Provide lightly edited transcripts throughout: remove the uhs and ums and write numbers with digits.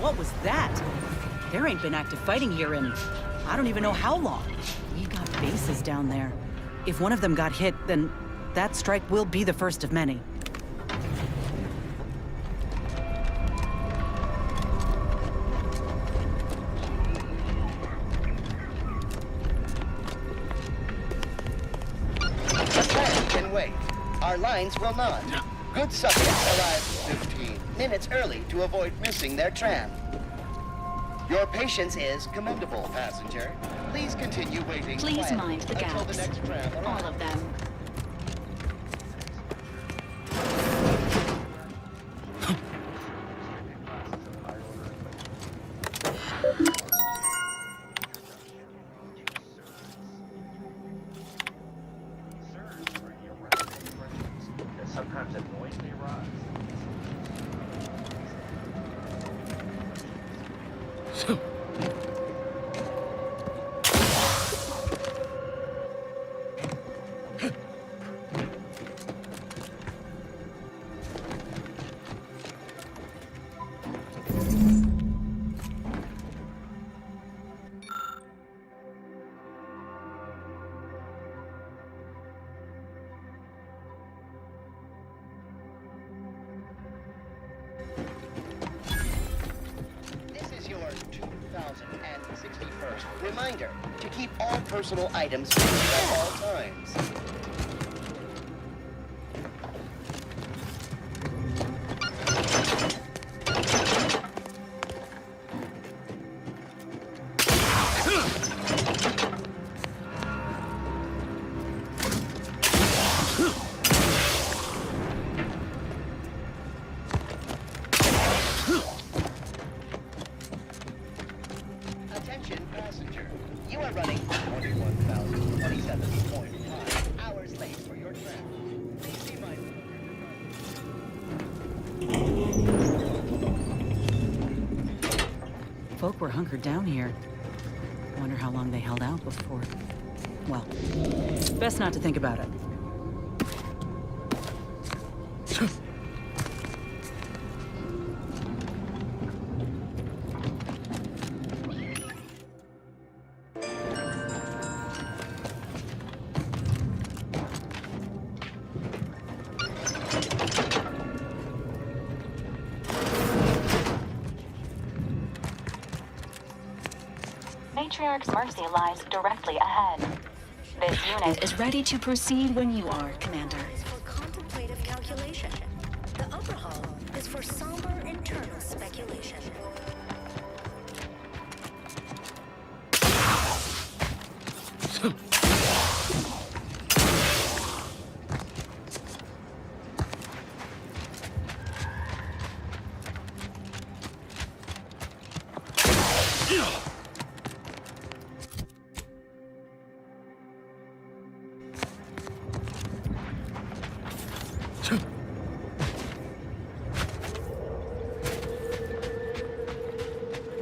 What was that? There ain't been active fighting here in I don't even know how long. We got bases down there. If one of them got hit, then that strike will be the first of many. The plan can wait. Our lines will not. Good subjects arrive 15 minutes early to avoid missing their tram. Your patience is commendable, passenger. Please continue waiting. Please mind the until gaps. the next tram arrives. All of them. Sometimes annoyingly rise. Reminder to keep all personal items at all times. Attention passenger, you are running 41,027.5 hours late for your tram. Please be mindful. Folk were hunkered down here. Wonder how long they held out before. Well, best not to think about it. Matriarch's Mercy lies directly ahead. This unit is ready to proceed when you are, Commander. Is for contemplative calculation. The upper hall is for somber internal speculation.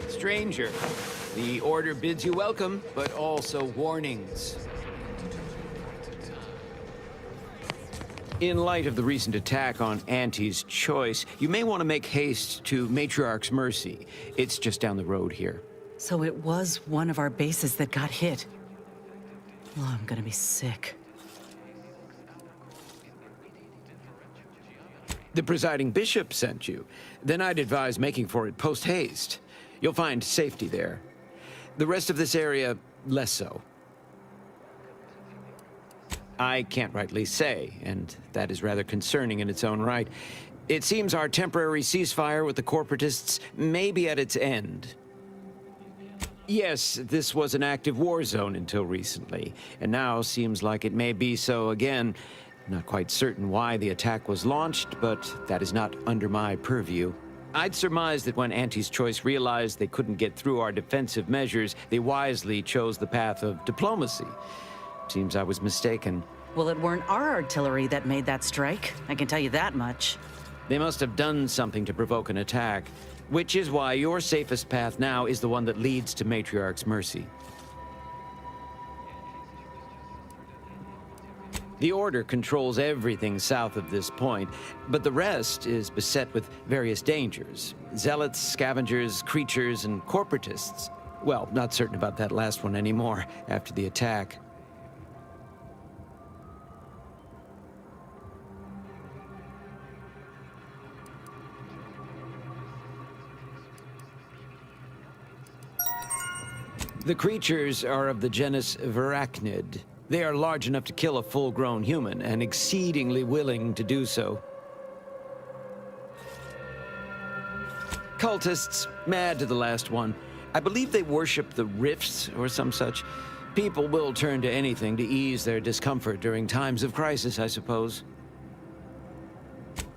Stranger, the order bids you welcome, but also warnings. In light of the recent attack on Auntie's Choice, you may want to make haste to Matriarch's Mercy. It's just down the road here. So it was one of our bases that got hit. Oh, I'm gonna be sick. The presiding bishop sent you. Then I'd advise making for it post-haste. You'll find safety there. The rest of this area, less so. I can't rightly say, and that is rather concerning in its own right. It seems our temporary ceasefire with the corporatists may be at its end. Yes, this was an active war zone until recently, and now seems like it may be so again. Not quite certain why the attack was launched, but that is not under my purview. I'd surmise that when Auntie's Choice realized they couldn't get through our defensive measures, they wisely chose the path of diplomacy. Seems I was mistaken. Well, it weren't our artillery that made that strike. I can tell you that much. They must have done something to provoke an attack, which is why your safest path now is the one that leads to Matriarch's mercy. The Order controls everything south of this point, but the rest is beset with various dangers. Zealots, scavengers, creatures, and corporatists. Well, not certain about that last one anymore after the attack. The creatures are of the genus Varachnid. They are large enough to kill a full-grown human, and exceedingly willing to do so. Cultists, mad to the last one. I believe they worship the rifts or some such. People will turn to anything to ease their discomfort during times of crisis, I suppose.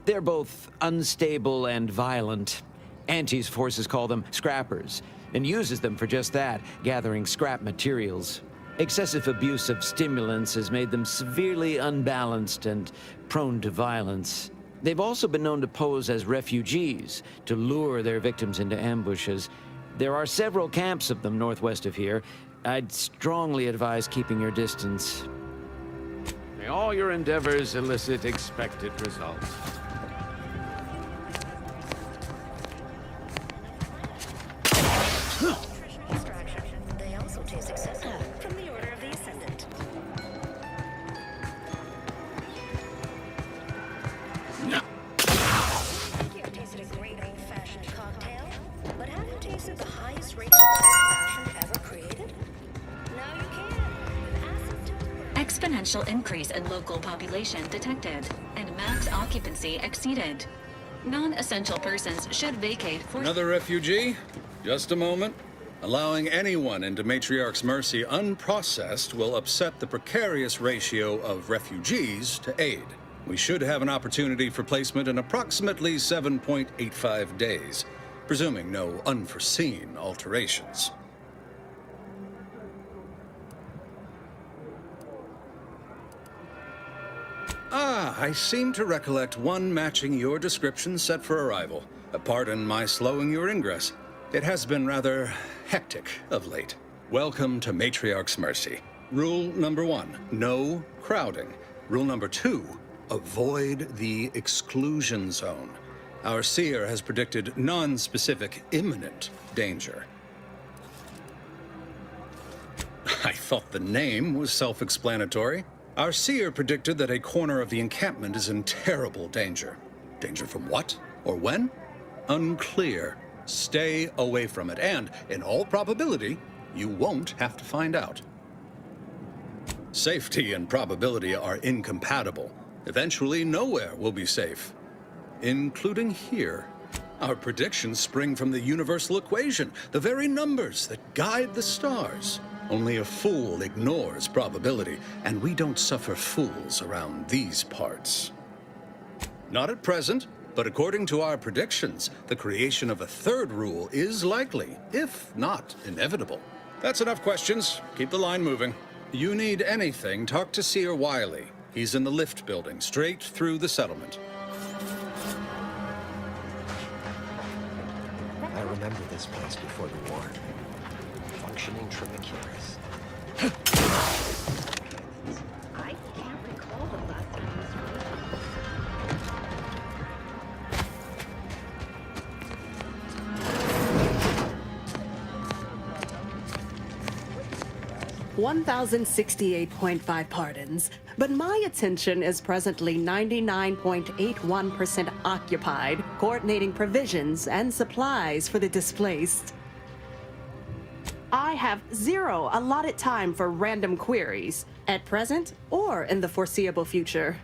They're both unstable and violent. Auntie's forces call them scrappers, and uses them for just that, gathering scrap materials. Excessive abuse of stimulants has made them severely unbalanced and prone to violence. They've also been known to pose as refugees, to lure their victims into ambushes. There are several camps of them northwest of here. I'd strongly advise keeping your distance. May all your endeavors elicit expected results. Nutritional extraction. They also taste excessive from the Order of the Ascendant. You've tasted a great old-fashioned cocktail, but have you tasted the highest rated old-fashioned ever created? Now you can, with acid to Exponential increase in local population detected, and max occupancy exceeded. Non-essential persons should vacate for... Another refugee? Just a moment. Allowing anyone into Matriarch's mercy unprocessed will upset the precarious ratio of refugees to aid. We should have an opportunity for placement in approximately 7.85 days, presuming no unforeseen alterations. I seem to recollect one matching your description set for arrival. Pardon my slowing your ingress. It has been rather hectic of late. Welcome to Matriarch's Mercy. Rule number 1, no crowding. Rule number 2, avoid the exclusion zone. Our seer has predicted non-specific imminent danger. I thought the name was self-explanatory. Our seer predicted that a corner of the encampment is in terrible danger. Danger from what? Or when? Unclear. Stay away from it, and, in all probability, you won't have to find out. Safety and probability are incompatible. Eventually, nowhere will be safe. Including here. Our predictions spring from the universal equation, the very numbers that guide the stars. Only a fool ignores probability, and we don't suffer fools around these parts. Not at present, but according to our predictions, the creation of a third rule is likely, if not inevitable. That's enough questions. Keep the line moving. You need anything, talk to Seer Wiley. He's in the lift building, straight through the settlement. I remember this place before the war. Functioning Trimicuris. I can't recall the last time this was. 1,068.5 pardons, but my attention is presently 99.81% occupied, coordinating provisions and supplies for the displaced. I have 0 allotted time for random queries, at present or in the foreseeable future.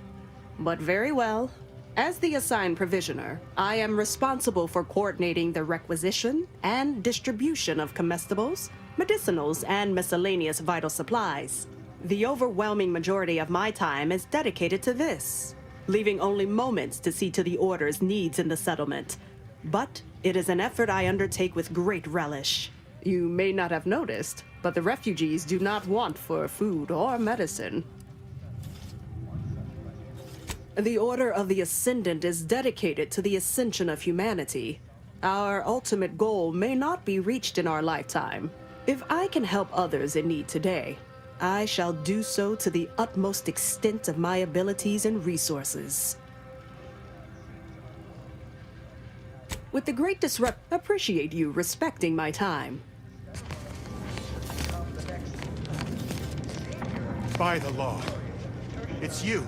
But very well, As the assigned provisioner, I am responsible for coordinating the requisition and distribution of comestibles, medicinals, and miscellaneous vital supplies. The overwhelming majority of my time is dedicated to this, leaving only moments to see to the Order's needs in the settlement. But it is an effort I undertake with great relish. You may not have noticed, but the refugees do not want for food or medicine. The Order of the Ascendant is dedicated to the ascension of humanity. Our ultimate goal may not be reached in our lifetime. If I can help others in need today, I shall do so to the utmost extent of my abilities and resources. With the great appreciate you respecting my time. By the law, it's you.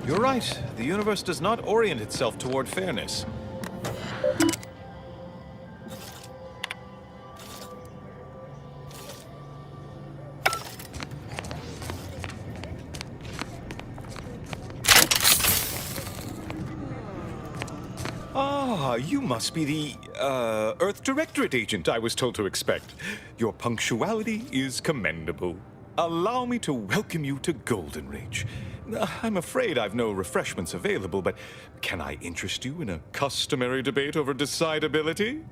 You're right. The universe does not orient itself toward fairness. Ah, you must be the, Earth Directorate agent I was told to expect. Your punctuality is commendable. Allow me to welcome you to Golden Reach. I'm afraid I've no refreshments available, but can I interest you in a customary debate over decidability?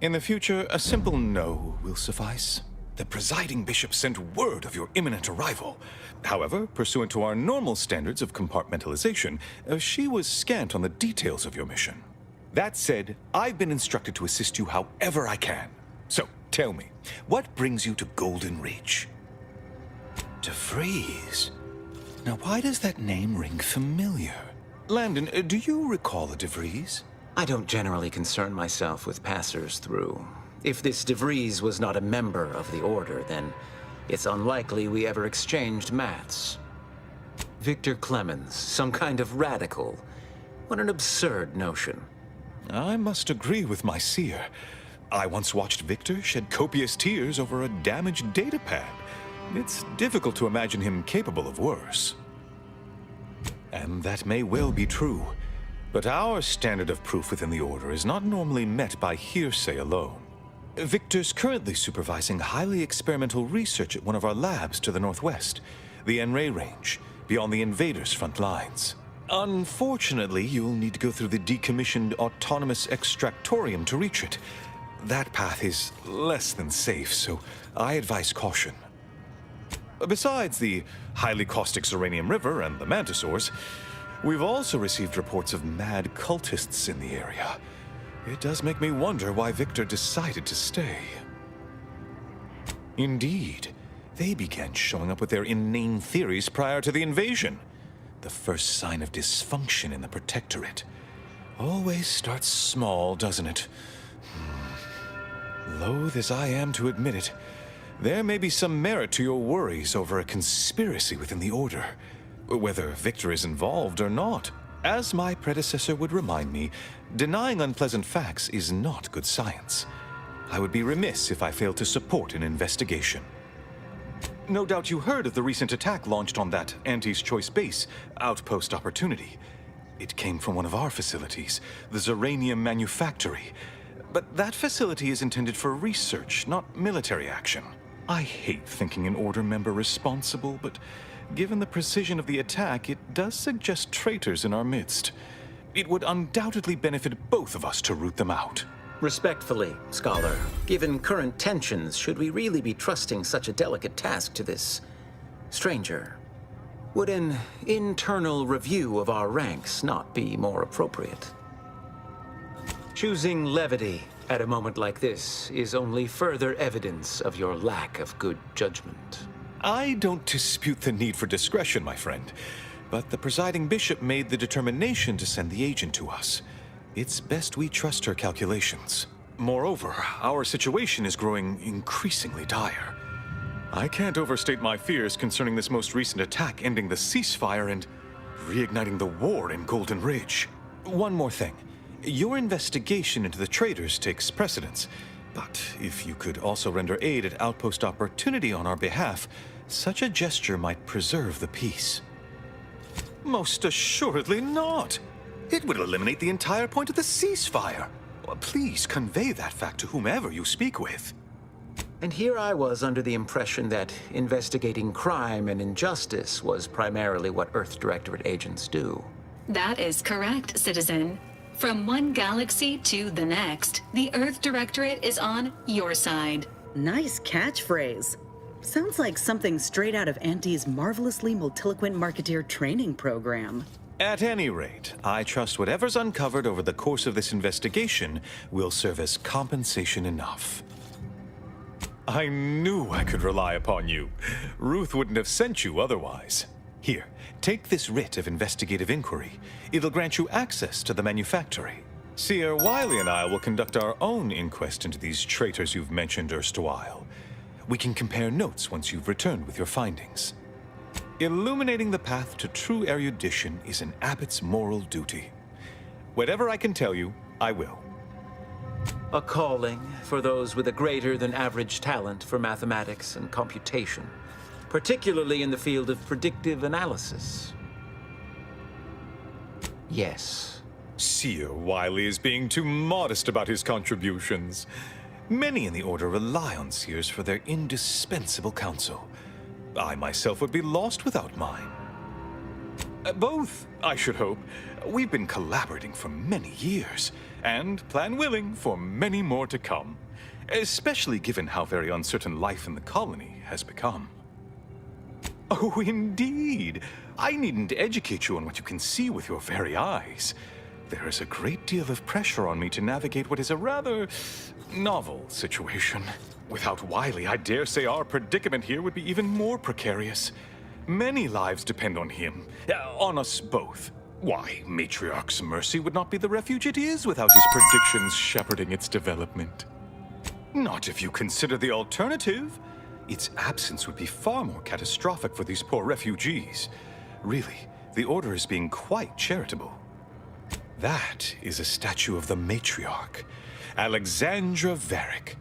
In the future, a simple no will suffice. The presiding bishop sent word of your imminent arrival. However, pursuant to our normal standards of compartmentalization, she was scant on the details of your mission. That said, I've been instructed to assist you however I can. So, tell me, what brings you to Golden Reach? DeVries? Now, why does that name ring familiar? Landon, do you recall a DeVries? I don't generally concern myself with passers-through. If this DeVries was not a member of the Order, then it's unlikely we ever exchanged mats. Victor Clemens, some kind of radical. What an absurd notion. I must agree with my seer. I once watched Victor shed copious tears over a damaged datapad. It's difficult to imagine him capable of worse. And that may well be true. But our standard of proof within the Order is not normally met by hearsay alone. Victor's currently supervising highly experimental research at one of our labs to the northwest, the N-Ray Range, beyond the invaders' front lines. Unfortunately, you'll need to go through the decommissioned autonomous extractorium to reach it. That path is less than safe, so I advise caution. Besides the highly caustic Serenium River and the Mantisaurs, we've also received reports of mad cultists in the area. It does make me wonder why Victor decided to stay. Indeed, they began showing up with their inane theories prior to the invasion. The first sign of dysfunction in the Protectorate. Always starts small, doesn't it? Loath as I am to admit it, there may be some merit to your worries over a conspiracy within the Order, whether Victor is involved or not. As my predecessor would remind me, denying unpleasant facts is not good science. I would be remiss if I failed to support an investigation. No doubt you heard of the recent attack launched on that Anti's Choice base, Outpost Opportunity. It came from one of our facilities, the Zeranium Manufactory. But that facility is intended for research, not military action. I hate thinking an Order member responsible, but given the precision of the attack, it does suggest traitors in our midst. It would undoubtedly benefit both of us to root them out. Respectfully, Scholar, given current tensions, should we really be trusting such a delicate task to this stranger? Would an internal review of our ranks not be more appropriate? Choosing levity at a moment like this is only further evidence of your lack of good judgment. I don't dispute the need for discretion, my friend, but the presiding bishop made the determination to send the agent to us. it's best we trust her calculations. Moreover, our situation is growing increasingly dire. I can't overstate my fears concerning this most recent attack ending the ceasefire and reigniting the war in Golden Ridge. One more thing. Your investigation into the traitors takes precedence, but if you could also render aid at Outpost Opportunity on our behalf, such a gesture might preserve the peace. Most assuredly not. It would eliminate the entire point of the ceasefire. Please convey that fact to whomever you speak with. And here I was under the impression that investigating crime and injustice was primarily what Earth Directorate agents do. That is correct, citizen. From one galaxy to the next, the Earth Directorate is on your side. Nice catchphrase. Sounds like something straight out of Auntie's marvelously multiloquent marketeer training program. At any rate, I trust whatever's uncovered over the course of this investigation will serve as compensation enough. I knew I could rely upon you. Ruth wouldn't have sent you otherwise. Here, take this writ of investigative inquiry. It'll grant you access to the manufactory. Seer Wiley and I will conduct our own inquest into these traitors you've mentioned erstwhile. We can compare notes once you've returned with your findings. Illuminating the path to true erudition is an abbot's moral duty. Whatever I can tell you, I will. A calling for those with a greater than average talent for mathematics and computation, particularly in the field of predictive analysis. Yes. Seer Wiley is being too modest about his contributions. Many in the Order rely on seers for their indispensable counsel. I myself would be lost without mine. Both, I should hope. We've been collaborating for many years, and, plan willing, for many more to come. Especially given how very uncertain life in the colony has become. Oh, indeed. I needn't educate you on what you can see with your very eyes. There is a great deal of pressure on me to navigate what is a rather novel situation. Without Wiley, I dare say our predicament here would be even more precarious. Many lives depend on him, on us both. Why, Matriarch's mercy would not be the refuge it is without his predictions shepherding its development. Not if you consider the alternative. Its absence would be far more catastrophic for these poor refugees. Really, the Order is being quite charitable. That is a statue of the Matriarch, Alexandra Varick,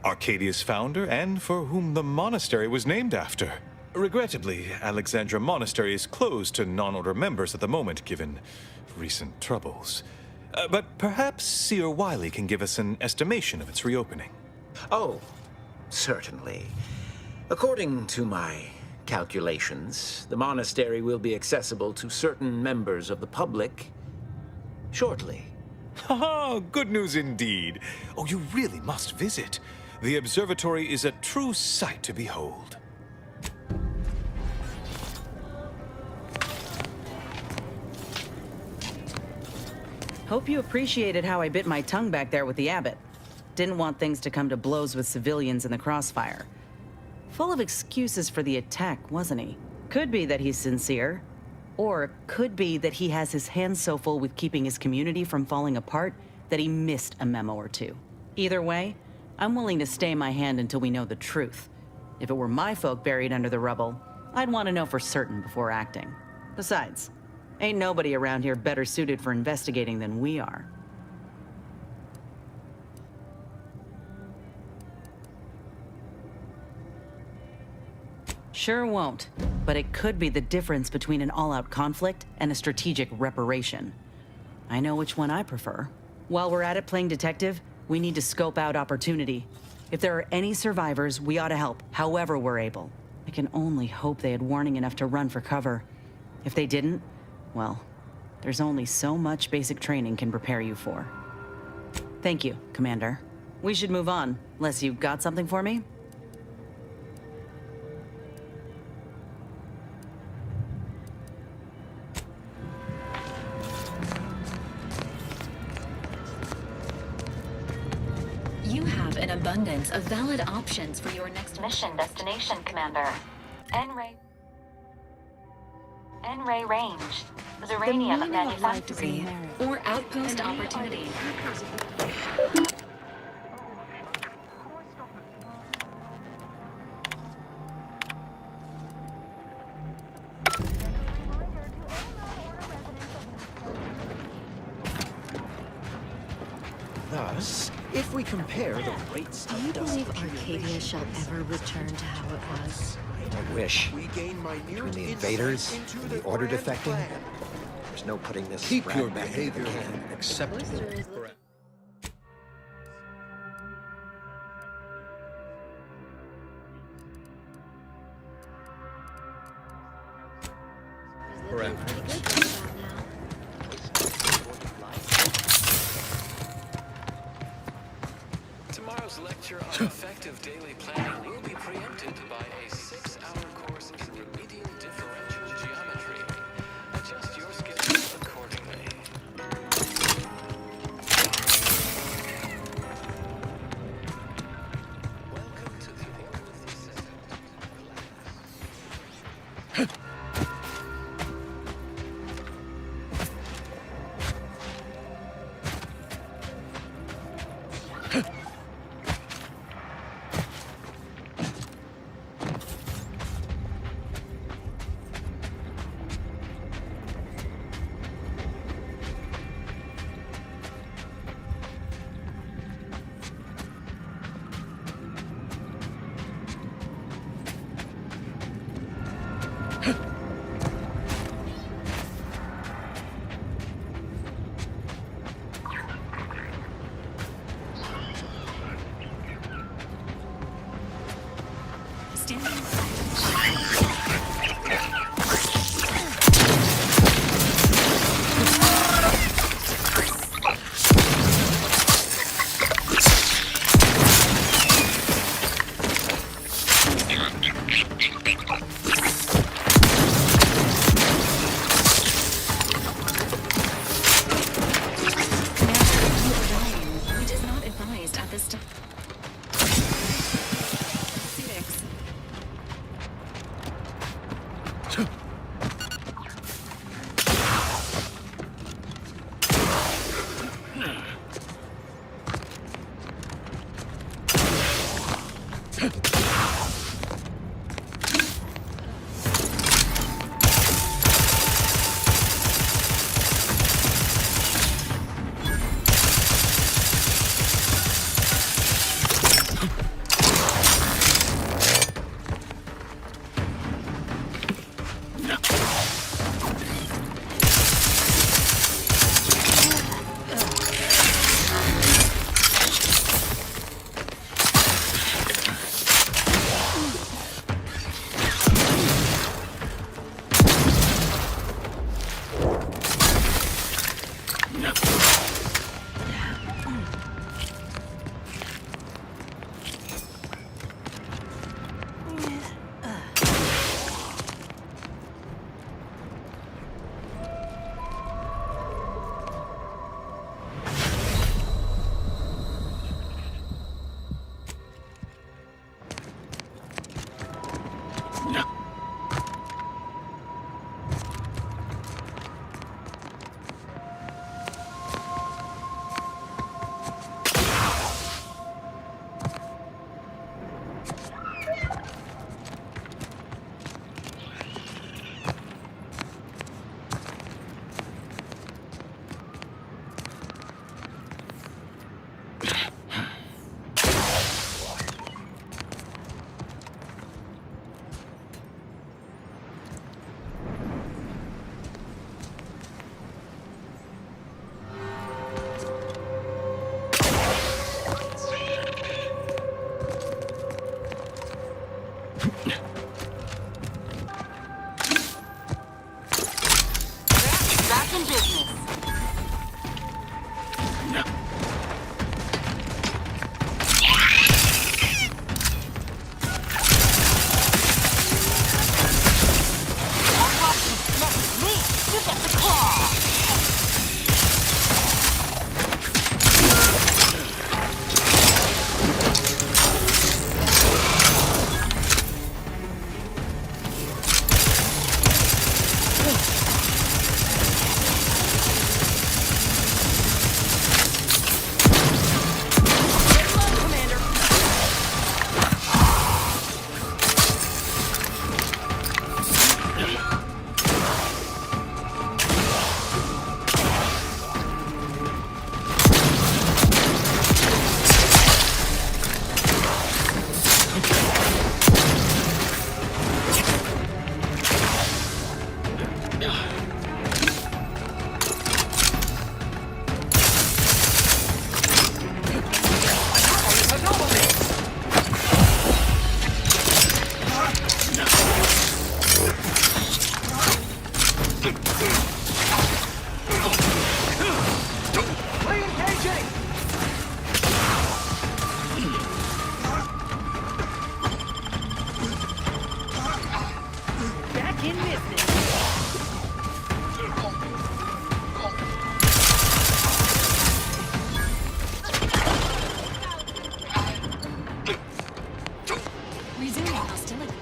Arcadia's founder and for whom the monastery was named after. Regrettably, Alexandra Monastery is closed to non-Order members at the moment, given recent troubles. But perhaps Seer Wiley can give us an estimation of its reopening. Oh, certainly. According to my calculations, the monastery will be accessible to certain members of the public shortly. Ha! Good news indeed. Oh, you really must visit. The observatory is a true sight to behold. Hope you appreciated how I bit my tongue back there with the abbot. Didn't want things to come to blows with civilians in the crossfire. Full of excuses for the attack, wasn't he? Could be that he's sincere. Or could be that he has his hands so full with keeping his community from falling apart that he missed a memo or two. Either way, I'm willing to stay my hand until we know the truth. If it were my folk buried under the rubble, I'd want to know for certain before acting. Besides, ain't nobody around here better suited for investigating than we are. Sure won't, but it could be the difference between an all-out conflict and a strategic reparation. I know which one I prefer. While we're at it playing detective, we need to scope out opportunity. If there are any survivors, we ought to help, however we're able. I can only hope they had warning enough to run for cover. If they didn't, well, there's only so much basic training can prepare you for. Thank you, Commander. We should move on, unless you got something for me? You have an abundance of valid options for your next mission destination, Commander. N-ray range. Uranium manufacturing or outpost opportunity. Thus, if we compare the rates Do you believe Arcadia shall ever return to how it was? I wish. Between the invaders and the order defecting, there's no putting this Keep rat your back in the behavior can. acceptable. Tomorrow's lecture on effective daily planning will be preempted by a 6-hour course in remedial differential geometry. Adjust your schedule accordingly. Welcome to the Order of the Ascendant. Re-engaging! Back in business. Resuming hostility.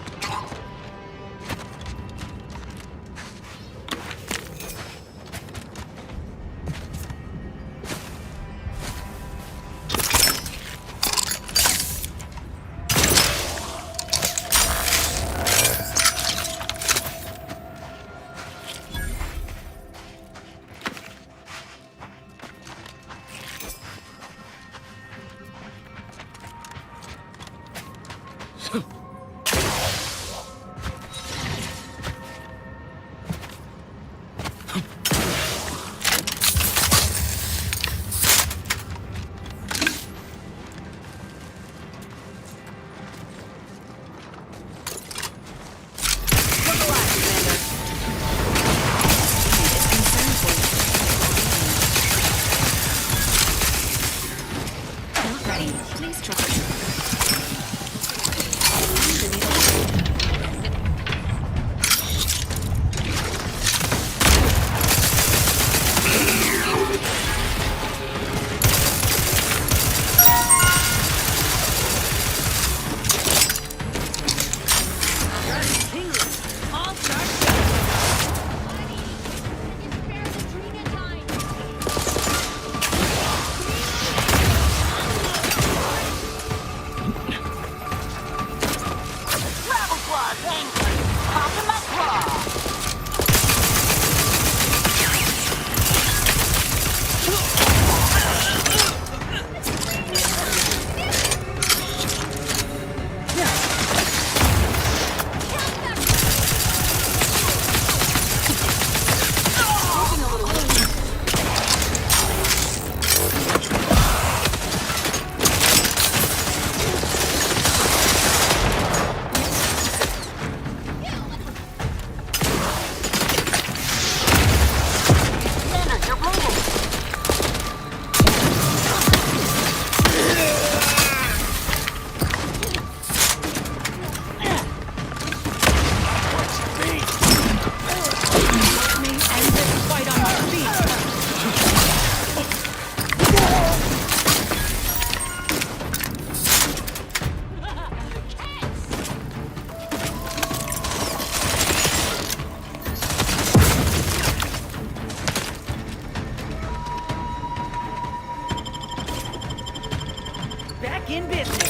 Back in business.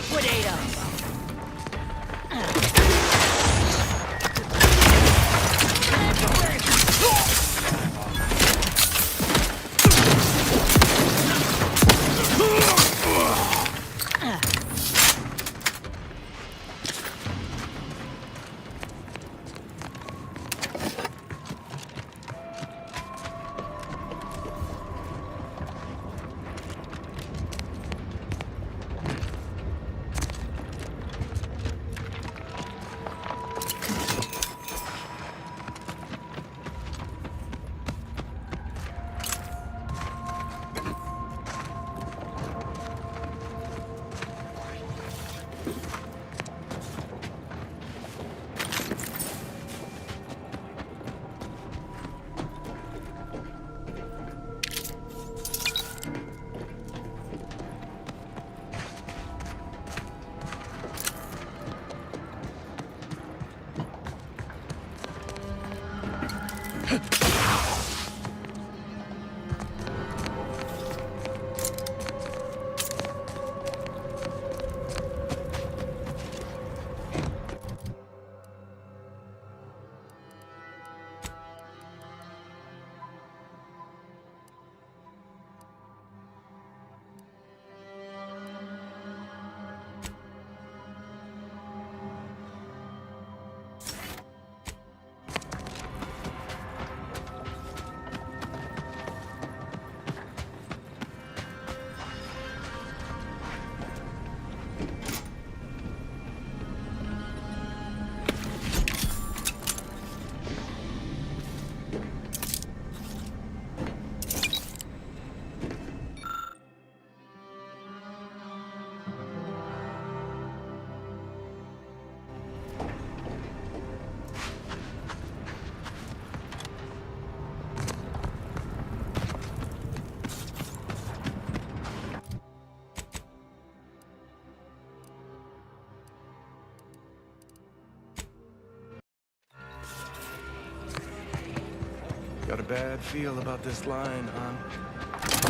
Liquidate them! Got a bad feel about this line, hon.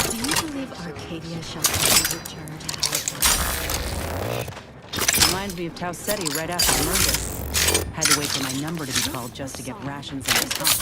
Do you believe Arcadia shall ever return to how it was? Reminds me of Tau Ceti right after the merger. Had to wait for my number to be called just to get rations and top.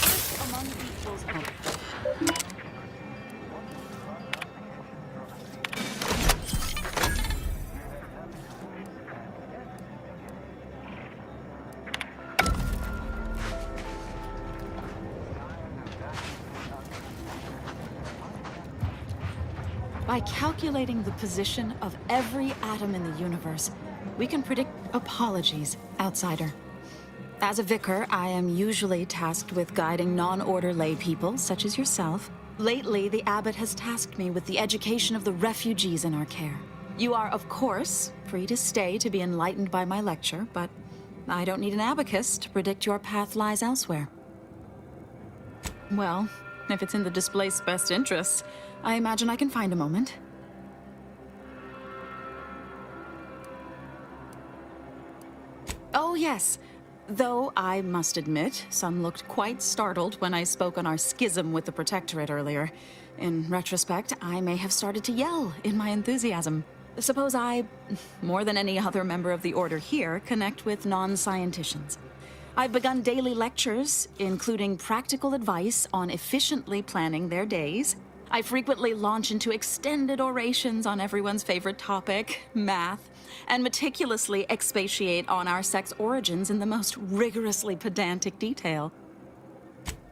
By calculating the position of every atom in the universe, we can predict apologies, outsider. As a vicar, I am usually tasked with guiding non-order lay people, such as yourself. Lately, the abbot has tasked me with the education of the refugees in our care. You are, of course, free to stay to be enlightened by my lecture, but I don't need an abacus to predict your path lies elsewhere. Well, if it's in the displaced's best interests, I imagine I can find a moment. Oh, yes. Though I must admit, some looked quite startled when I spoke on our schism with the Protectorate earlier. In retrospect, I may have started to yell in my enthusiasm. Suppose I, more than any other member of the Order here, connect with non-scienticians. I've begun daily lectures, including practical advice on efficiently planning their days. I frequently launch into extended orations on everyone's favorite topic, math, and meticulously expatiate on our sex origins in the most rigorously pedantic detail.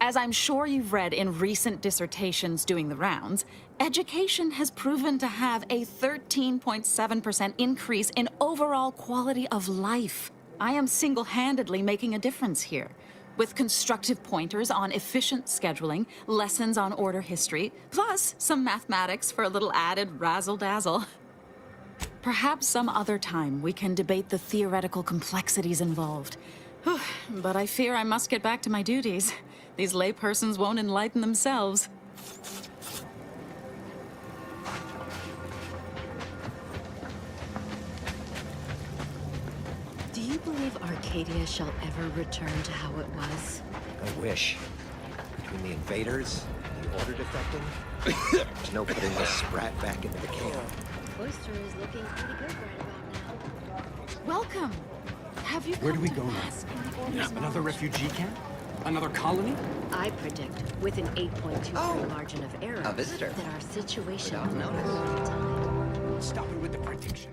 As I'm sure you've read in recent dissertations doing the rounds, education has proven to have a 13.7% increase in overall quality of life. I am single-handedly making a difference here, with constructive pointers on efficient scheduling, lessons on order history, plus some mathematics for a little added razzle-dazzle. Perhaps some other time we can debate the theoretical complexities involved. Whew, but I fear I must get back to my duties. These laypersons won't enlighten themselves. Do you believe Arcadia shall ever return to how it was? I wish. Between the invaders and the Order defecting, there's no putting this sprat back into the camp. Oyster is looking pretty good right about now. Welcome. Have you Where do come we to go bask in the order's Another knowledge? refugee camp? Another colony? I predict, with an 8.23 margin of error, a visitor. that our situation Without will notice. cool in time. Stop it with the predictions.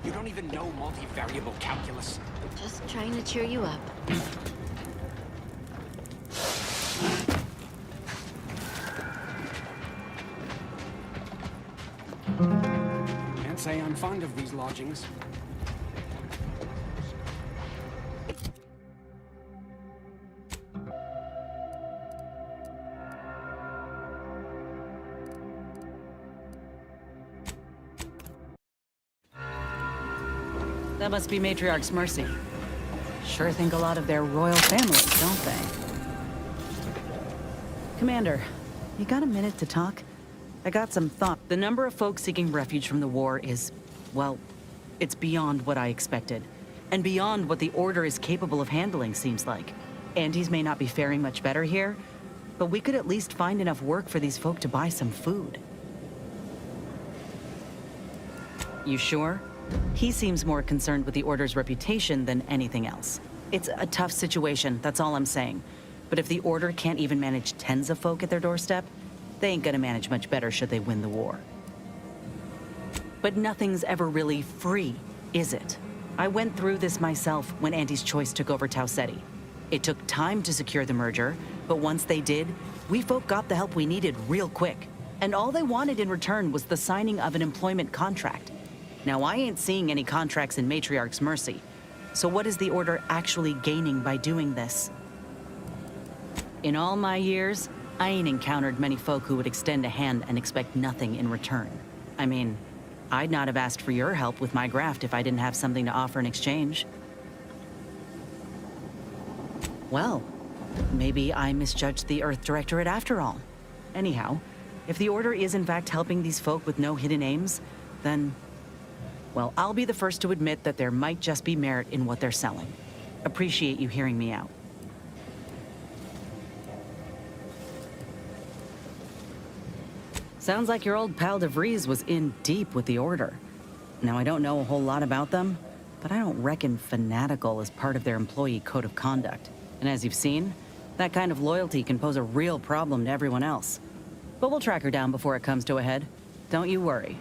You don't even know multivariable calculus. Just trying to cheer you up. Can't say I'm fond of these lodgings. That must be Matriarch's mercy. Sure think a lot of their royal families, don't they? Commander, you got a minute to talk? I got some thought. The number of folks seeking refuge from the war is, well, it's beyond what I expected. And beyond what the Order is capable of handling, seems like. Andes may not be faring much better here, but we could at least find enough work for these folk to buy some food. You sure? He seems more concerned with the Order's reputation than anything else. It's a tough situation, that's all I'm saying. But if the Order can't even manage tens of folk at their doorstep, they ain't gonna manage much better should they win the war. But nothing's ever really free, is it? I went through this myself when Andy's Choice took over Tau Ceti. It took time to secure the merger, but once they did, we folk got the help we needed real quick. And all they wanted in return was the signing of an employment contract. Now, I ain't seeing any contracts in Matriarch's mercy. So what is the Order actually gaining by doing this? In all my years, I ain't encountered many folk who would extend a hand and expect nothing in return. I mean, I'd not have asked for your help with my graft if I didn't have something to offer in exchange. Well, maybe I misjudged the Earth Directorate after all. Anyhow, if the Order is in fact helping these folk with no hidden aims, then... well, I'll be the first to admit that there might just be merit in what they're selling. Appreciate you hearing me out. Sounds like your old pal DeVries was in deep with the Order. Now, I don't know a whole lot about them, but I don't reckon fanatical is part of their employee code of conduct. And as you've seen, that kind of loyalty can pose a real problem to everyone else. But we'll track her down before it comes to a head. Don't you worry.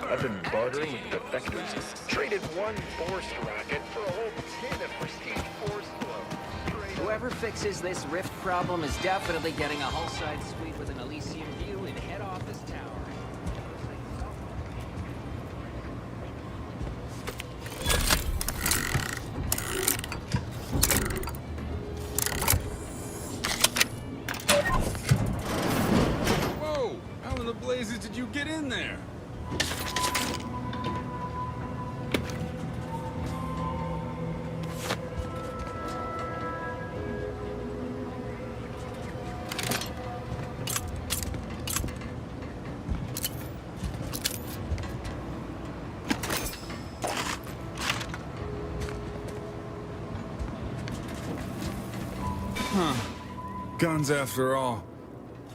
I've been bartering with defectors. Traded one forced rocket for a whole tin of prestige force flow. Whoever fixes this rift problem is definitely getting a hull-side suite with an Elysian view in head office tower. Whoa! How in the blazes did you get in there? Huh. Guns after all.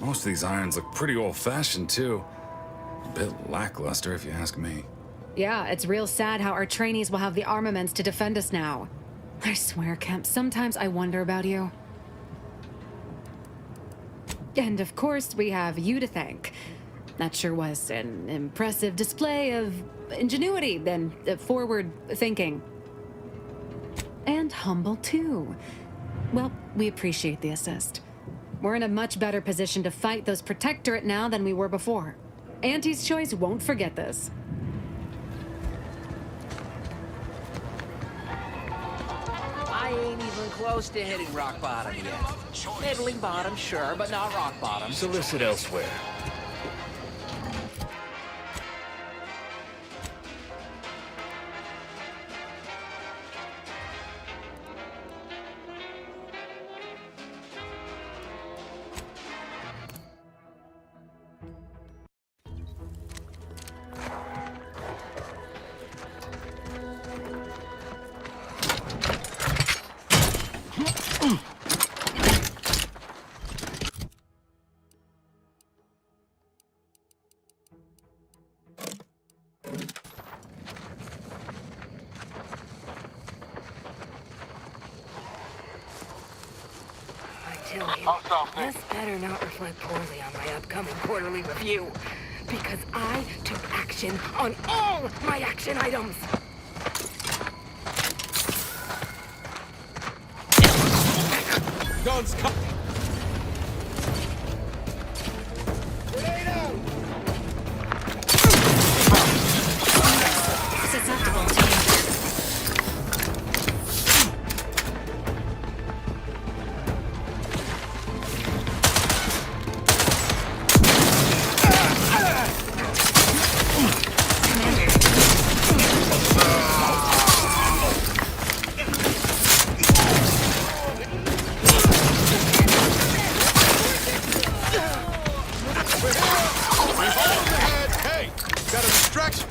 Most of these irons look pretty old-fashioned, too. A bit lackluster, if you ask me. Yeah, it's real sad how our trainees will have the armaments to defend us now. I swear, Kemp, sometimes I wonder about you. And of course, we have you to thank. That sure was an impressive display of ingenuity and forward thinking. And humble, too. Well, we appreciate the assist. We're in a much better position to fight those Protectorate now than we were before. Auntie's Choice won't forget this. I ain't even close to hitting rock bottom yet. Middling bottom, sure, but not rock bottom. Solicit elsewhere. This better not reflect poorly on my upcoming quarterly review, because I took action on all my action items. Guns come. Susceptible to danger. Hey, got a distraction.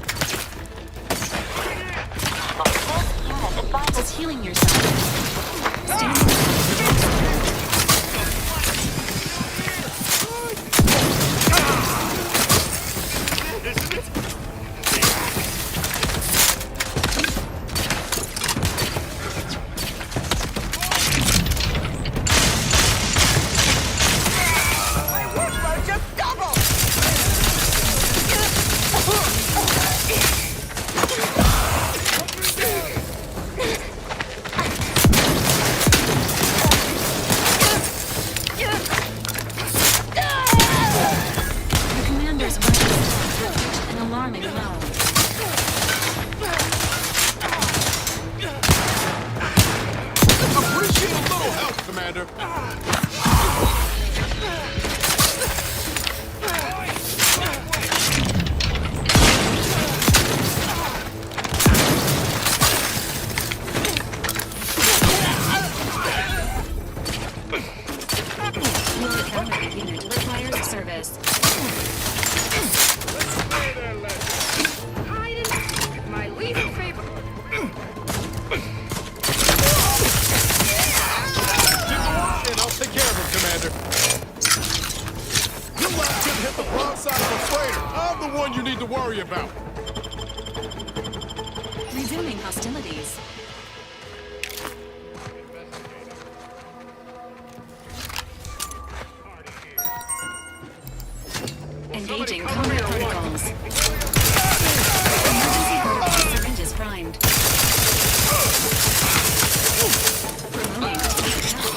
Unit advises healing yourself. Standing. Resuming hostilities. Engaging combat protocols. Emergency protocol syringes primed. Promoting attack.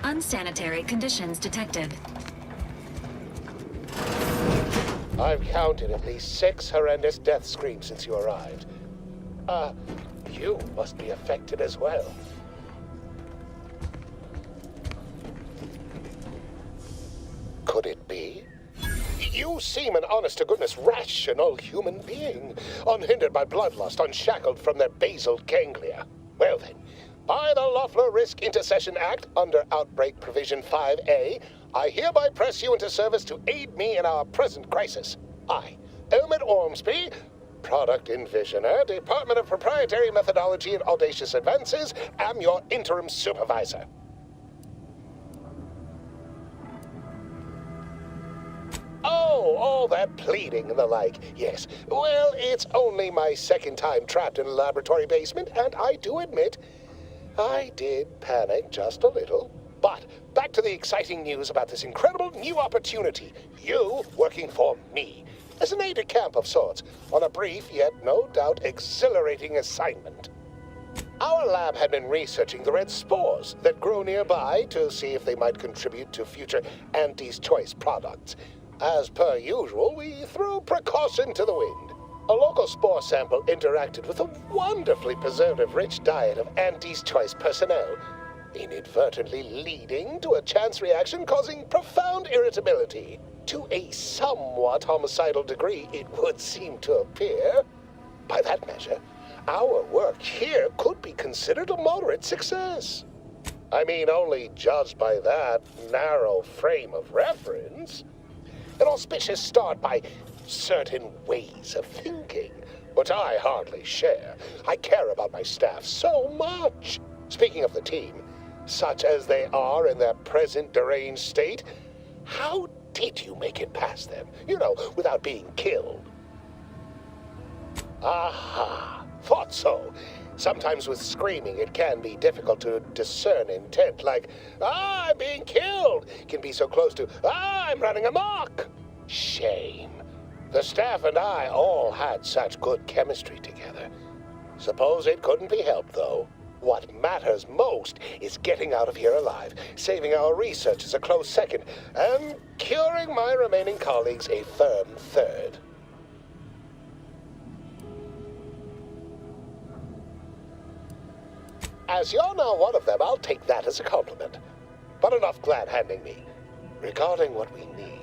Unsanitary conditions detected. I've counted at least 6 horrendous death screams since you arrived. You must be affected as well. Could it be? You seem an honest-to-goodness rational human being, unhindered by bloodlust, unshackled from their basal ganglia. Well then, by the Loeffler Risk Intercession Act, under Outbreak Provision 5A, I hereby press you into service to aid me in our present crisis. I, Elmet Ormsby, Product Envisioner, Department of Proprietary Methodology and Audacious Advances, am your interim supervisor. Oh, all that pleading and the like. Yes. Well, it's only my second time trapped in a laboratory basement, and I do admit, I did panic just a little. But back to the exciting news about this incredible new opportunity. You working for me, as an aide-de-camp of sorts, on a brief yet no doubt exhilarating assignment. Our lab had been researching the red spores that grow nearby to see if they might contribute to future Auntie's Choice products. As per usual, we threw precaution to the wind. A local spore sample interacted with a wonderfully preservative-rich diet of Auntie's Choice personnel, inadvertently leading to a chance reaction causing profound irritability. To a somewhat homicidal degree, it would seem to appear. By that measure, our work here could be considered a moderate success. I mean, only judged by that narrow frame of reference. An auspicious start by certain ways of thinking, which I hardly share. I care about my staff so much. Speaking of the team, such as they are in their present deranged state, how did you make it past them? You know, without being killed. Aha, thought so. Sometimes with screaming, it can be difficult to discern intent, like, "Ah, I'm being killed," can be so close to, "Ah, I'm running amok." Shame. The staff and I all had such good chemistry together. Suppose it couldn't be helped, though. What matters most is getting out of here alive, saving our researchers a close second, and curing my remaining colleagues a firm third. As you're now one of them, I'll take that as a compliment. But enough glad-handing me. Regarding what we need,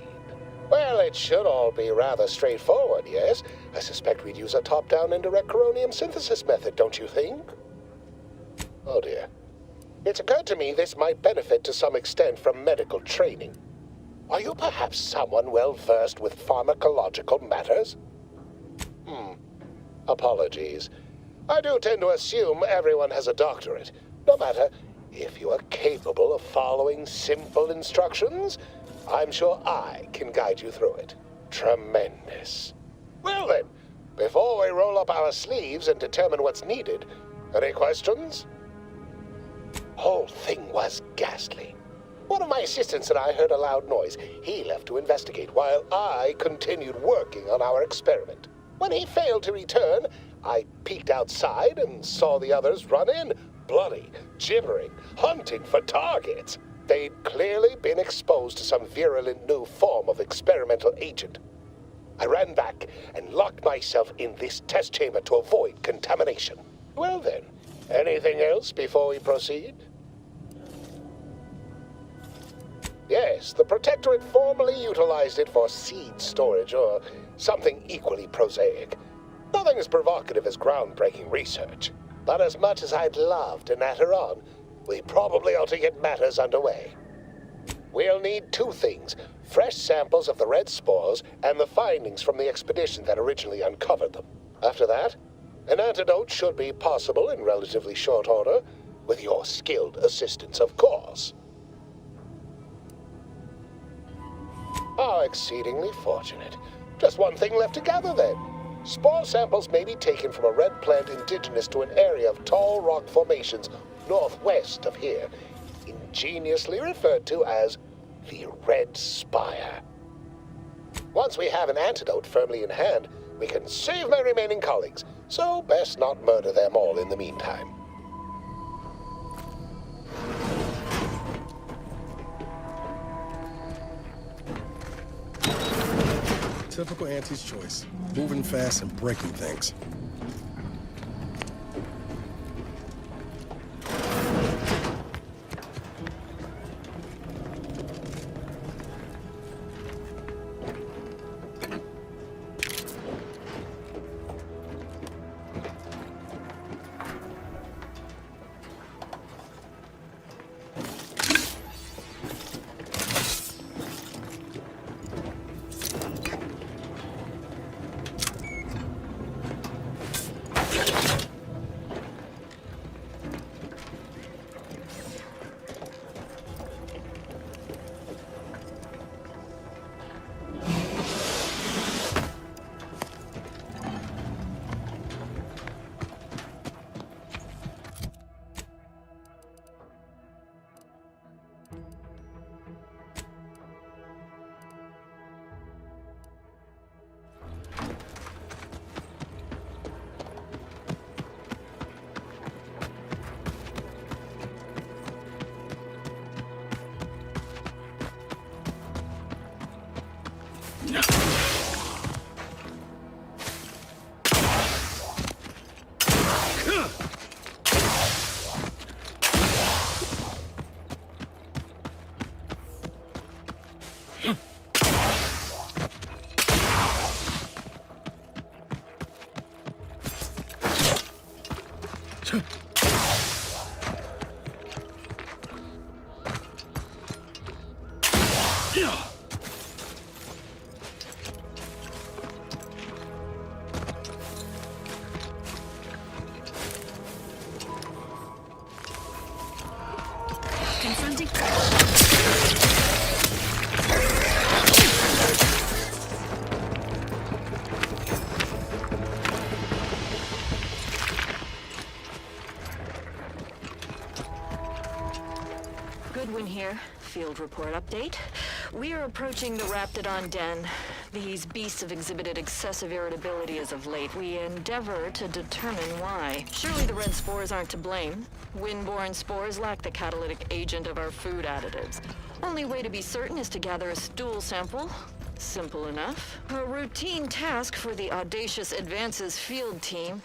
well, it should all be rather straightforward, yes? I suspect we'd use a top-down indirect coronium synthesis method, don't you think? Oh dear. It's occurred to me this might benefit to some extent from medical training. Are you perhaps someone well-versed with pharmacological matters? Apologies. I do tend to assume everyone has a doctorate. No matter, if you are capable of following simple instructions, I'm sure I can guide you through it. Tremendous. Well then, before we roll up our sleeves and determine what's needed, any questions? Whole thing was ghastly. One of my assistants and I heard a loud noise. He left to investigate while I continued working on our experiment. When he failed to return, I peeked outside and saw the others run in, bloody, gibbering, hunting for targets. They'd clearly been exposed to some virulent new form of experimental agent. I ran back and locked myself in this test chamber to avoid contamination. Well then, anything else before we proceed? Yes, the Protectorate formerly utilized it for seed storage or something equally prosaic. Nothing as provocative as groundbreaking research. But as much as I'd love to natter on, we probably ought to get matters underway. We'll need 2 things: fresh samples of the red spores and the findings from the expedition that originally uncovered them. After that, an antidote should be possible in relatively short order, with your skilled assistance, of course. How exceedingly fortunate. Just one thing left to gather, then. Spore samples may be taken from a red plant indigenous to an area of tall rock formations northwest of here, ingeniously referred to as the Red Spire. Once we have an antidote firmly in hand, we can save my remaining colleagues, so best not murder them all in the meantime. Typical Auntie's choice. Moving fast and breaking things. Confronting. Goodwin here. Field report update. We are approaching the Raptidon den. These beasts have exhibited excessive irritability as of late. We endeavor to determine why. Surely the red spores aren't to blame. Wind-borne spores lack the catalytic agent of our food additives. Only way to be certain is to gather a stool sample. Simple enough. A routine task for the audacious Advances field team.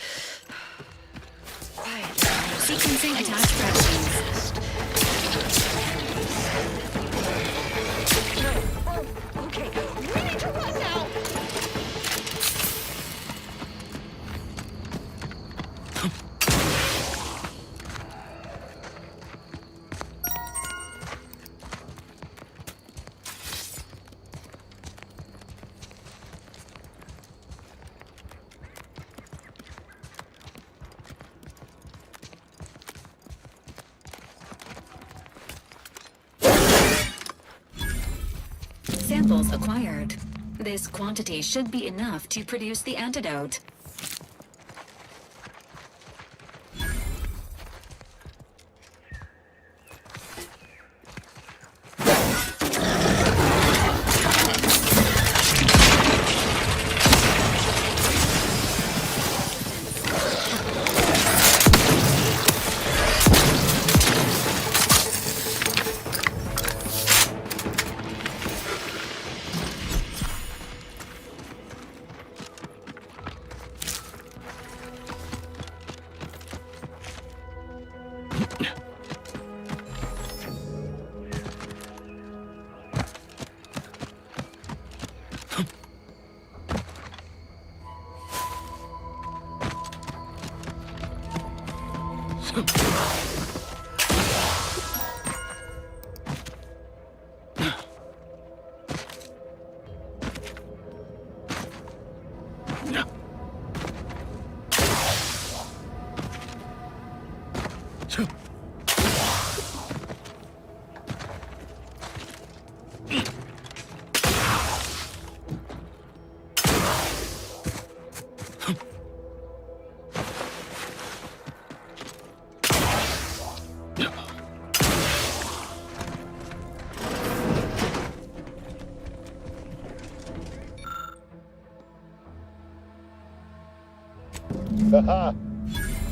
Quiet. Sequencing attached proteins. Oh, okay. We need to run now! Samples acquired. This quantity should be enough to produce the antidote.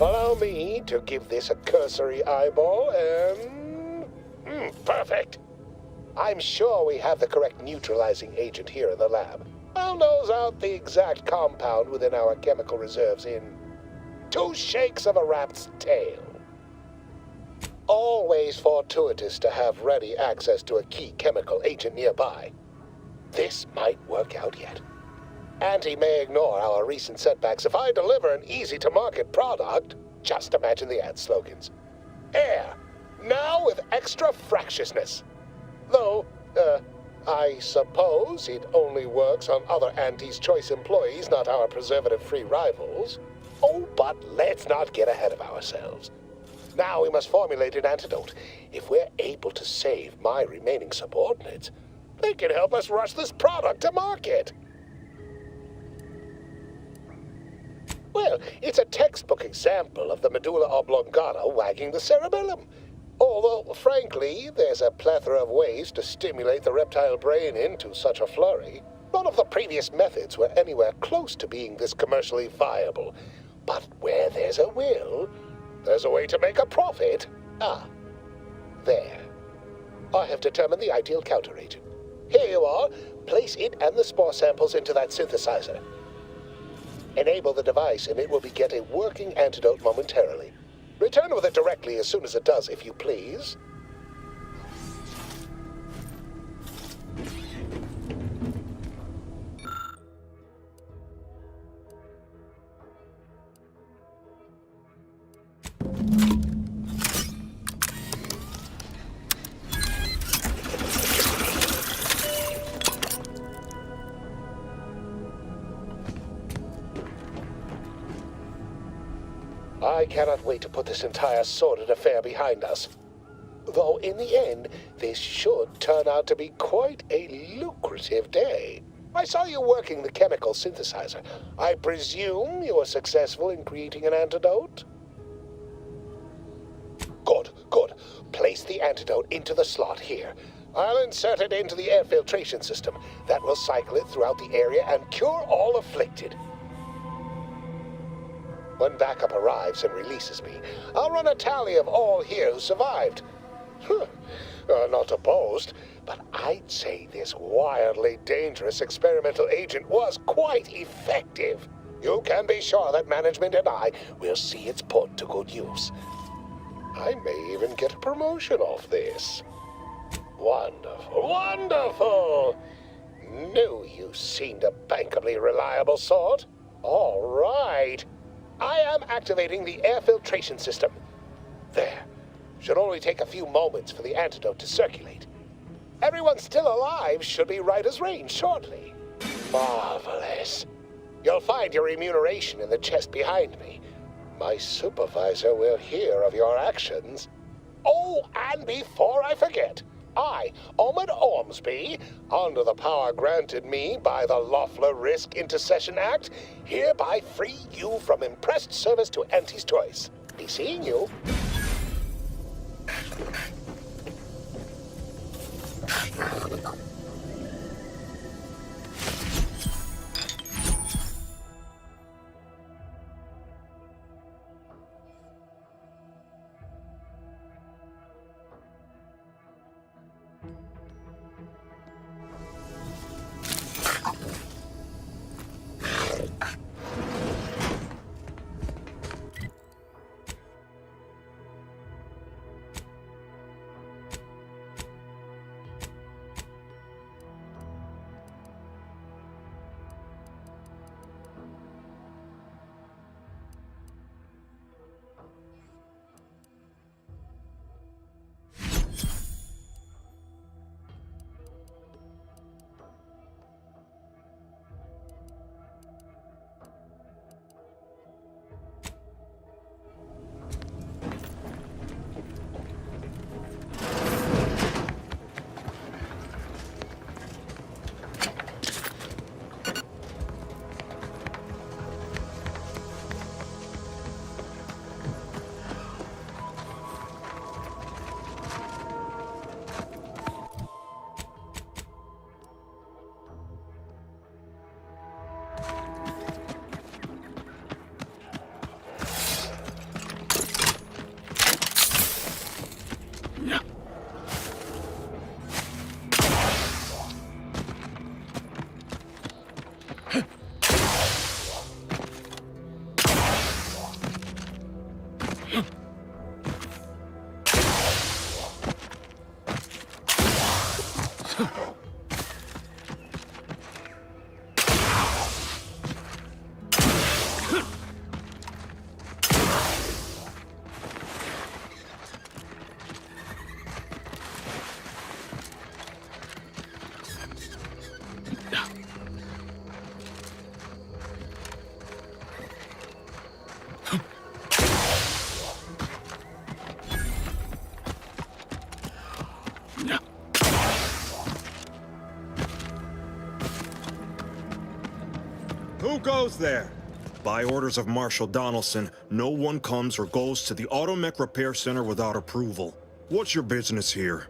Allow me to give this a cursory eyeball and... perfect. I'm sure we have the correct neutralizing agent here in the lab. I'll nose out the exact compound within our chemical reserves in 2 shakes of a rat's tail. Always fortuitous to have ready access to a key chemical agent nearby. This might work out yet. Auntie may ignore our recent setbacks if I deliver an easy-to-market product. Just imagine the ad slogans. Air, now with extra fractiousness. Though, I suppose it only works on other Auntie's Choice employees, not our preservative-free rivals. Oh, but let's not get ahead of ourselves. Now we must formulate an antidote. If we're able to save my remaining subordinates, they can help us rush this product to market. Well, it's a textbook example of the medulla oblongata wagging the cerebellum. Although, frankly, there's a plethora of ways to stimulate the reptile brain into such a flurry. None of the previous methods were anywhere close to being this commercially viable. But where there's a will, there's a way to make a profit. Ah, there. I have determined the ideal counteragent. Here you are. Place it and the spore samples into that synthesizer. Enable the device and it will beget a working antidote momentarily. Return with it directly as soon as it does, if you please. I cannot wait to put this entire sordid affair behind us. Though in the end, this should turn out to be quite a lucrative day. I saw you working the chemical synthesizer. I presume you were successful in creating an antidote? Good, good. Place the antidote into the slot here. I'll insert it into the air filtration system. That will cycle it throughout the area and cure all afflicted. When backup arrives and releases me, I'll run a tally of all here who survived. Not opposed, but I'd say this wildly dangerous experimental agent was quite effective. You can be sure that management and I will see it's put to good use. I may even get a promotion off this. Wonderful, wonderful! Knew you seemed a bankably reliable sort. All right. I am activating the air filtration system. There. Should only take a few moments for the antidote to circulate. Everyone still alive should be right as rain shortly. Marvelous. You'll find your remuneration in the chest behind me. My supervisor will hear of your actions. Oh, and before I forget, I, Omid Ormsby, under the power granted me by the Loeffler Risk Intercession Act, hereby free you from impressed service to Auntie's Choice. Be seeing you. Who goes there? By orders of Marshal Donaldson, no one comes or goes to the Automech Repair Center without approval. What's your business here?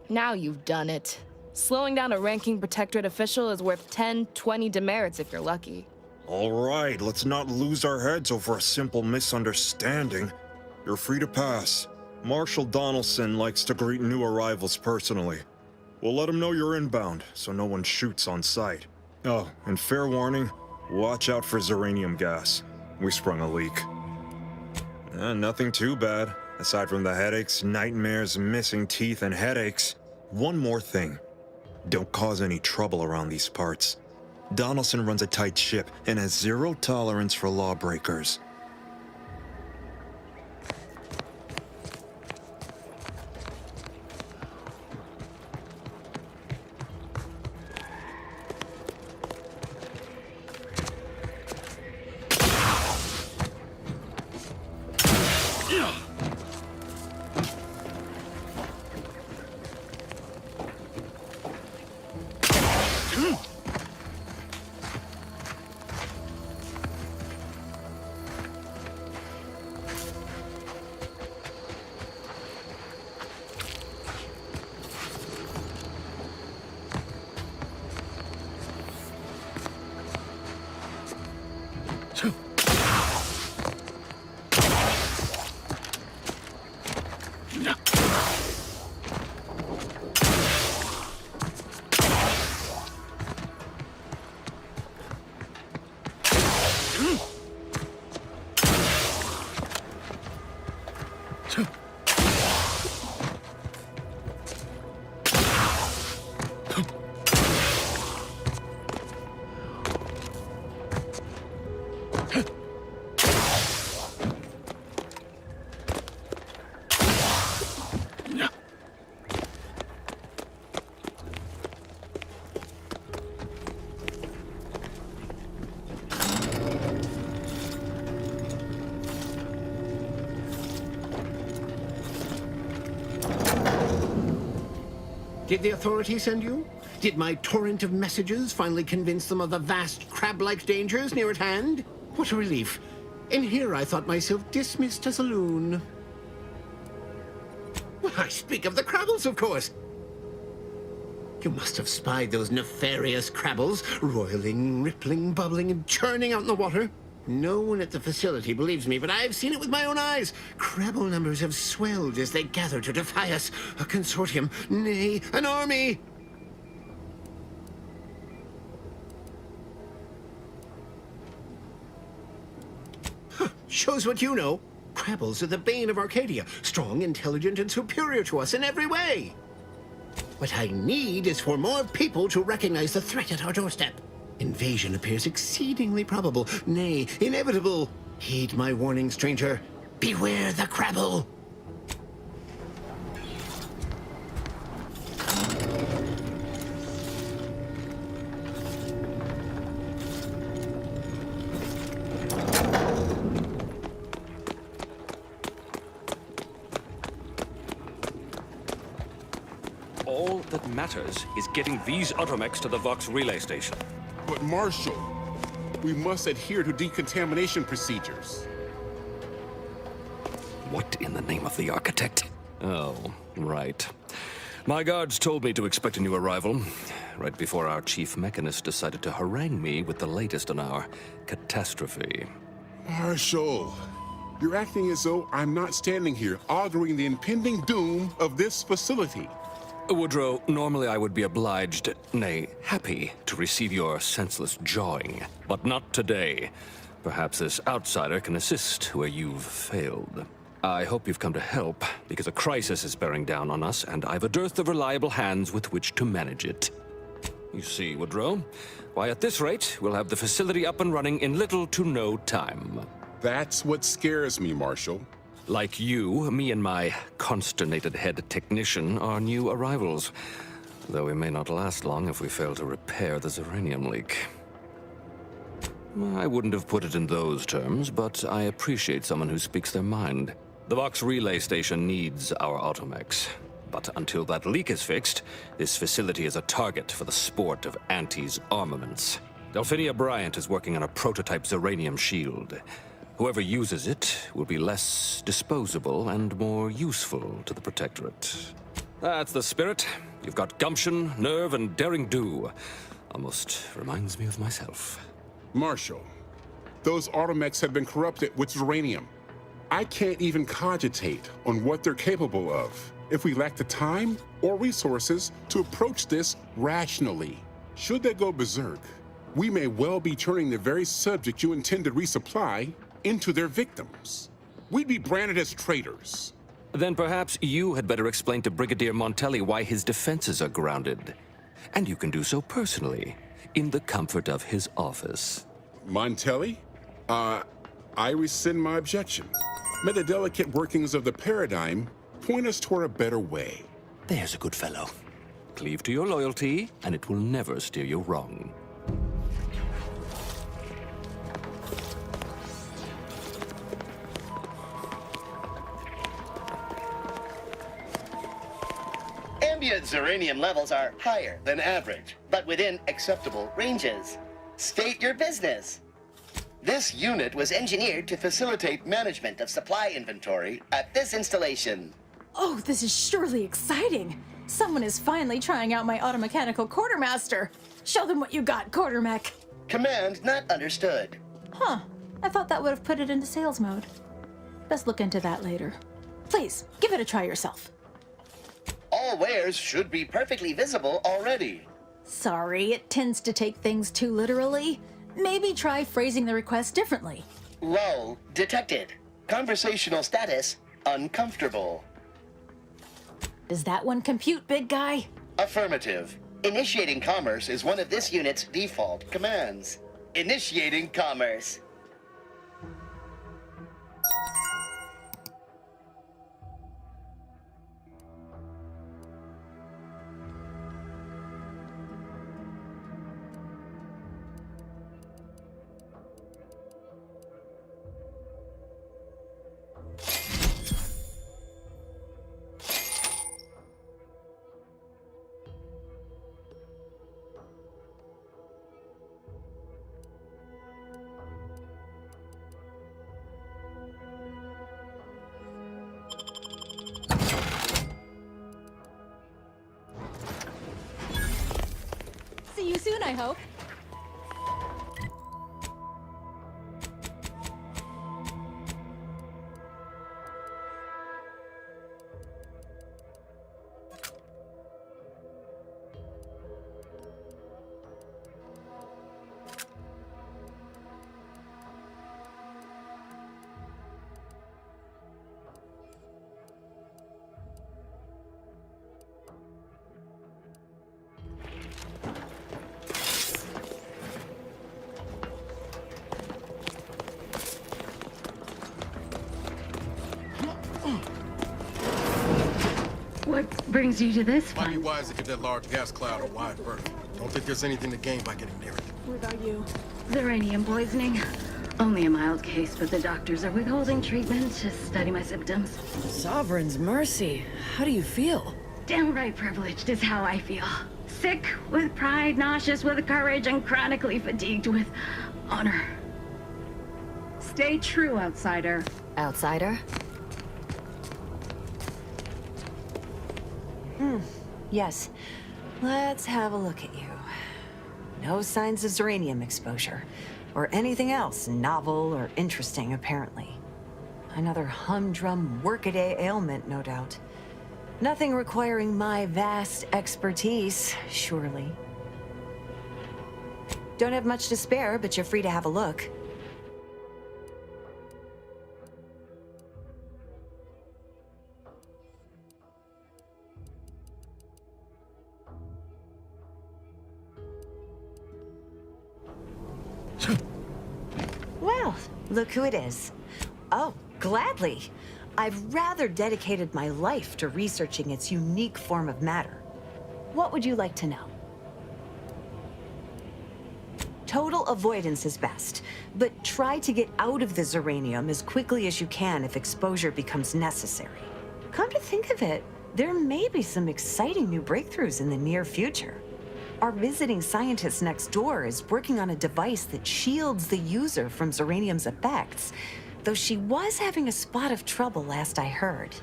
Now you've done it. Slowing down a ranking Protectorate official is worth 10, 20 demerits if you're lucky. All right, let's not lose our heads over a simple misunderstanding. You're free to pass. Marshal Donaldson likes to greet new arrivals personally. We'll let him know you're inbound, so no one shoots on sight. Oh, and fair warning, watch out for xeranium gas. We sprung a leak. Nothing too bad, aside from the headaches, nightmares, missing teeth, and headaches. One more thing. Don't cause any trouble around these parts. Donaldson runs a tight ship and has zero tolerance for lawbreakers. Did the authorities send you? Did my torrent of messages finally convince them of the vast crab-like dangers near at hand? What a relief. In here I thought myself dismissed as a loon. Well, I speak of the Crabbles, of course. You must have spied those nefarious Crabbles, roiling, rippling, bubbling, and churning out in the water. No one at the facility believes me, but I've seen it with my own eyes. Crabble numbers have swelled as they gather to defy us. A consortium, nay, an army. Huh, shows what you know. Crabbles are the bane of Arcadia. Strong, intelligent, and superior to us in every way. What I need is for more people to recognize the threat at our doorstep. Invasion appears exceedingly probable, nay, inevitable. Heed my warning, stranger. Beware the Crabble! All that matters is getting these automechs to the Vox relay station. But Marshal, we must adhere to decontamination procedures. What in the name of the architect? Oh, right. My guards told me to expect a new arrival, right before our chief mechanist decided to harangue me with the latest in our catastrophe. Marshal, you're acting as though I'm not standing here auguring the impending doom of this facility. Woodrow, normally I would be obliged, nay, happy, to receive your senseless jawing. But not today. Perhaps this outsider can assist where you've failed. I hope you've come to help, because a crisis is bearing down on us, and I've a dearth of reliable hands with which to manage it. You see, Woodrow, why at this rate, we'll have the facility up and running in little to no time. That's what scares me, Marshal. Like you, me and my consternated head technician are new arrivals, though we may not last long if we fail to repair the uranium leak. I wouldn't have put it in those terms, but I appreciate someone who speaks their mind. The Vox relay station needs our automechs. But until that leak is fixed, this facility is a target for the sport of Auntie's armaments. Delphinia Bryant is working on a prototype Zeranium shield. Whoever uses it will be less disposable and more useful to the Protectorate. That's the spirit. You've got gumption, nerve, and daring do. Almost reminds me of myself. Marshal, those automechs have been corrupted with uranium. I can't even cogitate on what they're capable of if we lack the time or resources to approach this rationally. Should they go berserk, we may well be turning the very subject you intend to resupply into their victims. We'd be branded as traitors. Then perhaps you had better explain to Brigadier Montelli why his defenses are grounded. And you can do so personally, in the comfort of his office. Montelli? I rescind my objection. May the delicate workings of the paradigm point us toward a better way. There's a good fellow. Cleave to your loyalty, and it will never steer you wrong. Ambient Zeranium levels are higher than average, but within acceptable ranges. State your business. This unit was engineered to facilitate management of supply inventory at this installation. Oh, this is surely exciting. Someone is finally trying out my automechanical quartermaster. Show them what you got, quartermech. Command not understood. Huh. I thought that would have put it into sales mode. Best look into that later. Please, give it a try yourself. All wares should be perfectly visible already. Sorry, it tends to take things too literally. Maybe try phrasing the request differently. Lull detected. Conversational status uncomfortable. Does that one compute, big guy? Affirmative. Initiating commerce is one of this unit's default commands. Initiating commerce. See you soon, I hope. What brings you to this Might be one? wise to give that large gas cloud a wide berth. Don't think there's anything to gain by getting near it. What about you? Uranium poisoning. Only a mild case, but the doctors are withholding treatment to study my symptoms. Sovereign's mercy. How do you feel? Downright privileged is how I feel. Sick with pride, nauseous with courage, and chronically fatigued with honor. Stay true, outsider. Outsider? Yes. Let's have a look at you. No signs of Zeranium exposure, or anything else novel or interesting, apparently. Another humdrum workaday ailment, no doubt. Nothing requiring my vast expertise, surely. Don't have much to spare, but you're free to have a look. look who it is. Oh, gladly. I've rather dedicated my life to researching its unique form of matter. What would you like to know? Total avoidance is best, but try to get out of the Zeranium as quickly as you can if exposure becomes necessary. Come to think of it, there may be some exciting new breakthroughs in the near future. Our visiting scientist next door is working on a device that shields the user from Zeranium's effects, though she was having a spot of trouble last I heard.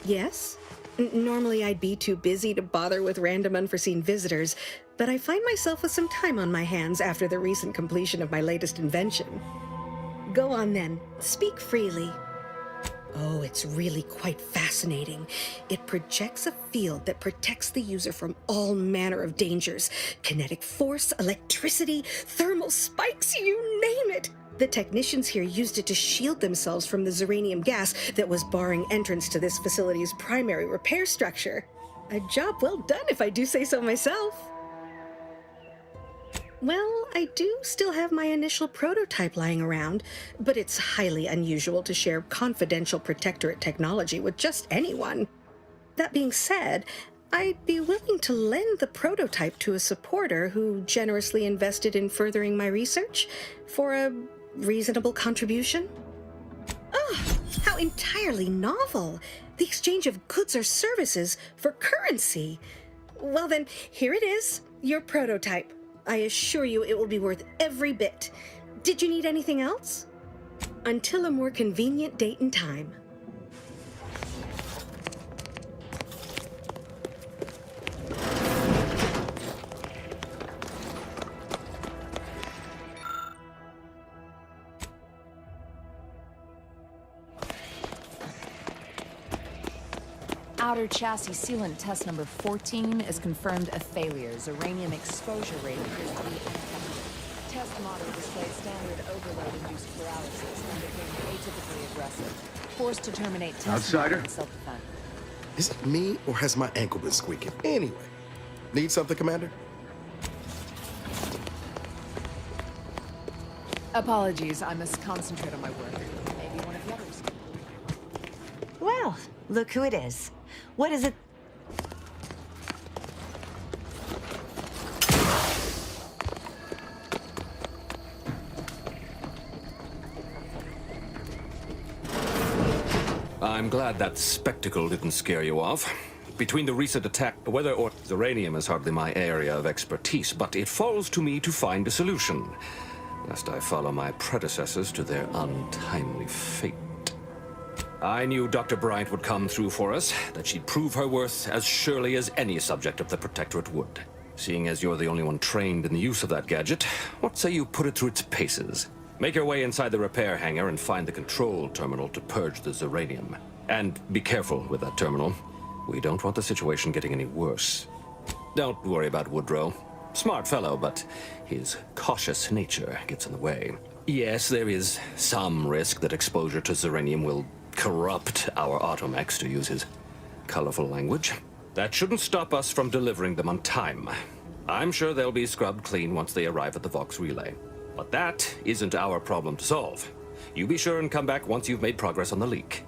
Yes? Normally I'd be too busy to bother with random unforeseen visitors, but I find myself with some time on my hands after the recent completion of my latest invention. Go on then, speak freely. Oh, it's really quite fascinating. It projects a field that protects the user from all manner of dangers. Kinetic force, electricity, thermal spikes, you name it. The technicians here used it to shield themselves from the Zeranium gas that was barring entrance to this facility's primary repair structure. A job well done, if I do say so myself. Well, I do still have my initial prototype lying around, but it's highly unusual to share confidential Protectorate technology with just anyone. That being said, I'd be willing to lend the prototype to a supporter who generously invested in furthering my research for a reasonable contribution. Oh, how entirely novel! The exchange of goods or services for currency. Well then, here it is, your prototype. I assure you it will be worth every bit. Did you need anything else? Until a more convenient date and time. Outer chassis sealant test number 14 is confirmed a failure. Uranium exposure rate appears to be unaffected. Test model displays standard overload-induced paralysis and became atypically aggressive. Forced to terminate test Outsider? model in self-defense. Is it me, or has my ankle been squeaking? Anyway, need something, Commander? Apologies, I must concentrate on my work. Maybe one of the others. Well, look who it is. What is it? I'm glad that spectacle didn't scare you off. Between the recent attack, whether or Zeranium is hardly my area of expertise, but it falls to me to find a solution, lest I follow my predecessors to their untimely fate. I knew Dr. Bryant would come through for us, that she'd prove her worth as surely as any subject of the Protectorate would. Seeing as you're the only one trained in the use of that gadget, what say you put it through its paces? Make your way inside the repair hangar and find the control terminal to purge the Zeranium. And be careful with that terminal. We don't want the situation getting any worse. Don't worry about Woodrow. Smart fellow, but his cautious nature gets in the way. Yes, there is some risk that exposure to Zeranium will corrupt our automechs, to use his colorful language. That shouldn't stop us from delivering them on time. I'm sure they'll be scrubbed clean once they arrive at the Vox relay. But that isn't our problem to solve. You be sure and come back once you've made progress on the leak.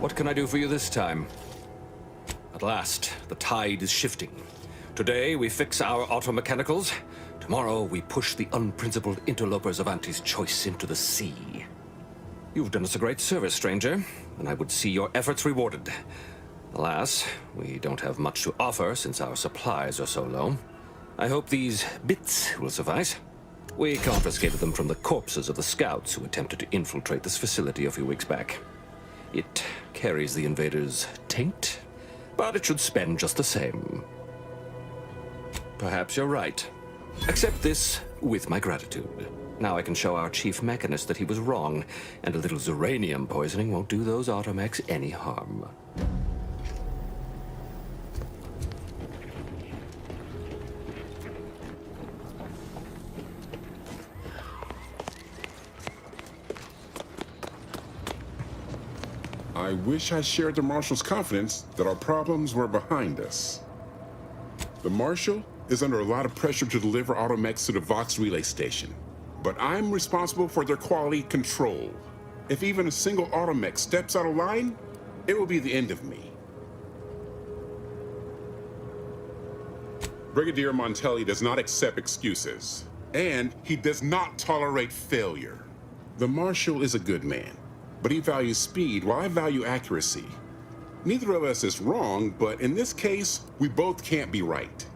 What can I do for you this time? At last, the tide is shifting. Today, we fix our automechanicals. Tomorrow, we push the unprincipled interlopers of Auntie's choice into the sea. You've done us a great service, stranger, and I would see your efforts rewarded. Alas, we don't have much to offer since our supplies are so low. I hope these bits will suffice. We confiscated them from the corpses of the scouts who attempted to infiltrate this facility a few weeks back. It carries the invaders' taint, but it should spend just the same. Perhaps you're right. Accept this with my gratitude. Now I can show our chief mechanist that he was wrong, and a little Zeranium poisoning won't do those automechs any harm. I wish I shared the Marshal's confidence that our problems were behind us. The Marshal is under a lot of pressure to deliver automechs to the Vox relay station, but I'm responsible for their quality control. If even a single automech steps out of line, it will be the end of me. Brigadier Montelli does not accept excuses, and he does not tolerate failure. The Marshal is a good man, but he values speed while I value accuracy. Neither of us is wrong, but in this case, we both can't be right.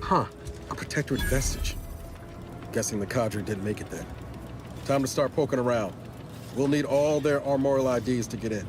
Huh. A protectorate vestige. Guessing the cadre didn't make it then. Time to start poking around. We'll need all their armorial IDs to get in.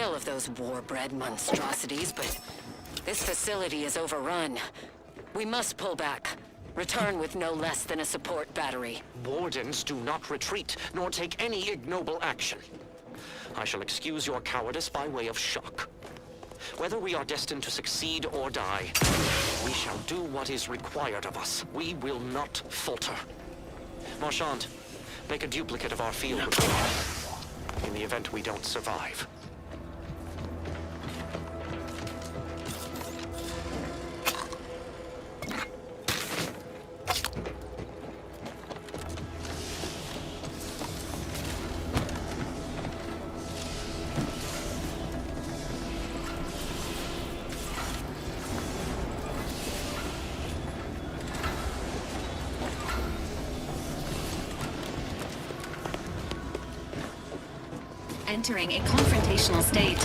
scale of those war-bred monstrosities, but this facility is overrun. We must pull back. Return with no less than a support battery. Wardens do not retreat, nor take any ignoble action. I shall excuse your cowardice by way of shock. Whether we are destined to succeed or die, we shall do what is required of us. We will not falter. Marchand, make a duplicate of our field report, in the event we don't survive. Entering a confrontational state.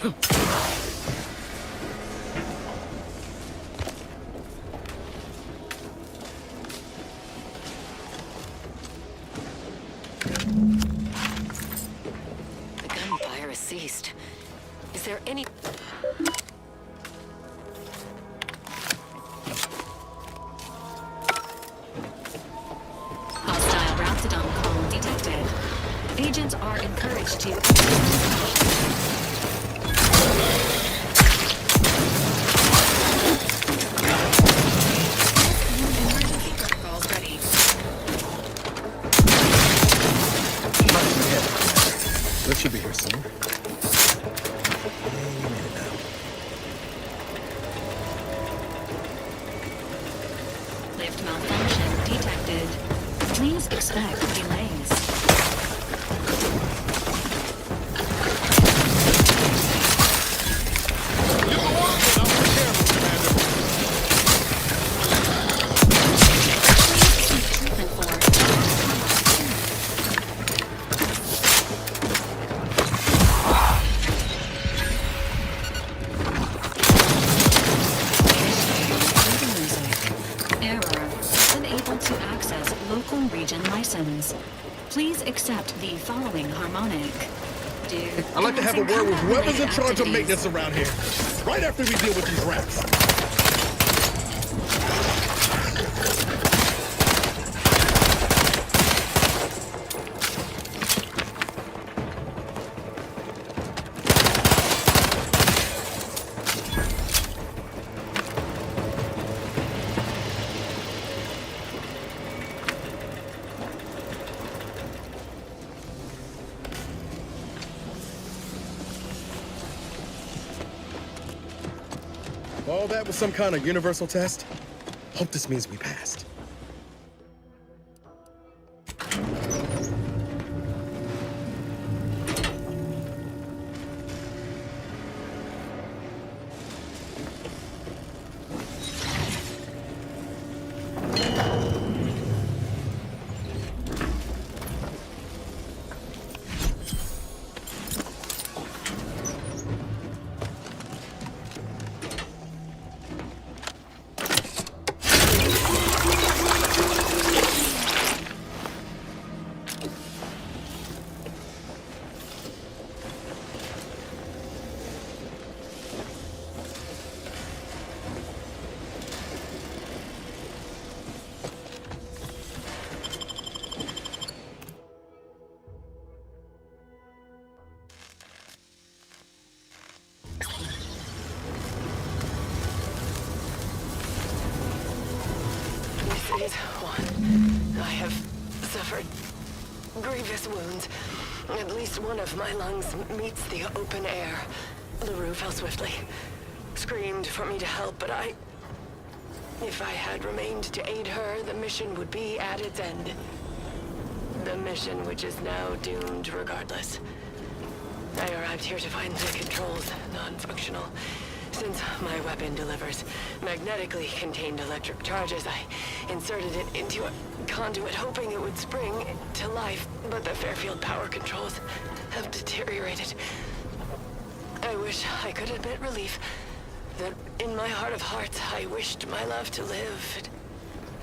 The gunfire has ceased. Is there any... Hostile Raptidon call detected. Agents are encouraged to... Emergency protocols ready. That should be here soon. Lift malfunction detected. Please expect delays. Please accept the following harmonic. I'd like to have a word with whoever's in charge of maintenance around here. Right after we deal with these rats. All that was some kind of universal test? Hope this means we passed. Phase 1. I have suffered grievous wounds. At least one of my lungs meets the open air. LaRue fell swiftly. Screamed for me to help, but if I had remained to aid her, the mission would be at its end. The mission which is now doomed regardless. I arrived here to find the controls non-functional. Since my weapon delivers magnetically contained electric charges, I inserted it into a conduit hoping it would spring to life, but the Fairfield power controls have deteriorated. I wish I could admit relief that in my heart of hearts I wished my love to live,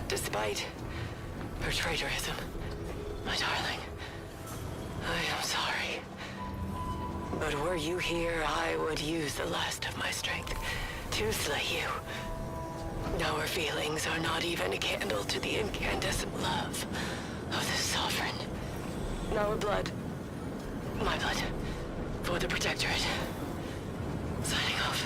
despite her traitorism. My darling, I am sorry. But were you here, I would use the last of my strength to slay you. Our feelings are not even a candle to the incandescent love of the Sovereign. Our blood, my blood, for the Protectorate. Signing off.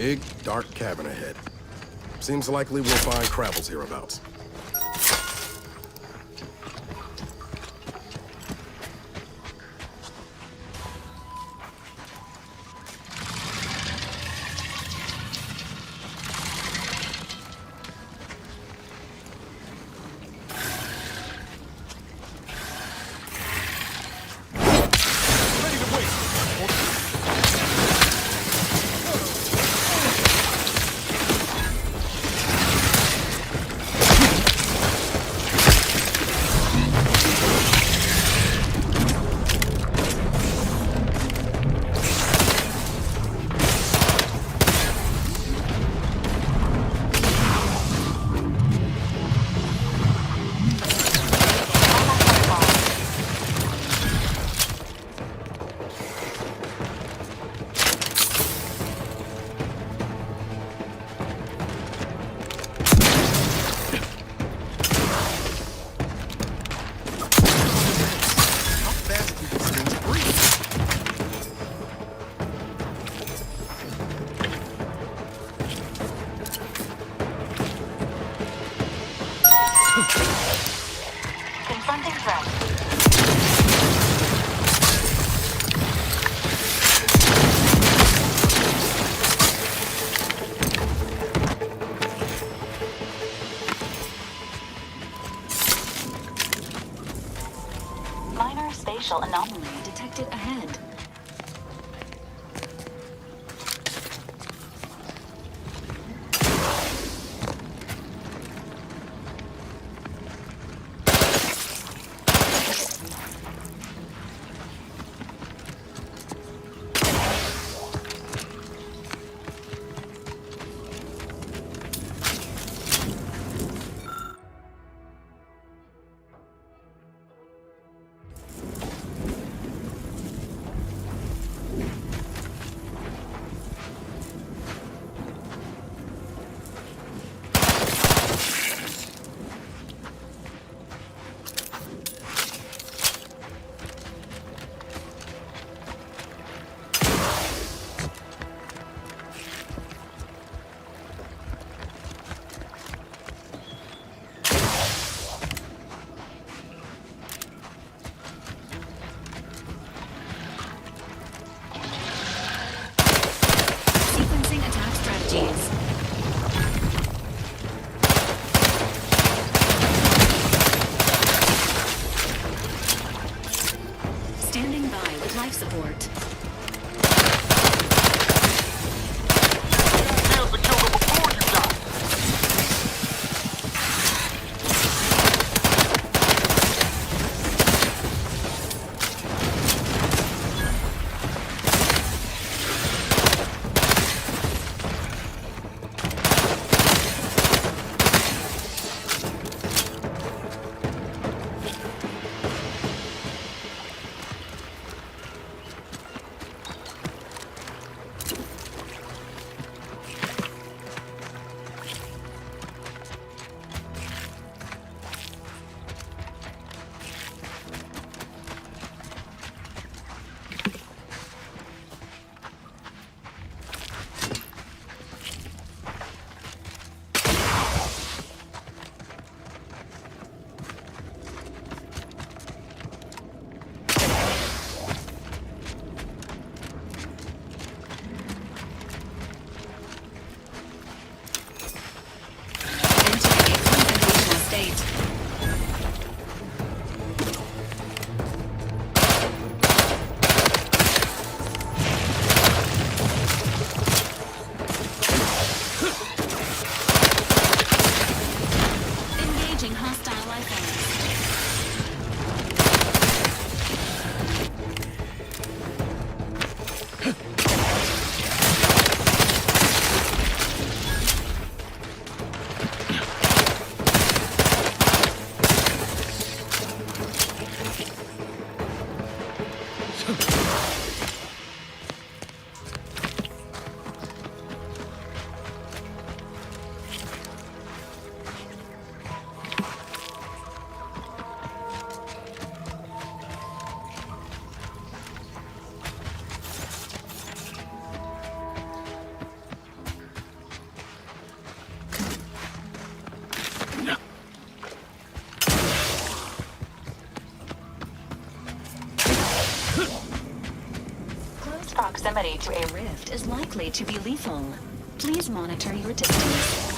Big, dark cabin ahead. Seems likely we'll find Krabble's hereabouts. Confronting threat. Minor spatial anomaly detected ahead. Standing by with life support. proximity to a rift is likely to be lethal. Please monitor your distance.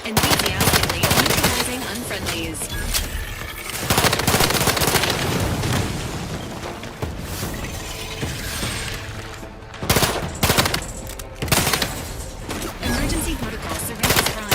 Enthusiastically neutralizing unfriendlies. Emergency protocol surveillance prime.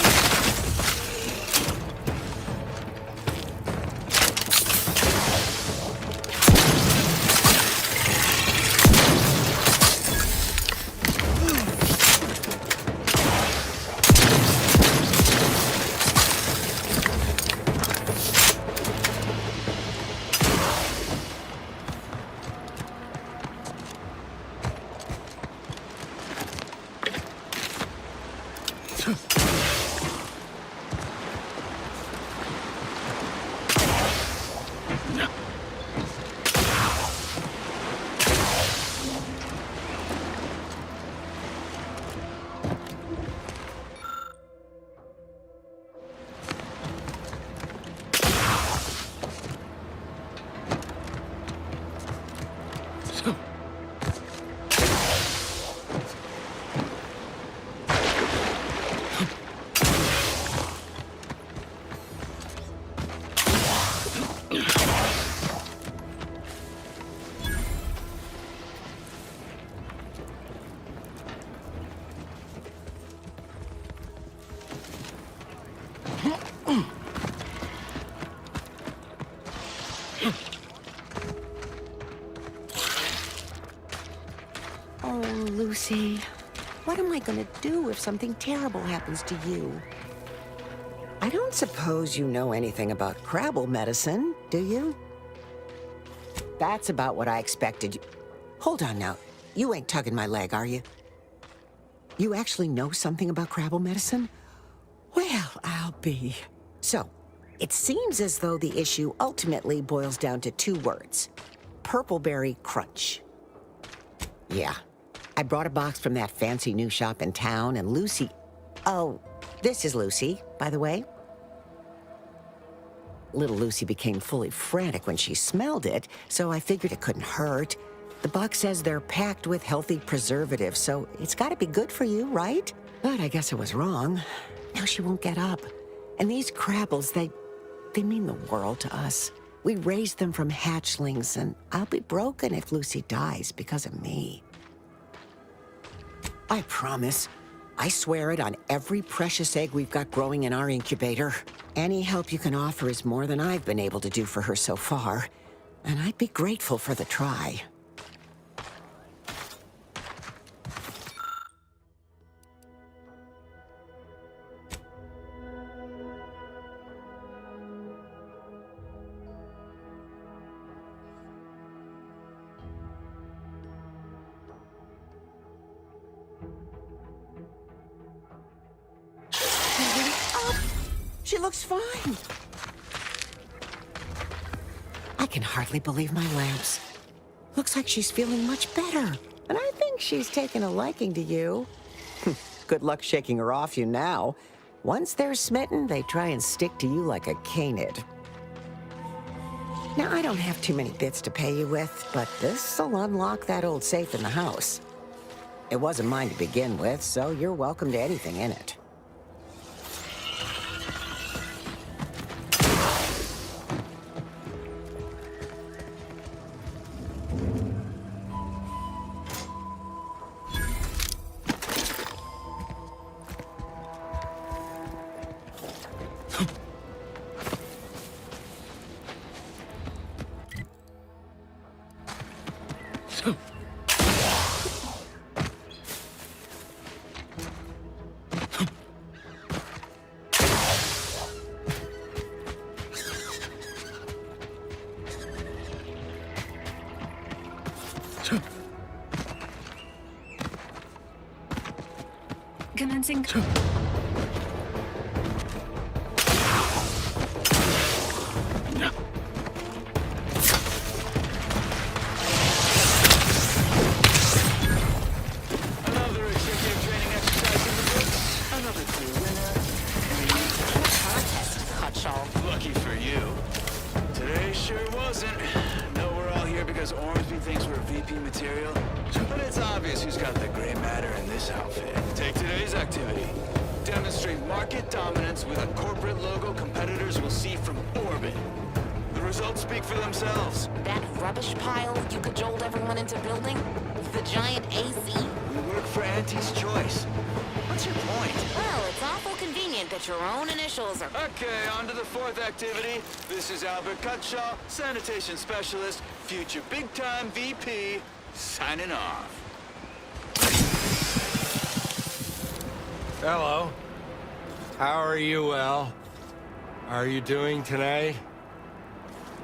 Oh, Lucy, what am I gonna do if something terrible happens to you? I don't suppose you know anything about crabble medicine, do you? That's about what I expected. Hold on now. You ain't tugging my leg, are you? You actually know something about crabble medicine? Well, I'll be. So, it seems as though the issue ultimately boils down to two words. Purpleberry crunch. Yeah. I brought a box from that fancy new shop in town, and Lucy... Oh, this is Lucy, by the way. Little Lucy became fully frantic when she smelled it, so I figured it couldn't hurt. The box says they're packed with healthy preservatives, so it's gotta be good for you, right? But I guess I was wrong. Now she won't get up. And these crabbles, they mean the world to us. We raised them from hatchlings, and I'll be broken if Lucy dies because of me. I promise. I swear it on every precious egg we've got growing in our incubator. Any help you can offer is more than I've been able to do for her so far, and I'd be grateful for the try. She looks fine. I can hardly believe my lamps. Looks like she's feeling much better. And I think she's taken a liking to you. Good luck shaking her off you now. Once they're smitten, they try and stick to you like a canid. Now, I don't have too many bits to pay you with, but this'll unlock that old safe in the house. It wasn't mine to begin with, so you're welcome to anything in it. Commencing. Another executive training exercise in the books. Another clear winner. Contest, Cutshaw. Lucky for you. Today sure wasn't. No, we're all here because Ormsby thinks we're VP material. But it's obvious who's got the gray matter in this outfit. Take today's activity. Demonstrate market dominance with a corporate logo competitors will see from orbit. The results speak for themselves. That rubbish pile you cajoled everyone into building? The giant AC? We work for Auntie's Choice. What's your point? Well, it's awful convenient that your own initials are... Okay, on to the fourth activity. This is Albert Cutshaw, sanitation specialist, future big-time VP, signing off. Hello. How are you, Al? Are you doing tonight?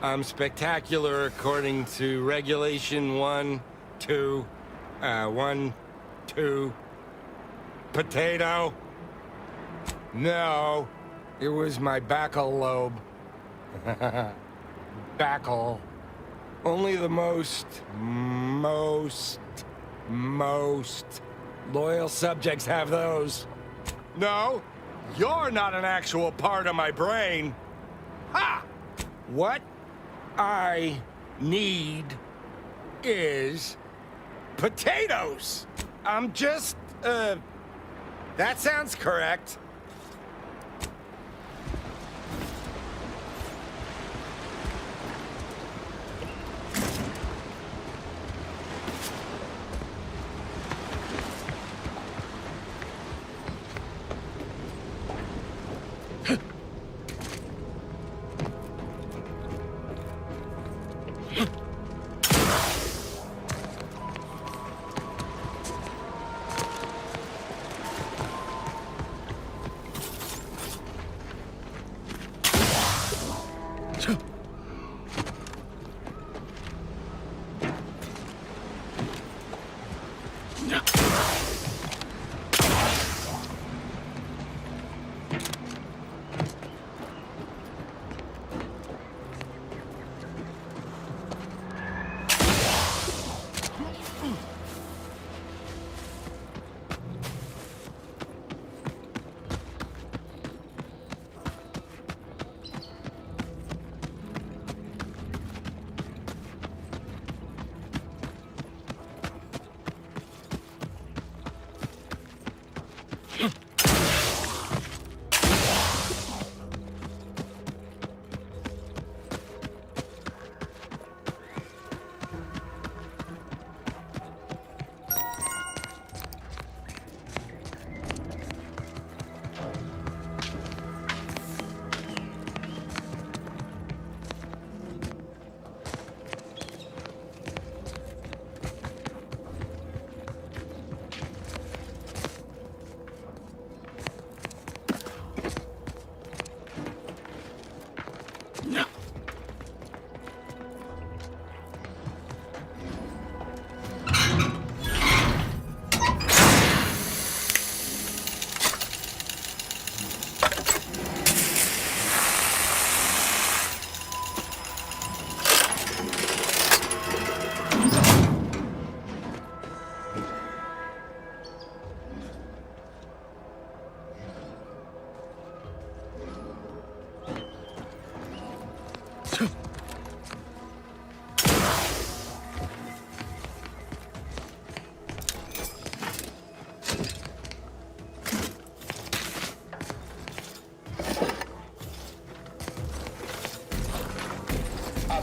I'm spectacular according to regulation 1, 2, potato? No, it was my backal lobe. Backal. Only the most loyal subjects have those. No, you're not an actual part of my brain. Ha! What I need is potatoes. I'm just, that sounds correct.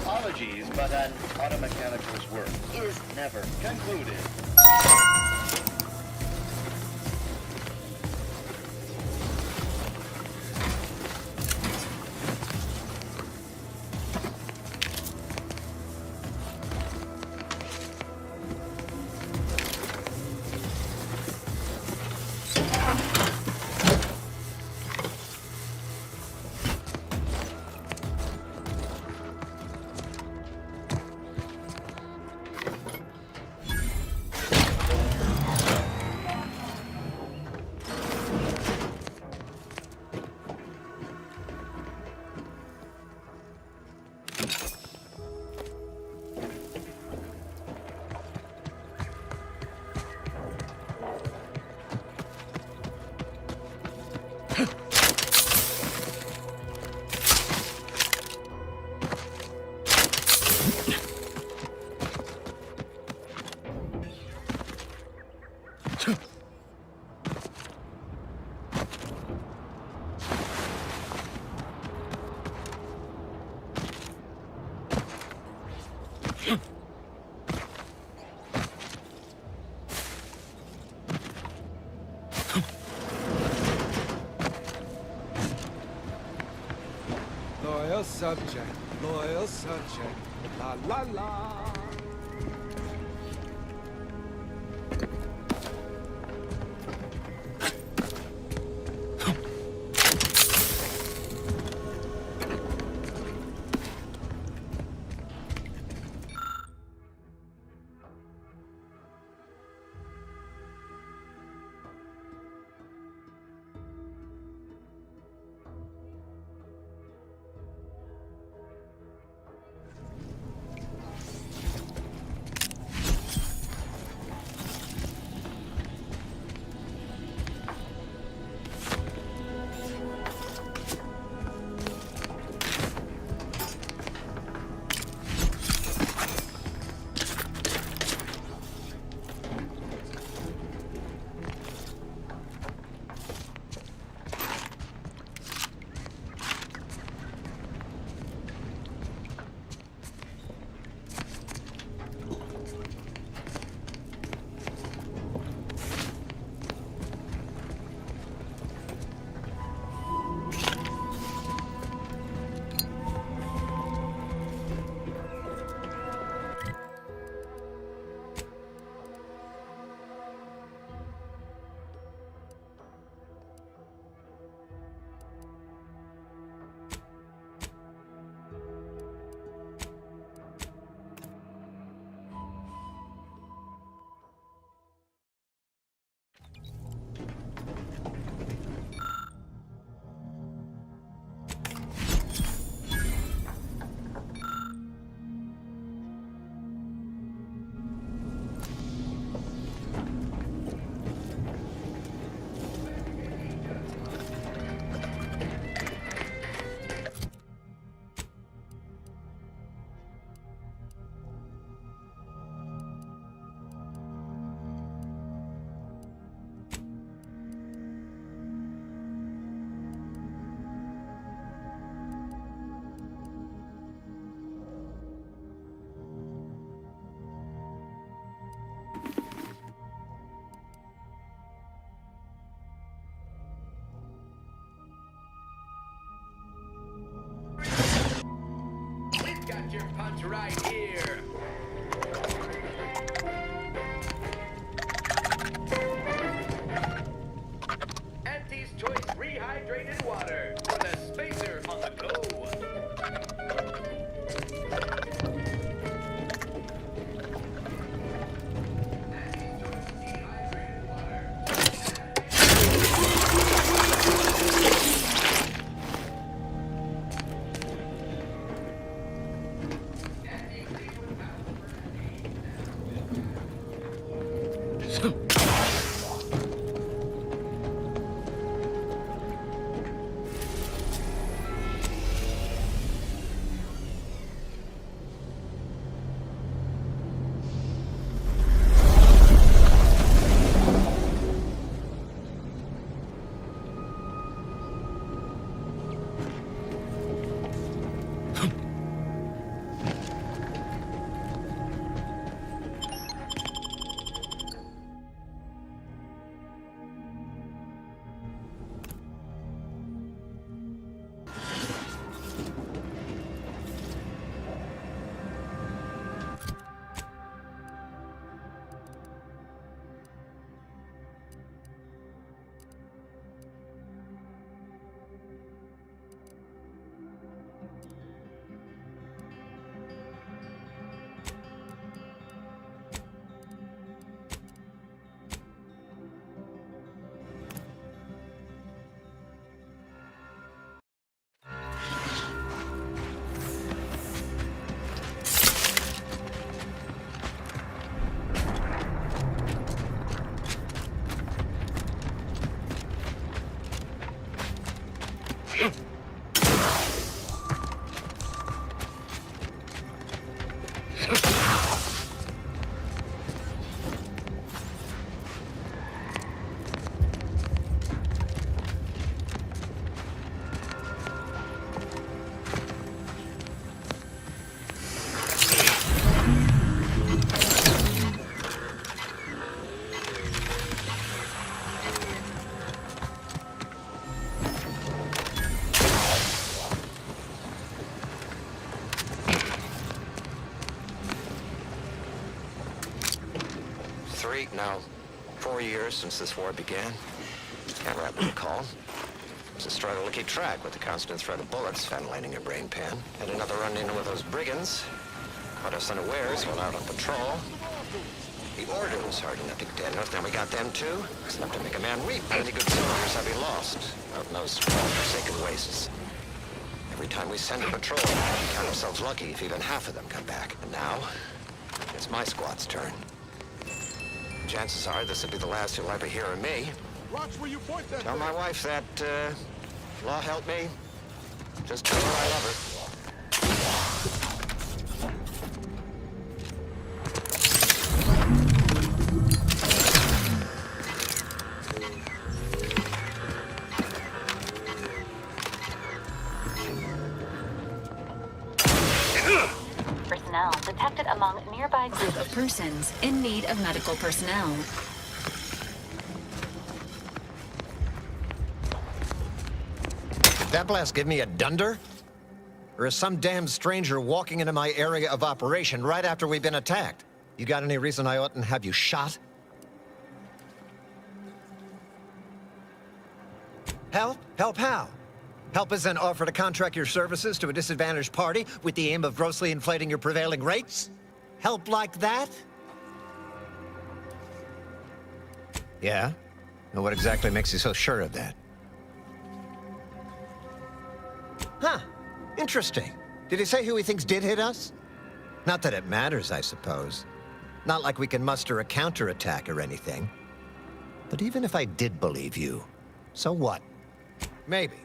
Apologies, but an automechanical's work is never concluded. Loyal subject, loyal subject, la la la. Got your punch right here. Auntie's Choice Rehydrated Water for the spacer on the go. Now, 4 years since this war began. Can't rightly recall. It's a struggle to keep track with the constant threat of bullets ventilating your brain pan. Had another run-in with those brigands. Caught us unawares while out on patrol. The Order was hard enough to contend with. Now we got them too. It's enough to make a man weep. How many good soldiers have we lost out in those forsaken wastes? Every time we send a patrol, we count ourselves lucky if even half of them come back. And now, it's my squad's turn. Chances are this will be the last you'll ever hear of me. Watch where you point that. Tell my wife that, law help me. Just tell her I love her. Personnel detected among nearby group of persons in need of medical personnel. Did that blast give me a dunder? Or is some damn stranger walking into my area of operation right after we've been attacked? You got any reason I oughtn't have you shot? Help? Help how? Help is then offer to contract your services to a disadvantaged party with the aim of grossly inflating your prevailing rates? Help like that? Yeah? And what exactly makes you so sure of that? Huh. Interesting. Did he say who he thinks did hit us? Not that it matters, I suppose. Not like we can muster a counterattack or anything. But even if I did believe you, so what? Maybe.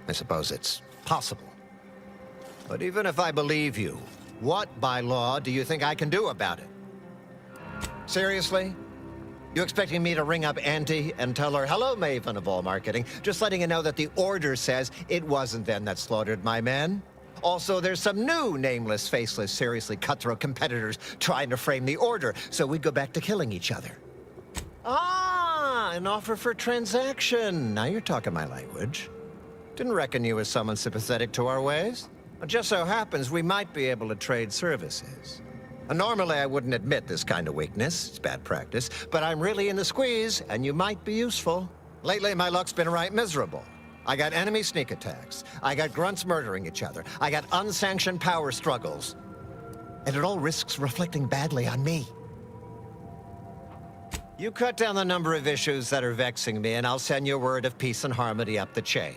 I suppose it's possible. But even if I believe you, what, by law, do you think I can do about it? Seriously? You expecting me to ring up Auntie and tell her, hello, Maven of all marketing, just letting you know that the Order says it wasn't them that slaughtered my men? Also, there's some new nameless, faceless, seriously cutthroat competitors trying to frame the Order, so we'd go back to killing each other. Ah, an offer for transaction. Now you're talking my language. Didn't reckon you as someone sympathetic to our ways. It just so happens we might be able to trade services. Normally, I wouldn't admit this kind of weakness. It's bad practice. But I'm really in the squeeze, and you might be useful. Lately, my luck's been right miserable. I got enemy sneak attacks. I got grunts murdering each other. I got unsanctioned power struggles. And it all risks reflecting badly on me. You cut down the number of issues that are vexing me, and I'll send you word of peace and harmony up the chain.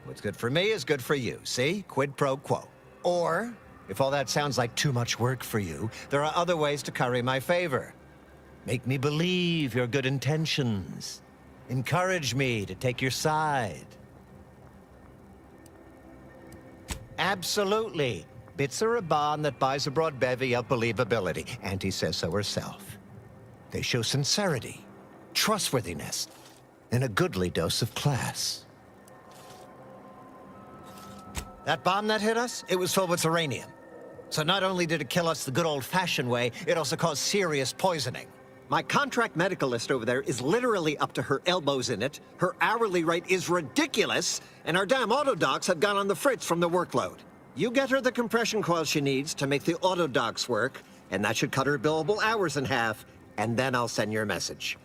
What's good for me is good for you, see? Quid pro quo. Or, if all that sounds like too much work for you, there are other ways to curry my favor. Make me believe your good intentions. Encourage me to take your side. Absolutely. Bits are a bond that buys a broad bevy of believability. Auntie says so herself. They show sincerity, trustworthiness, and a goodly dose of class. That bomb that hit us, it was filled with uranium. So not only did it kill us the good old-fashioned way, it also caused serious poisoning. My contract medicalist over there is literally up to her elbows in it, her hourly rate is ridiculous, and our damn auto docs have gone on the fritz from the workload. You get her the compression coil she needs to make the auto docs work, and that should cut her billable hours in half, and then I'll send your message.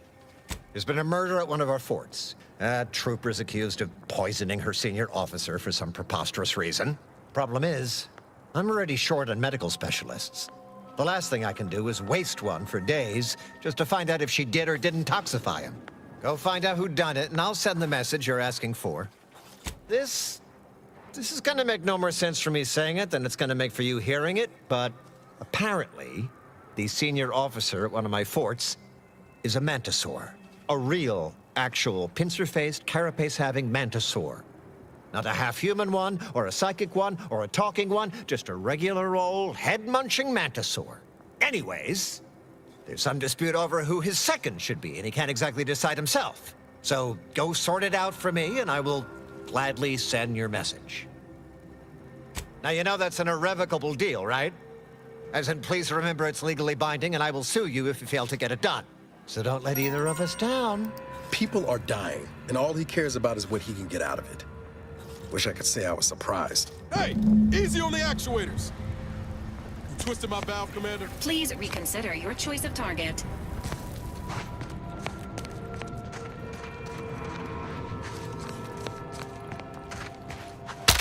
There's been a murder at one of our forts. Trooper's accused of poisoning her senior officer for some preposterous reason. Problem is, I'm already short on medical specialists. The last thing I can do is waste one for days just to find out if she did or didn't toxify him. Go find out who done it, and I'll send the message you're asking for. This is gonna make no more sense for me saying it than it's gonna make for you hearing it, but apparently, the senior officer at one of my forts is a mantisaur. A real, actual, pincer-faced, carapace-having mantisaur. Not a half-human one, or a psychic one, or a talking one, just a regular old head-munching mantisaur. Anyways, there's some dispute over who his second should be, and he can't exactly decide himself. So go sort it out for me, and I will gladly send your message. Now, you know that's an irrevocable deal, right? As in, please remember it's legally binding, and I will sue you if you fail to get it done. So don't let either of us down. People are dying, and all he cares about is what he can get out of it. Wish I could say I was surprised. Hey, easy on the actuators. You twisted my valve, Commander? Please reconsider your choice of target.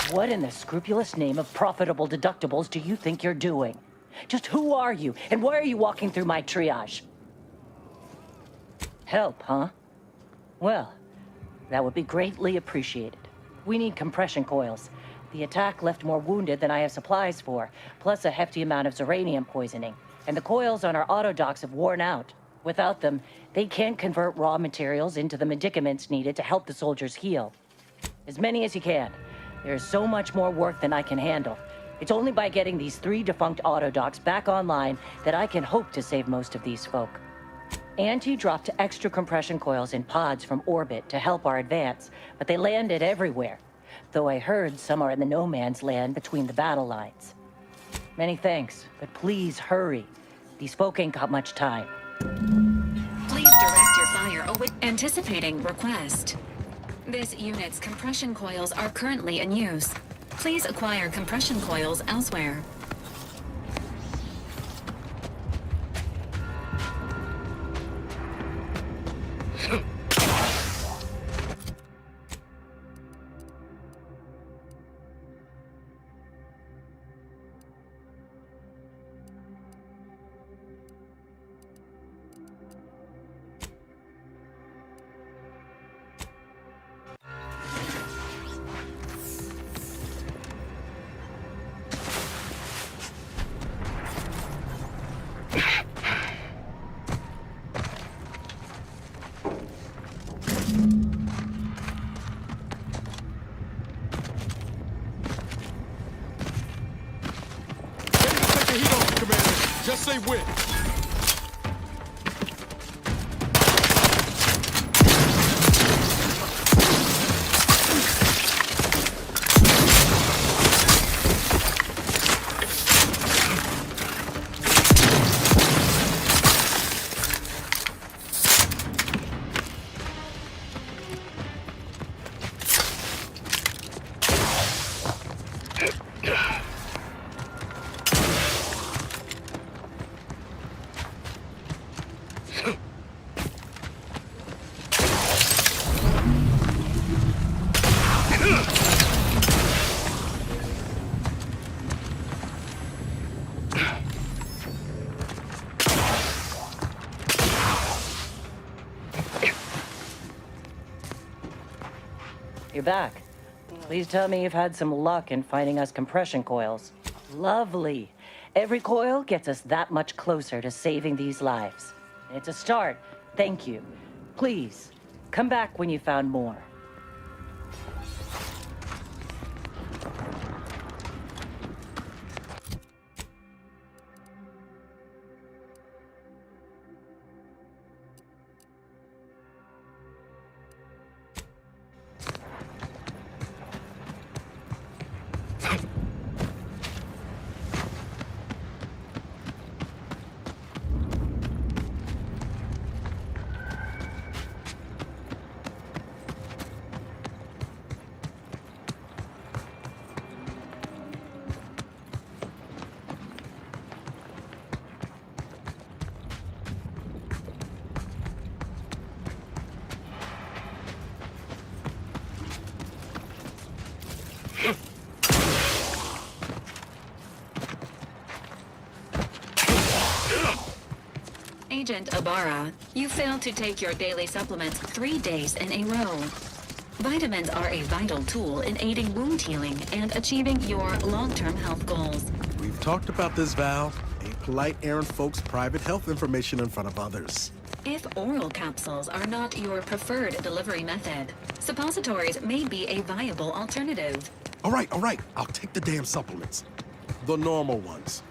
What in the scrupulous name of profitable deductibles do you think you're doing? Just who are you, and why are you walking through my triage? Help, huh? Well, that would be greatly appreciated. We need compression coils. The attack left more wounded than I have supplies for, plus a hefty amount of uranium poisoning. And the coils on our autodocs have worn out. Without them, they can't convert raw materials into the medicaments needed to help the soldiers heal. As many as you can. There's so much more work than I can handle. It's only by getting these 3 defunct autodocs back online that I can hope to save most of these folk. Auntie dropped extra compression coils in pods from orbit to help our advance, but they landed everywhere. Though I heard some are in the no man's land between the battle lines. Many thanks, but please hurry. These folk ain't got much time. Please direct your fire anticipating request. This unit's compression coils are currently in use. Please acquire compression coils elsewhere. Just say when. You're back. Please tell me you've had some luck in finding us compression coils. Lovely. Every coil gets us that much closer to saving these lives. It's a start. Thank you. Please, come back when you found more. Agent Ibarra, you failed to take your daily supplements 3 days in a row. Vitamins are a vital tool in aiding wound healing and achieving your long-term health goals. We've talked about this, Val. Ain't polite airing folks' private health information in front of others. If oral capsules are not your preferred delivery method, suppositories may be a viable alternative. All right. I'll take the damn supplements. The normal ones.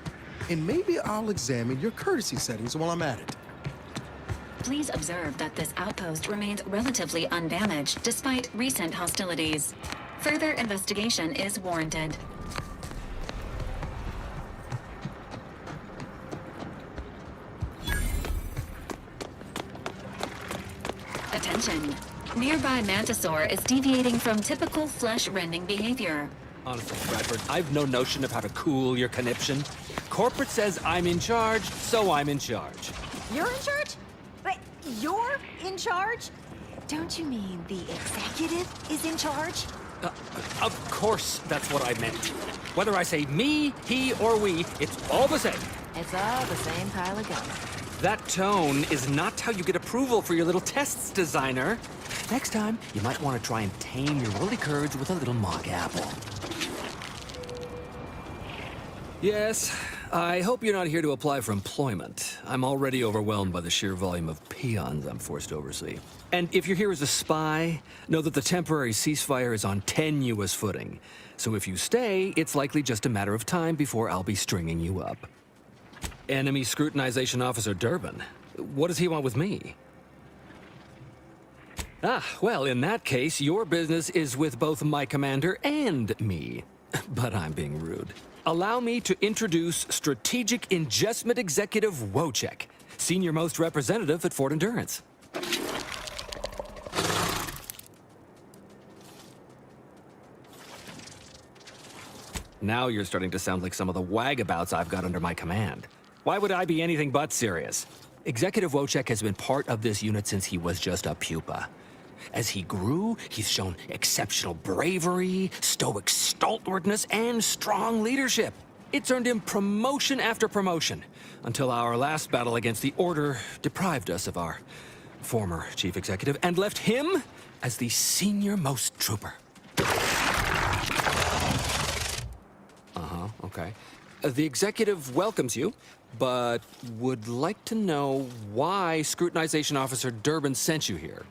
And maybe I'll examine your courtesy settings while I'm at it. Please observe that this outpost remains relatively undamaged despite recent hostilities. Further investigation is warranted. Attention. Nearby Mantisaur is deviating from typical flesh-rending behavior. Honestly, Bradford, I've no notion of how to cool your conniption. Corporate says I'm in charge, so I'm in charge. You're in charge? Wait, you're in charge? Don't you mean the executive is in charge? Of course, that's what I meant. Whether I say me, he, or we, it's all the same. It's all the same pile of gum. That tone is not how you get approval for your little tests, designer. Next time, you might want to try and tame your woolly curds with a little mock apple. Yes, I hope you're not here to apply for employment. I'm already overwhelmed by the sheer volume of peons I'm forced to oversee. And if you're here as a spy, know that the temporary ceasefire is on tenuous footing. So if you stay, it's likely just a matter of time before I'll be stringing you up. Enemy Scrutinization Officer Durbin. What does he want with me? Ah, well, in that case, your business is with both my commander and me. But I'm being rude. Allow me to introduce Strategic Ingestment Executive Wojciech, Senior Most Representative at Fort Endurance. Now you're starting to sound like some of the wagabouts I've got under my command. Why would I be anything but serious? Executive Wojciech has been part of this unit since he was just a pupa. As he grew, he's shown exceptional bravery, stoic stalwartness, and strong leadership. It's earned him promotion after promotion, until our last battle against the Order deprived us of our former chief executive and left him as the senior-most trooper. Okay. The executive welcomes you, but would like to know why Scrutinization Officer Durbin sent you here.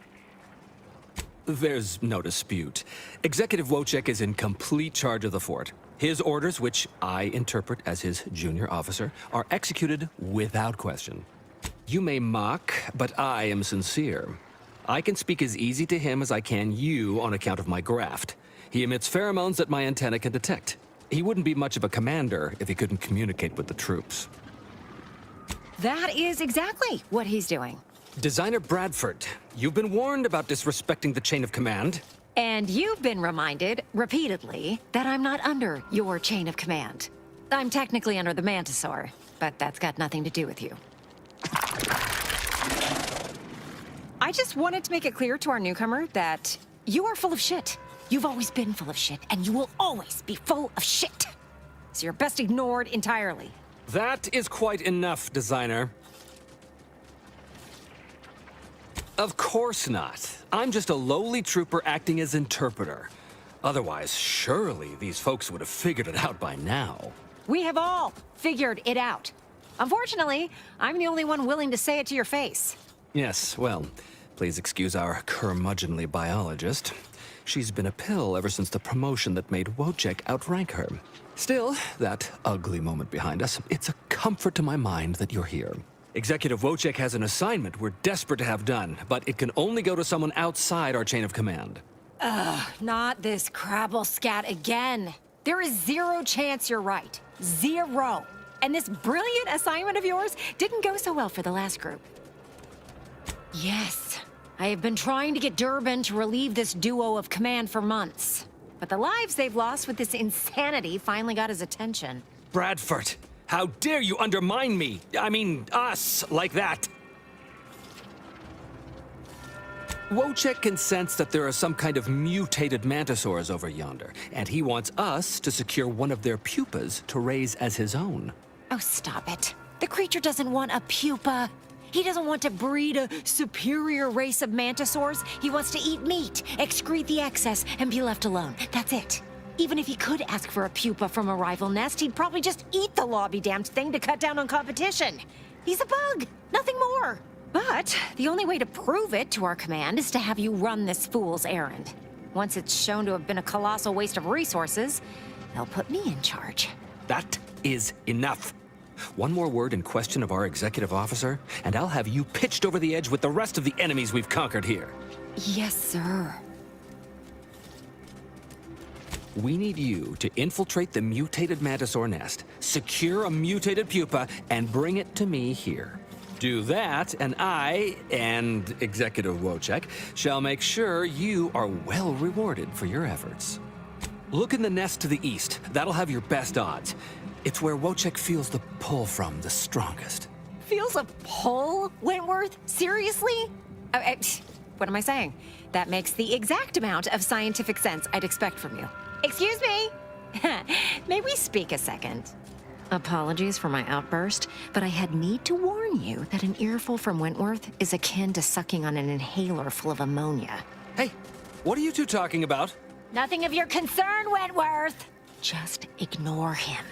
There's no dispute. Executive Wojciech is in complete charge of the fort. His orders, which I interpret as his junior officer, are executed without question. You may mock, but I am sincere. I can speak as easy to him as I can you on account of my graft. He emits pheromones that my antenna can detect. He wouldn't be much of a commander if he couldn't communicate with the troops. That is exactly what he's doing. Designer Bradford, you've been warned about disrespecting the chain of command. And you've been reminded, repeatedly, that I'm not under your chain of command. I'm technically under the Mantisaur, but that's got nothing to do with you. I just wanted to make it clear to our newcomer that you are full of shit. You've always been full of shit, and you will always be full of shit. So you're best ignored entirely. That is quite enough, designer. Of course not. I'm just a lowly trooper acting as interpreter. Otherwise, surely these folks would have figured it out by now. We have all figured it out. Unfortunately, I'm the only one willing to say it to your face. Yes, well, please excuse our curmudgeonly biologist. She's been a pill ever since the promotion that made Wojciech outrank her. Still, that ugly moment behind us, it's a comfort to my mind that you're here. Executive Wojciech has an assignment we're desperate to have done, but it can only go to someone outside our chain of command. Ugh, not this crabble scat again. There is zero chance you're right. Zero. And this brilliant assignment of yours didn't go so well for the last group. Yes, I have been trying to get Durbin to relieve this duo of command for months. But the lives they've lost with this insanity finally got his attention. Bradford, how dare you undermine me? I mean, us, like that. Wojciech can sense that there are some kind of mutated mantisaurs over yonder, and he wants us to secure one of their pupas to raise as his own. Oh, stop it. The creature doesn't want a pupa. He doesn't want to breed a superior race of mantisaurs. He wants to eat meat, excrete the excess, and be left alone. That's it. Even if he could ask for a pupa from a rival nest, he'd probably just eat the lobby damned thing to cut down on competition. He's a bug, nothing more. But the only way to prove it to our command is to have you run this fool's errand. Once it's shown to have been a colossal waste of resources, they'll put me in charge. That is enough. One more word in question of our executive officer, and I'll have you pitched over the edge with the rest of the enemies we've conquered here. Yes, sir. We need you to infiltrate the mutated Mantisaur nest, secure a mutated pupa, and bring it to me here. Do that, and I, and Executive Wojciech, shall make sure you are well rewarded for your efforts. Look in the nest to the east. That'll have your best odds. It's where Wojciech feels the pull from the strongest. Feels a pull, Wentworth? Seriously? What am I saying? That makes the exact amount of scientific sense I'd expect from you. Excuse me? May we speak a second? Apologies for my outburst, but I had need to warn you that an earful from Wentworth is akin to sucking on an inhaler full of ammonia. Hey, what are you two talking about? Nothing of your concern, Wentworth! Just ignore him.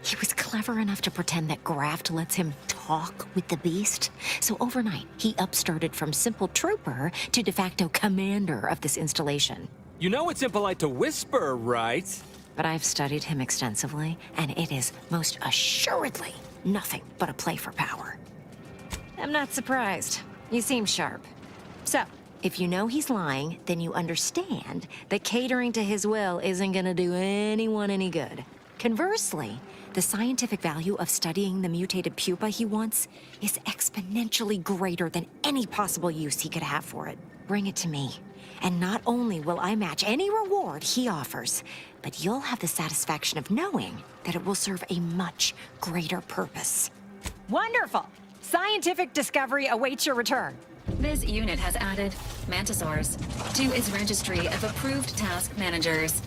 He was clever enough to pretend that Graft lets him talk with the beast. So overnight, he upstarted from simple trooper to de facto commander of this installation. You know it's impolite to whisper, right? But I've studied him extensively, and it is most assuredly nothing but a play for power. I'm not surprised. You seem sharp. So, if you know he's lying, then you understand that catering to his will isn't gonna do anyone any good. Conversely, the scientific value of studying the mutated pupa he wants is exponentially greater than any possible use he could have for it. Bring it to me, and not only will I match any reward he offers, but you'll have the satisfaction of knowing that it will serve a much greater purpose. Wonderful! Scientific discovery awaits your return. This unit has added Mantisaurs to its registry of approved task managers.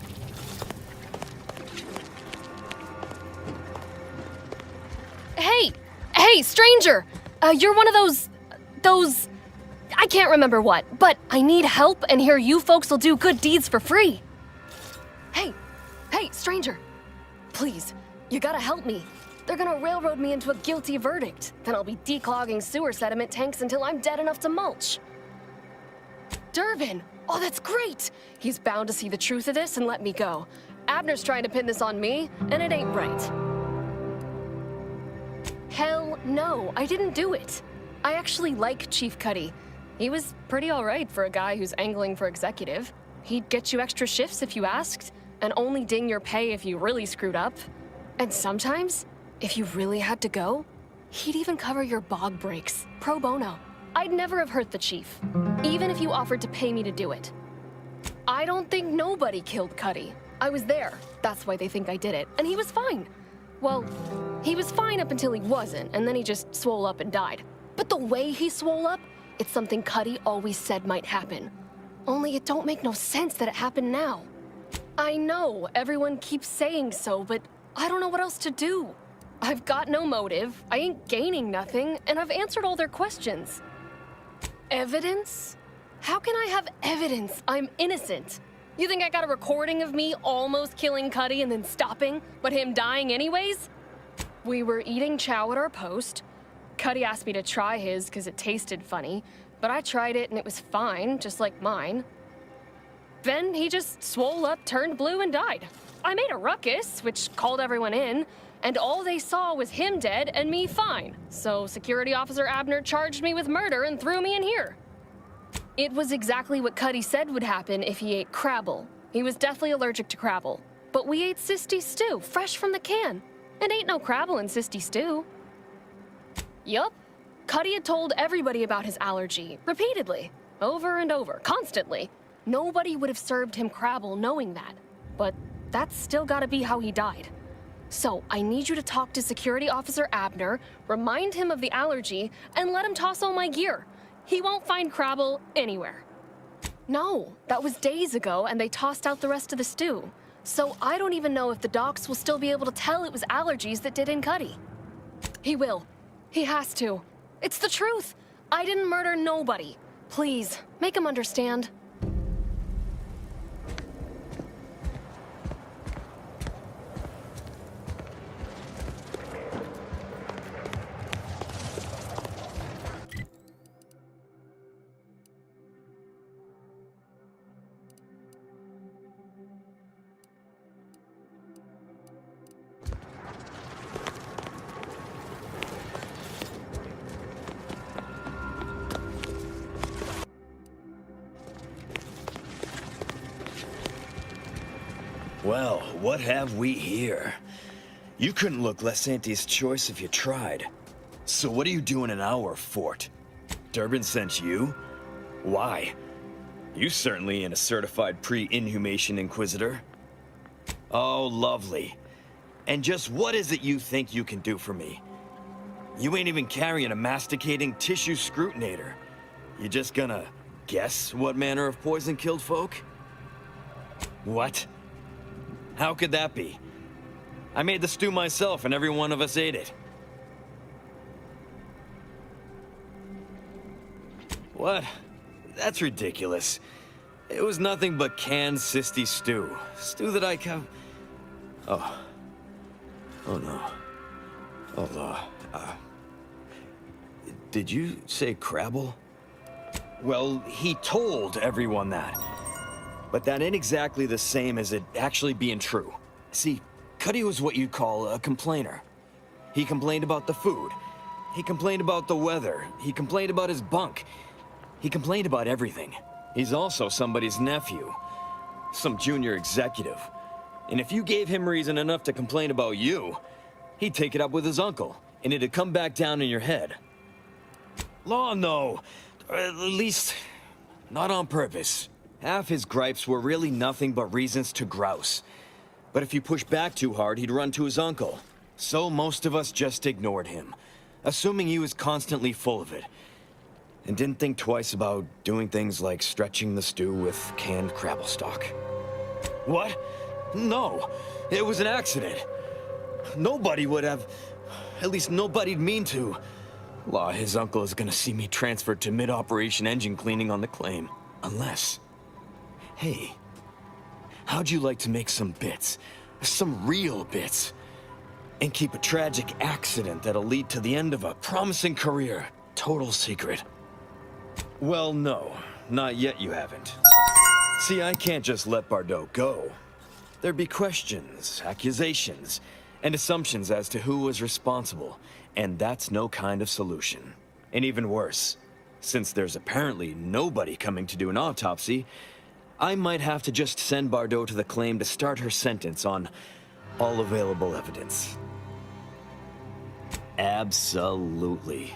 Hey, stranger! You're one of those... I can't remember what, but I need help, and here you folks will do good deeds for free. Hey, stranger. Please, you gotta help me. They're gonna railroad me into a guilty verdict. Then I'll be declogging sewer sediment tanks until I'm dead enough to mulch. Durbin! Oh, that's great! He's bound to see the truth of this and let me go. Abner's trying to pin this on me, and it ain't right. Hell no, I didn't do it. I actually like Chief Cuddy. He was pretty alright for a guy who's angling for executive. He'd get you extra shifts if you asked, and only ding your pay if you really screwed up. And sometimes, if you really had to go, he'd even cover your bog breaks, pro bono. I'd never have hurt the chief, even if you offered to pay me to do it. I don't think nobody killed Cuddy. I was there, that's why they think I did it, and he was fine. Well, he was fine up until he wasn't, and then he just swole up and died. But the way he swole up, it's something Cuddy always said might happen. Only it don't make no sense that it happened now. I know, everyone keeps saying so, but I don't know what else to do. I've got no motive, I ain't gaining nothing, and I've answered all their questions. Evidence? How can I have evidence? I'm innocent. You think I got a recording of me almost killing Cuddy and then stopping, but him dying anyways? We were eating chow at our post. Cuddy asked me to try his because it tasted funny, but I tried it and it was fine, just like mine. Then he just swole up, turned blue, and died. I made a ruckus, which called everyone in, and all they saw was him dead and me fine. So Security Officer Abner charged me with murder and threw me in here. It was exactly what Cuddy said would happen if he ate Crabble. He was deathly allergic to Crabble. But we ate Sisty stew, fresh from the can. And ain't no Crabble in Sisty stew. Yup. Cuddy had told everybody about his allergy, repeatedly. Over and over, constantly. Nobody would have served him Crabble knowing that. But that's still gotta be how he died. So, I need you to talk to Security Officer Abner, remind him of the allergy, and let him toss all my gear. He won't find Crabble anywhere. No, that was days ago, and they tossed out the rest of the stew. So I don't even know if the docs will still be able to tell it was allergies that did in Cuddy. He will. He has to. It's the truth. I didn't murder nobody. Please, make him understand. Well, what have we here? You couldn't look less Auntie's choice if you tried. So what are you doing in our fort? Durbin sent you? Why? You certainly ain't a certified pre-inhumation inquisitor. Oh, lovely. And just what is it you think you can do for me? You ain't even carrying a masticating tissue scrutinator. You just gonna guess what manner of poison killed folk? What? How could that be? I made the stew myself and every one of us ate it. What? That's ridiculous. It was nothing but canned cysty stew. Stew that I Oh. Oh no. Oh, did you say Crabble? Well, he told everyone that. But that ain't exactly the same as it actually being true. See, Cuddy was what you'd call a complainer. He complained about the food. He complained about the weather. He complained about his bunk. He complained about everything. He's also somebody's nephew. Some junior executive. And if you gave him reason enough to complain about you, he'd take it up with his uncle, and it'd come back down in your head. Law, no. Or at least, not on purpose. Half his gripes were really nothing but reasons to grouse. But if you push back too hard, he'd run to his uncle. So most of us just ignored him, assuming he was constantly full of it. And didn't think twice about doing things like stretching the stew with canned crabble stock. What? No, it was an accident. Nobody would have, at least nobody'd mean to. Law, his uncle is gonna see me transferred to mid-operation engine cleaning on the claim. Unless... Hey, how'd you like to make some bits? Some real bits? And keep a tragic accident that'll lead to the end of a promising career. Total secret. Well, no. Not yet you haven't. See, I can't just let Bardot go. There'd be questions, accusations, and assumptions as to who was responsible, and that's no kind of solution. And even worse, since there's apparently nobody coming to do an autopsy, I might have to just send Bardot to the claim to start her sentence on all available evidence. Absolutely.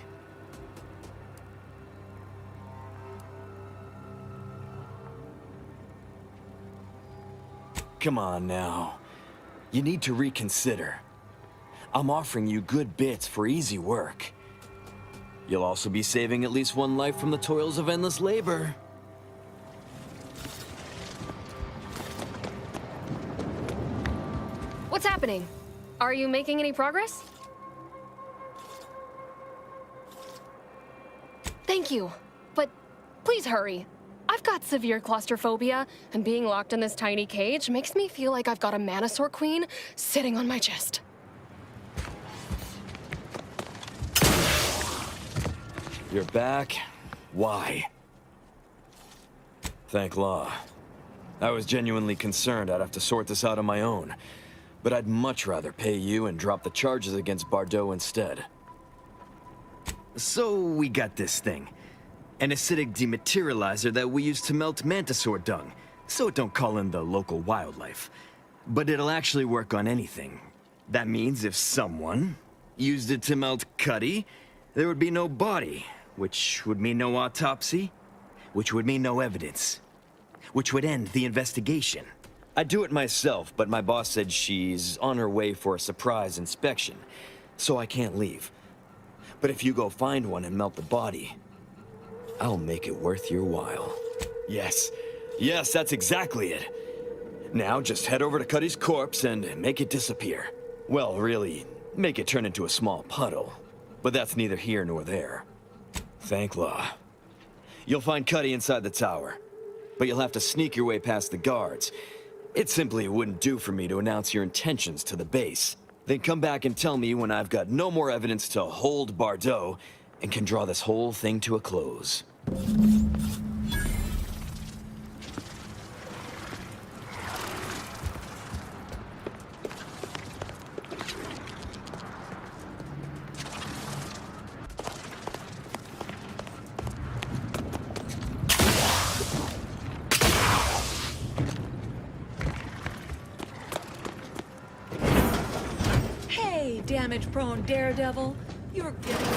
Come on now. You need to reconsider. I'm offering you good bits for easy work. You'll also be saving at least one life from the toils of endless labor. What's happening? Are you making any progress? Thank you, but please hurry. I've got severe claustrophobia, and being locked in this tiny cage makes me feel like I've got a Manosaur Queen sitting on my chest. You're back? Why? Thank law. I was genuinely concerned I'd have to sort this out on my own, but I'd much rather pay you and drop the charges against Bardot instead. So we got this thing. An acidic dematerializer that we use to melt mantisaur dung, so it don't call in the local wildlife. But it'll actually work on anything. That means if someone used it to melt Cuddy, there would be no body, which would mean no autopsy, which would mean no evidence, which would end the investigation. I'd do it myself, but my boss said she's on her way for a surprise inspection, so I can't leave. But if you go find one and melt the body, I'll make it worth your while. Yes, that's exactly it. Now just head over to Cuddy's corpse and make it disappear. Well, really, make it turn into a small puddle. But that's neither here nor there. Thank law. You'll find Cuddy inside the tower, but you'll have to sneak your way past the guards. It simply wouldn't do for me to announce your intentions to the base. Then come back and tell me when I've got no more evidence to hold Bardot and can draw this whole thing to a close. damage-prone daredevil. You're getting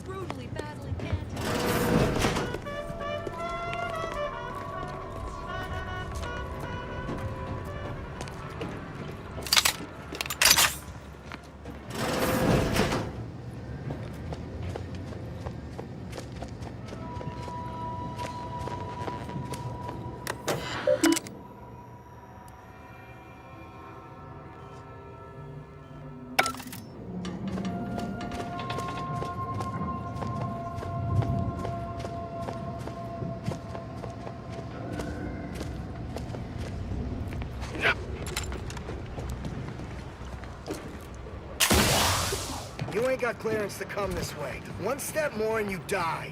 brutally battling anti. You ain't got clearance to come this way. One step more and you die.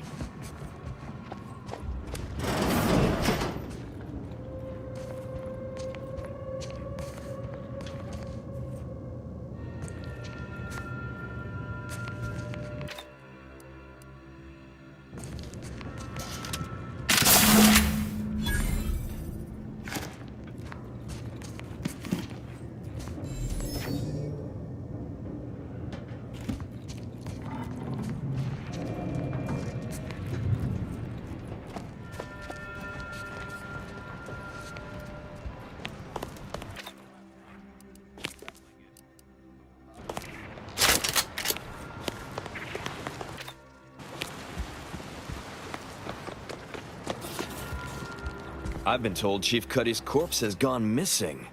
I've been told Chief Cuddy's corpse has gone missing.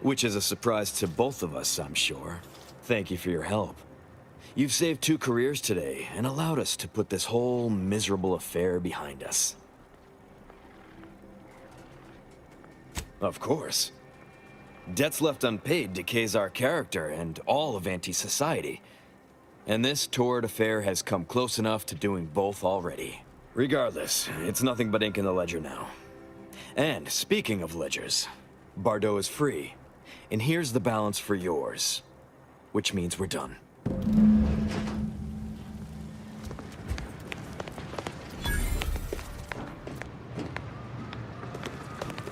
Which is a surprise to both of us, I'm sure. Thank you for your help. You've saved 2 careers today and allowed us to put this whole miserable affair behind us. Of course. Debts left unpaid decays our character and all of anti-society. And this torrid affair has come close enough to doing both already. Regardless, it's nothing but ink in the ledger now. And speaking of ledgers, Bardot is free. And here's the balance for yours. Which means we're done.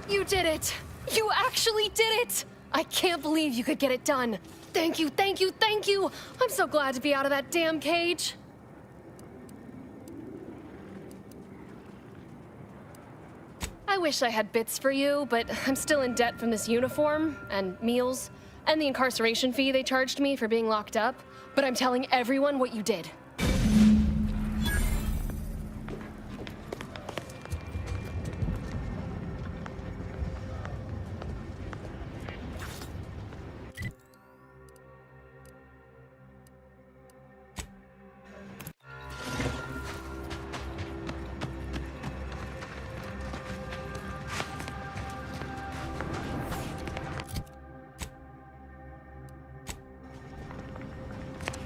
You did it! You actually did it! I can't believe you could get it done. Thank you, thank you, thank you! I'm so glad to be out of that damn cage. I wish I had bits for you, but I'm still in debt from this uniform, and meals, and the incarceration fee they charged me for being locked up. But I'm telling everyone what you did.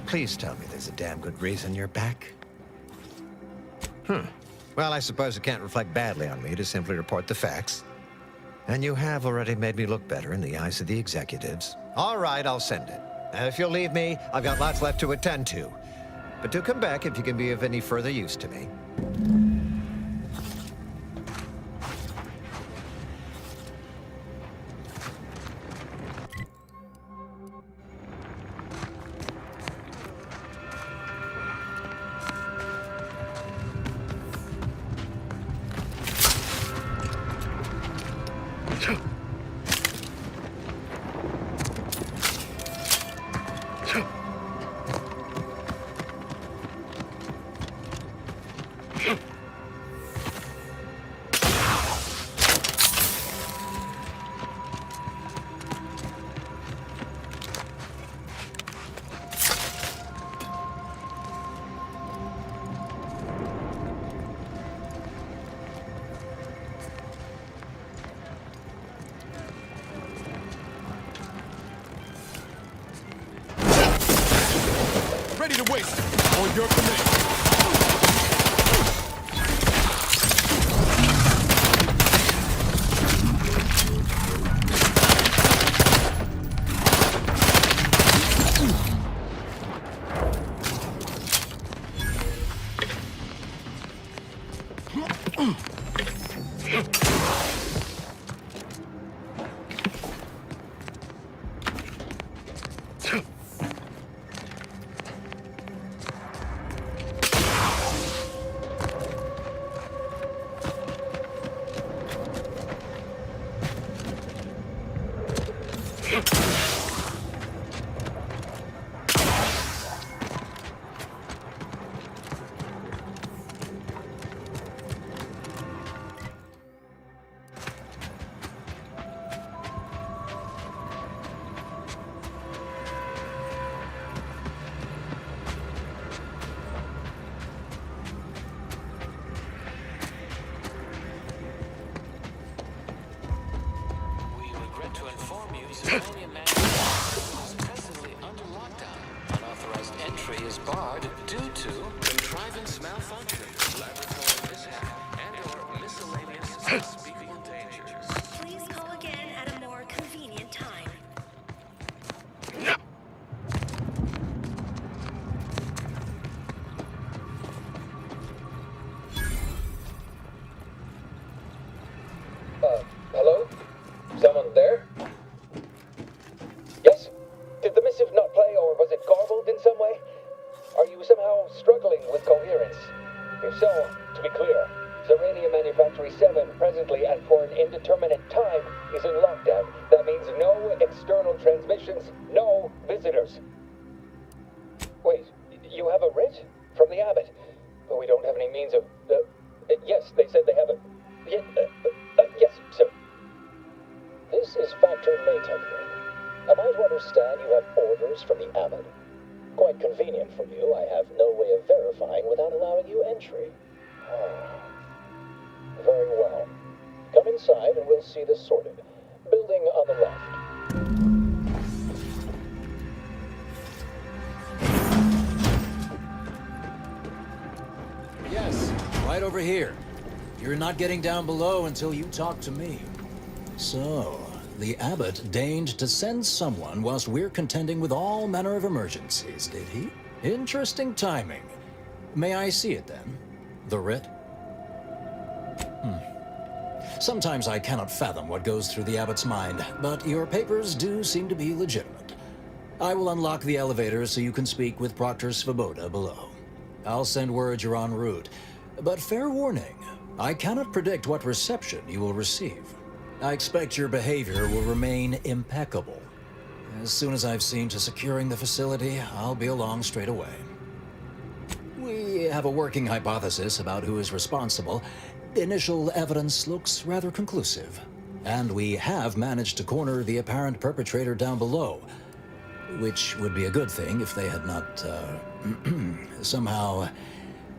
Please tell me there's a damn good reason you're back. Well, I suppose it can't reflect badly on me to simply report the facts. And you have already made me look better in the eyes of the executives. All right, I'll send it. And if you'll leave me, I've got lots left to attend to. But do come back if you can be of any further use to me. Ready to waste. On your command. is barred due to contrivance malfunction, laboratory mishap, and/or miscellaneous unspeakable dangers. Please call again at a more convenient time. Hello? Someone there? Yes? Did the missive not play, or was it garbled in some way? Are you somehow struggling with coherence? If so, to be clear, Zerania Manufactory 7 presently and for an indeterminate time is in lockdown. That means no external transmissions, no visitors. Wait, you have a writ? From the Abbot? But we don't have any means of... yes, they said they have a... yes, sir. This is Factor Maytag. Am I to understand you have orders from the Abbot? Quite convenient for you. I have no way of verifying without allowing you entry. Very well. Come inside and we'll see this sorted. Building on the left. Yes, right over here. You're not getting down below until you talk to me. So, the Abbot deigned to send someone whilst we're contending with all manner of emergencies, did he? Interesting timing. May I see it then? The writ? Sometimes I cannot fathom what goes through the Abbot's mind, but your papers do seem to be legitimate. I will unlock the elevator so you can speak with Proctor Svoboda below. I'll send word you're en route, but fair warning, I cannot predict what reception you will receive. I expect your behavior will remain impeccable. As soon as I've seen to securing the facility, I'll be along straight away. We have a working hypothesis about who is responsible. Initial evidence looks rather conclusive, and we have managed to corner the apparent perpetrator down below, which would be a good thing if they had not, somehow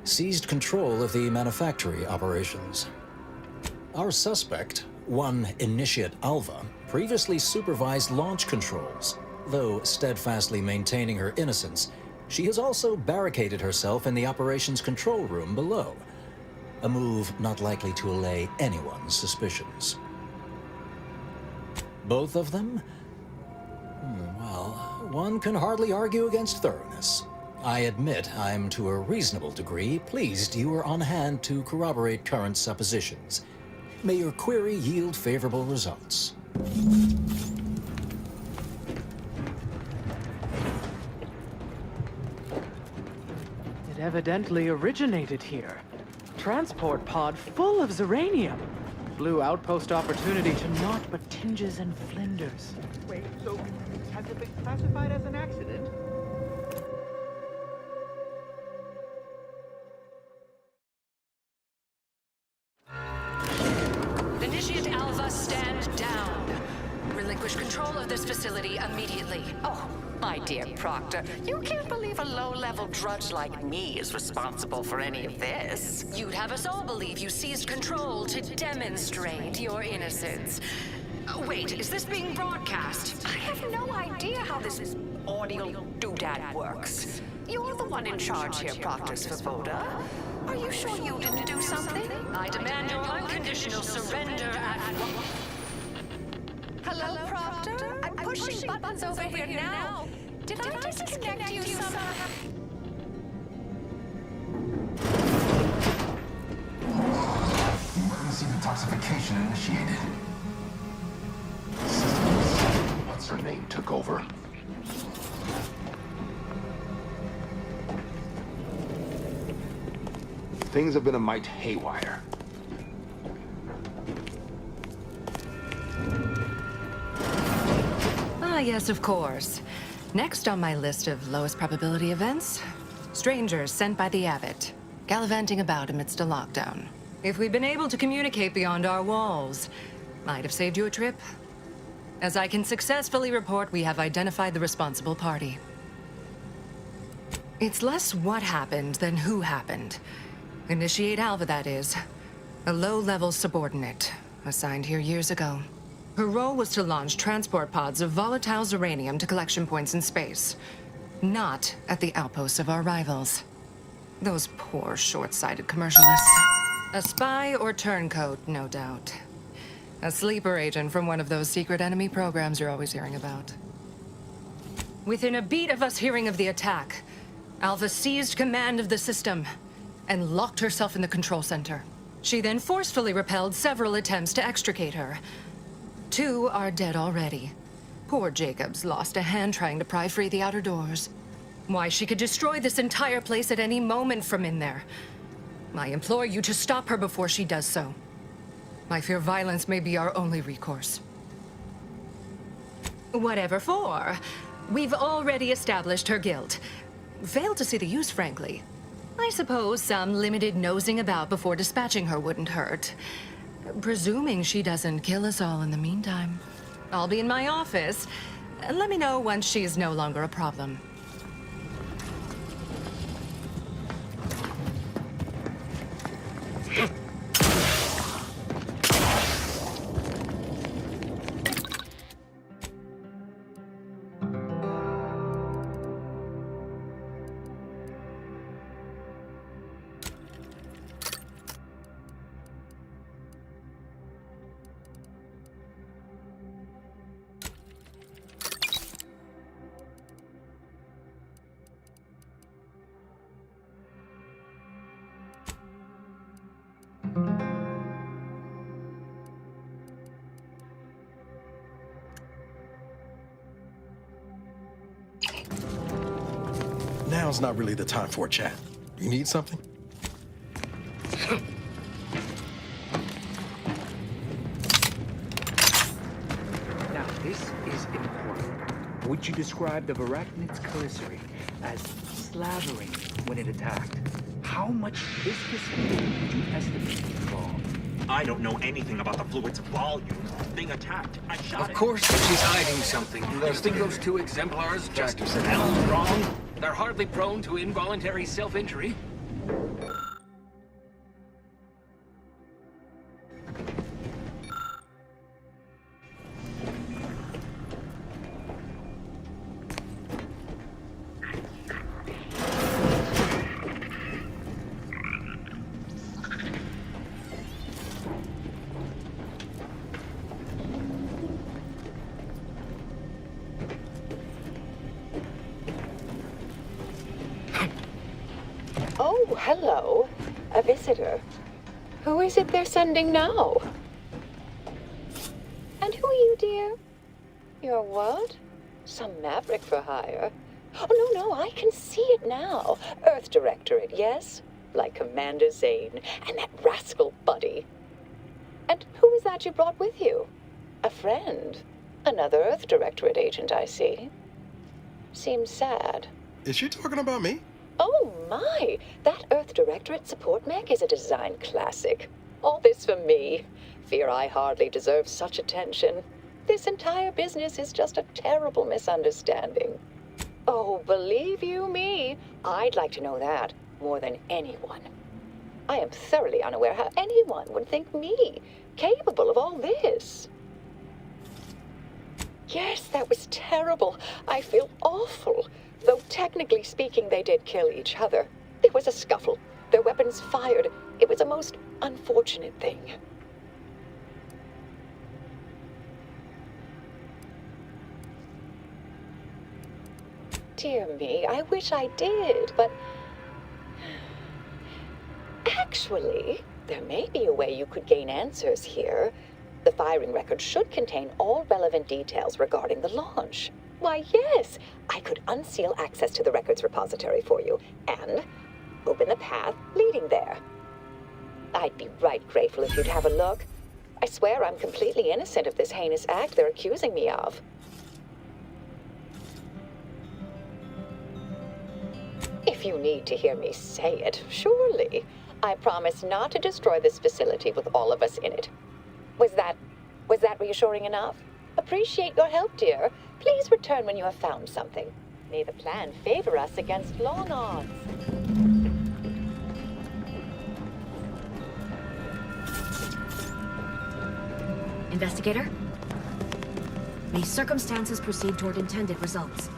seized control of the manufactory operations. Our suspect, one Initiate Alva, previously supervised launch controls. Though steadfastly maintaining her innocence, she has also barricaded herself in the operations control room below. A move not likely to allay anyone's suspicions. Both of them? Well, one can hardly argue against thoroughness. I admit I'm to a reasonable degree pleased you are on hand to corroborate current suppositions. May your query yield favorable results. It evidently originated here. Transport pod full of Zeranium. Blue outpost opportunity to naught but tinges and flinders. Wait, so has it been classified as an accident? Initiate Alva, stand down. Relinquish control of this facility immediately. Oh, my dear Proctor, you can't believe a low-level drudge like me is responsible for any of this. You'd have us all believe you seized control to demonstrate your innocence. Wait, is this being broadcast? I have no idea how this audio doodad works. You're the one in charge here, Proctor Svoboda. Are you sure you didn't do something? I demand your unconditional surrender at once. Hello, Proctor? I'm pushing buttons over here now. Did I disconnect you somehow? Emergency detoxification initiated. What's her name took over? Things have been a mite haywire. Ah, yes, of course. Next on my list of lowest probability events, strangers sent by the Abbot, gallivanting about amidst a lockdown. If we'd been able to communicate beyond our walls, might have saved you a trip. As I can successfully report, we have identified the responsible party. It's less what happened than who happened. Initiate Alva, that is. A low-level subordinate, assigned here years ago. Her role was to launch transport pods of volatile uranium to collection points in space. Not at the outposts of our rivals. Those poor, short-sighted commercialists. A spy or turncoat, no doubt. A sleeper agent from one of those secret enemy programs you're always hearing about. Within a beat of us hearing of the attack, Alpha seized command of the system and locked herself in the control center. She then forcefully repelled several attempts to extricate her. 2 are dead already. Poor Jacobs lost a hand trying to pry free the outer doors. Why, she could destroy this entire place at any moment from in there. I implore you to stop her before she does so. I fear violence may be our only recourse. Whatever for. We've already established her guilt. Failed to see the use, frankly. I suppose some limited nosing about before dispatching her wouldn't hurt. Presuming she doesn't kill us all in the meantime. I'll be in my office. Let me know once she's no longer a problem. Now's not really the time for a chat. You need something? Now, this is important. Would you describe the Varachnid's chelicery as slavering when it attacked? How much viscous fluid would you estimate involved? I don't know anything about the fluid's volume. Being attacked, I shot it. Of course she's hiding something. You think those 2 exemplars just held wrong? They're hardly prone to involuntary self-injury. Oh, hello. A visitor. Who is it they're sending now? And who are you, dear? You're what? Some maverick for hire? Oh, no, I can see it now. Earth Directorate, yes? Like Commander Zane and that rascal Buddy. And who is that you brought with you? A friend? Another Earth Directorate agent, I see. Seems sad. Is she talking about me? Oh my! That Earth Directorate support mech is a design classic. All this for me. Fear I hardly deserve such attention. This entire business is just a terrible misunderstanding. Oh, believe you me, I'd like to know that more than anyone. I am thoroughly unaware how anyone would think me capable of all this. Yes, that was terrible. I feel awful. Though technically speaking, they did kill each other. There was a scuffle. Their weapons fired. It was a most unfortunate thing. Dear me, I wish I did, but... Actually, there may be a way you could gain answers here. The firing record should contain all relevant details regarding the launch. Why, yes, I could unseal access to the records repository for you and open the path leading there. I'd be right grateful if you'd have a look. I swear I'm completely innocent of this heinous act they're accusing me of. If you need to hear me say it, surely. I promise not to destroy this facility with all of us in it. Was that reassuring enough? Appreciate your help, dear. Please return when you have found something. May the plan favor us against long odds. Investigator? May circumstances proceed toward intended results.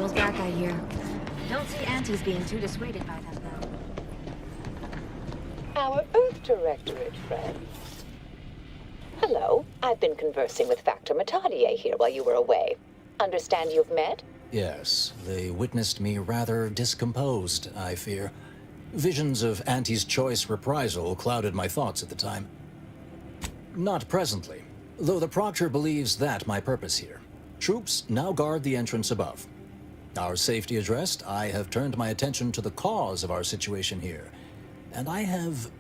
rituals back, I hear. Don't see aunties being too dissuaded by them, though. Our Earth Directorate friend. Hello. I've been conversing with Factor Matadier here while you were away. Understand you've met? Yes, they witnessed me rather discomposed, I fear. Visions of Auntie's choice reprisal clouded my thoughts at the time. Not presently, though the Proctor believes that my purpose here. Troops now guard the entrance above. Our safety addressed, I have turned my attention to the cause of our situation here, and I have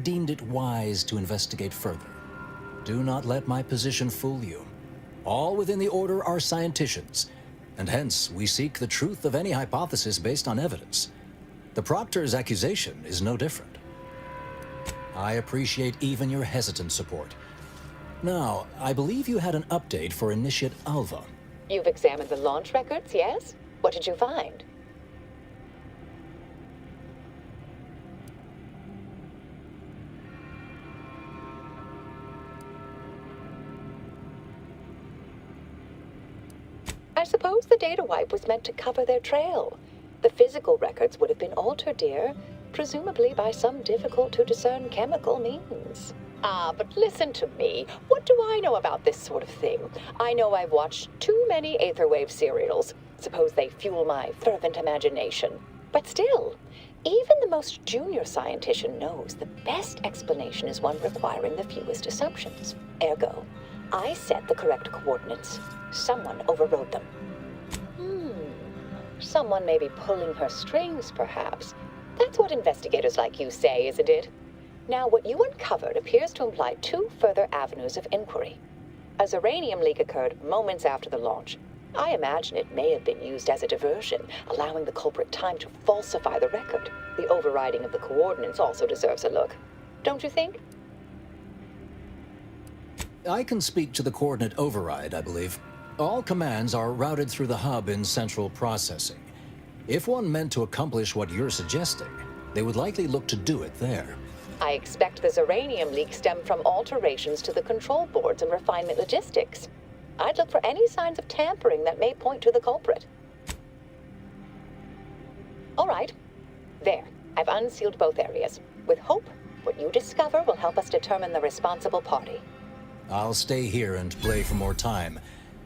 deemed it wise to investigate further. Do not let my position fool you. All within the Order are scienticians, and hence we seek the truth of any hypothesis based on evidence. The Proctor's accusation is no different. I appreciate even your hesitant support. Now, I believe you had an update for Initiate Alva. You've examined the launch records, yes? What did you find? I suppose the data wipe was meant to cover their trail. The physical records would have been altered, dear, presumably by some difficult-to-discern chemical means. But listen to me. What do I know about this sort of thing? I know I've watched too many Aetherwave serials. Suppose they fuel my fervent imagination. But still, even the most junior scientician knows the best explanation is one requiring the fewest assumptions. Ergo, I set the correct coordinates. Someone overrode them. Someone may be pulling her strings, perhaps. That's what investigators like you say, isn't it? Now, what you uncovered appears to imply two further avenues of inquiry. A Zeranium leak occurred moments after the launch. I imagine it may have been used as a diversion, allowing the culprit time to falsify the record. The overriding of the coordinates also deserves a look. Don't you think? I can speak to the coordinate override, I believe. All commands are routed through the hub in central processing. If one meant to accomplish what you're suggesting, they would likely look to do it there. I expect the Zeranium leak stemmed from alterations to the control boards and refinement logistics. I'd look for any signs of tampering that may point to the culprit. All right. There. I've unsealed both areas. With hope, what you discover will help us determine the responsible party. I'll stay here and play for more time.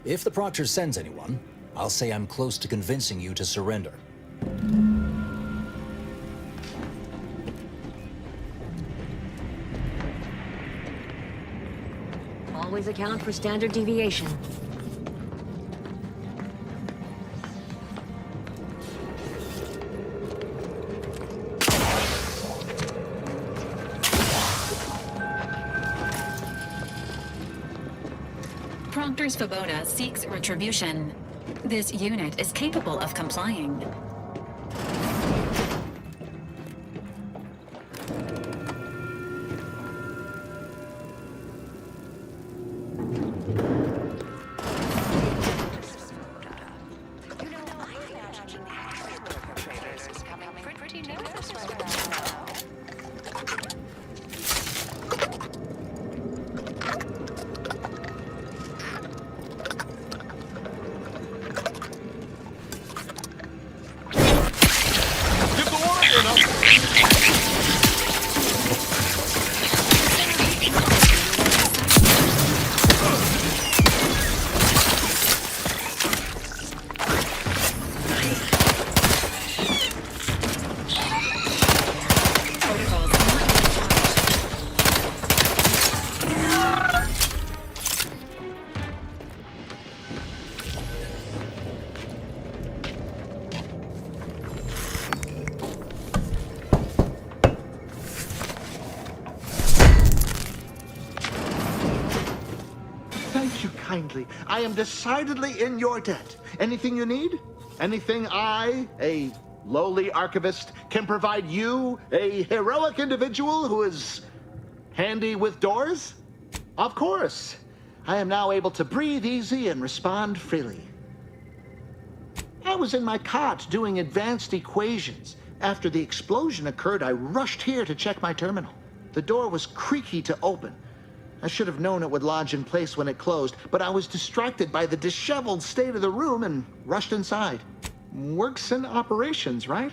If the Proctor sends anyone, I'll say I'm close to convincing you to surrender. Always account for standard deviation. Proctor's Svoboda seeks retribution. This unit is capable of complying. I am decidedly in your debt. Anything you need? Anything I, a lowly archivist, can provide you, a heroic individual who is handy with doors? Of course. I am now able to breathe easy and respond freely. I was in my cot doing advanced equations. After the explosion occurred, I rushed here to check my terminal. The door was creaky to open. I should have known it would lodge in place when it closed, but I was distracted by the disheveled state of the room and rushed inside. works in operations, right?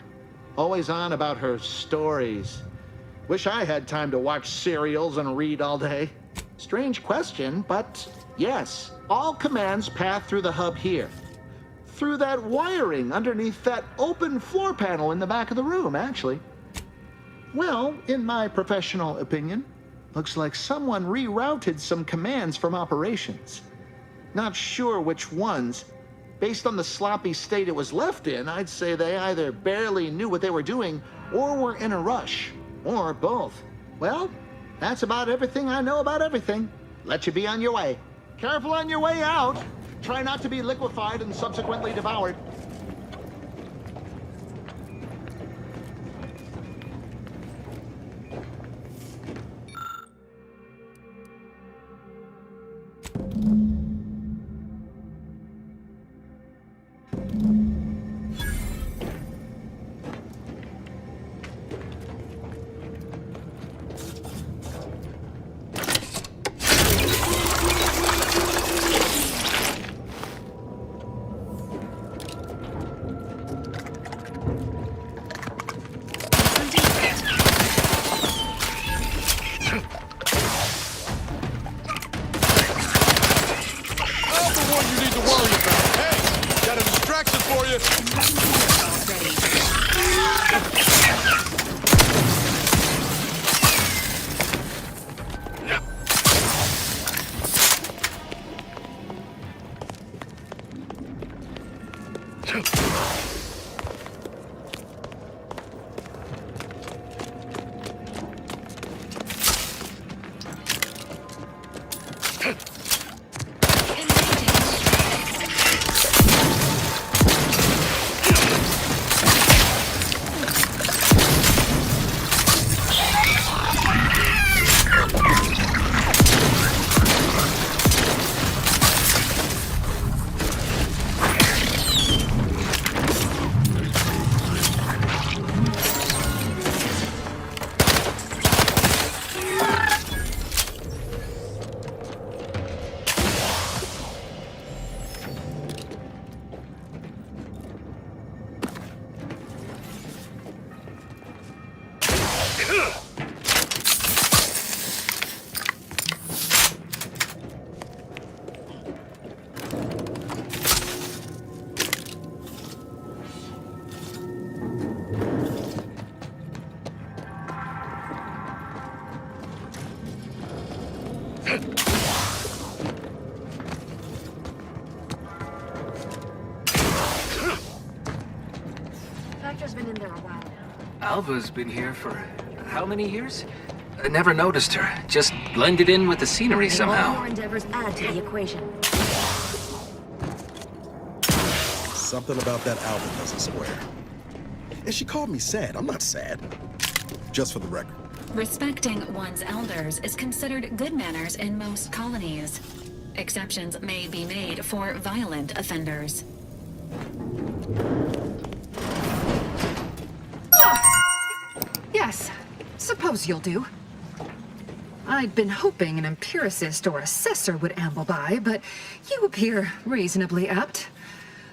Always on about her stories. Wish I had time to watch serials and read all day. Strange question, but yes, all commands pass through the hub here. Through that wiring underneath that open floor panel in the back of the room, actually. Well, in my professional opinion, looks like someone rerouted some commands from operations. Not sure which ones. Based on the sloppy state it was left in, I'd say they either barely knew what they were doing or were in a rush, or both. Well, that's about everything I know about everything. Let you be on your way. Careful on your way out. Try not to be liquefied and subsequently devoured. Alva's been here for how many years? I never noticed her. Just blended in with the scenery somehow. All more endeavors add to the equation. Something about that Alva doesn't square. And she called me sad. I'm not sad. Just for the record. Respecting one's elders is considered good manners in most colonies. Exceptions may be made for violent offenders. Yes, suppose you'll do. I'd been hoping an empiricist or assessor would amble by, but you appear reasonably apt.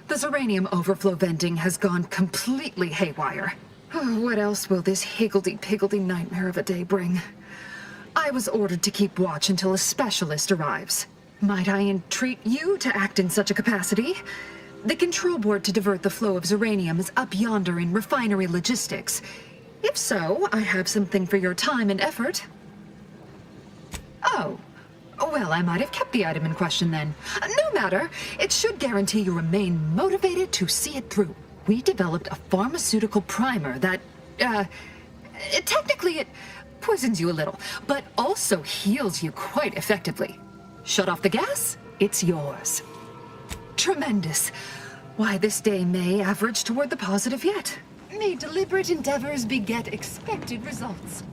The Zeranium overflow venting has gone completely haywire. Oh, what else will this higgledy-piggledy nightmare of a day bring? I was ordered to keep watch until a specialist arrives. Might I entreat you to act in such a capacity? The control board to divert the flow of Zeranium is up yonder in refinery logistics. If so, I have something for your time and effort. Oh. Well, I might have kept the item in question then. No matter. It should guarantee you remain motivated to see it through. We developed a pharmaceutical primer that, technically it poisons you a little, but also heals you quite effectively. Shut off the gas, it's yours. Tremendous. Why, this day may average toward the positive yet. May deliberate endeavors beget expected results.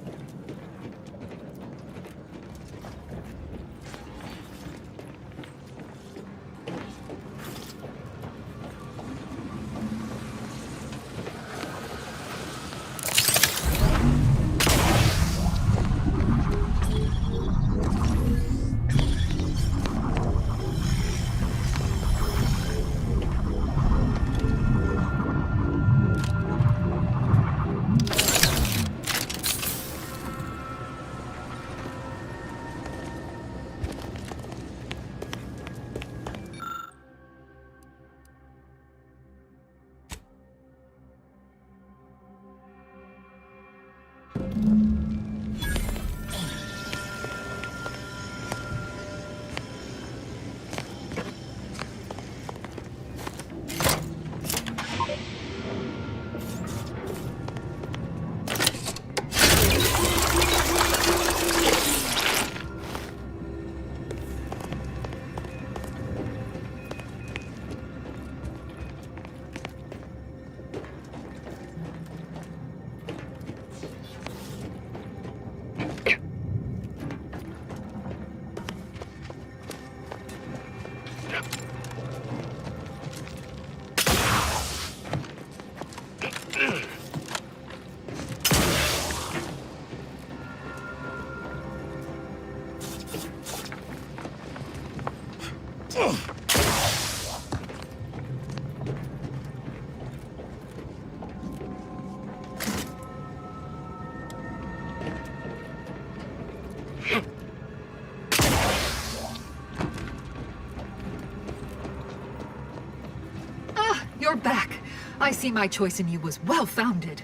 You're back. I see my choice in you was well-founded.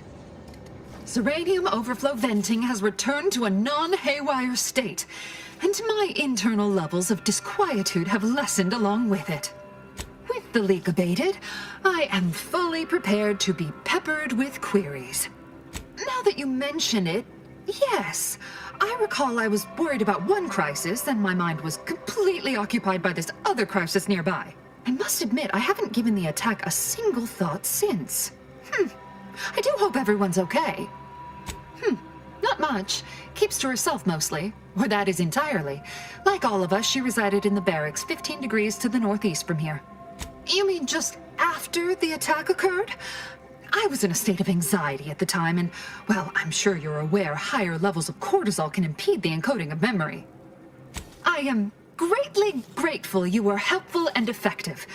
Zeranium overflow venting has returned to a non-haywire state, and my internal levels of disquietude have lessened along with it. With the leak abated, I am fully prepared to be peppered with queries. Now that you mention it, yes, I recall I was worried about one crisis, and my mind was completely occupied by this other crisis nearby. I must admit, I haven't given the attack a single thought since. I do hope everyone's okay. Not much. Keeps to herself mostly. Or that is entirely. Like all of us, she resided in the barracks 15 degrees to the northeast from here. You mean just after the attack occurred? I was in a state of anxiety at the time, and, well, I'm sure you're aware higher levels of cortisol can impede the encoding of memory. I am greatly grateful you were helpful and effective.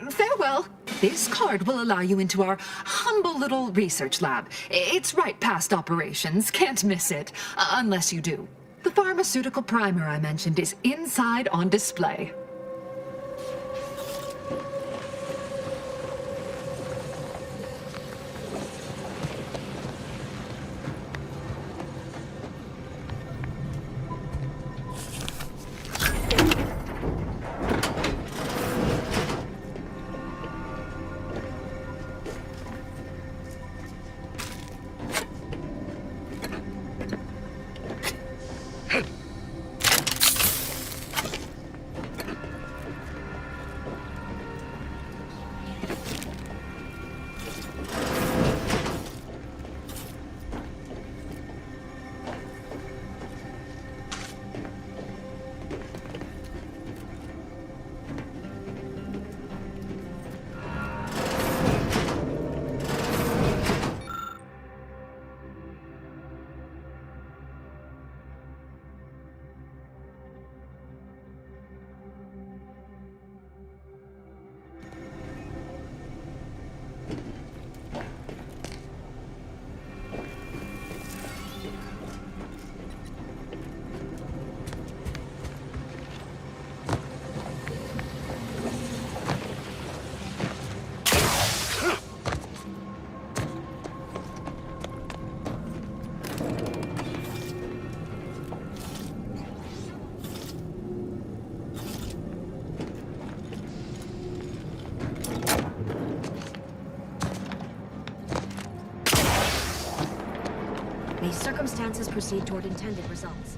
Farewell. This card will allow you into our humble little research lab. It's right past operations. Can't miss it. Unless you do. The pharmaceutical primer I mentioned is inside on display. These circumstances proceed toward intended results.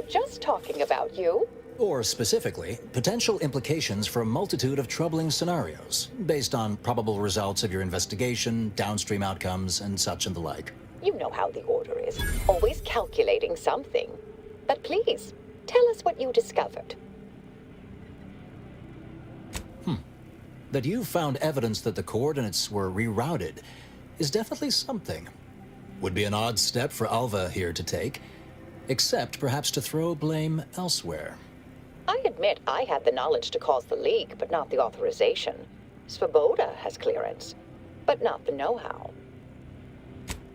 Just talking about you. Or specifically, potential implications for a multitude of troubling scenarios, based on probable results of your investigation, downstream outcomes, and such and the like. You know how the Order is, always calculating something. But please, tell us what you discovered. That you found evidence that the coordinates were rerouted is definitely something. Would be an odd step for Alva here to take. Except perhaps to throw blame elsewhere. I admit I had the knowledge to cause the leak, but not the authorization. Svoboda has clearance, but not the know-how.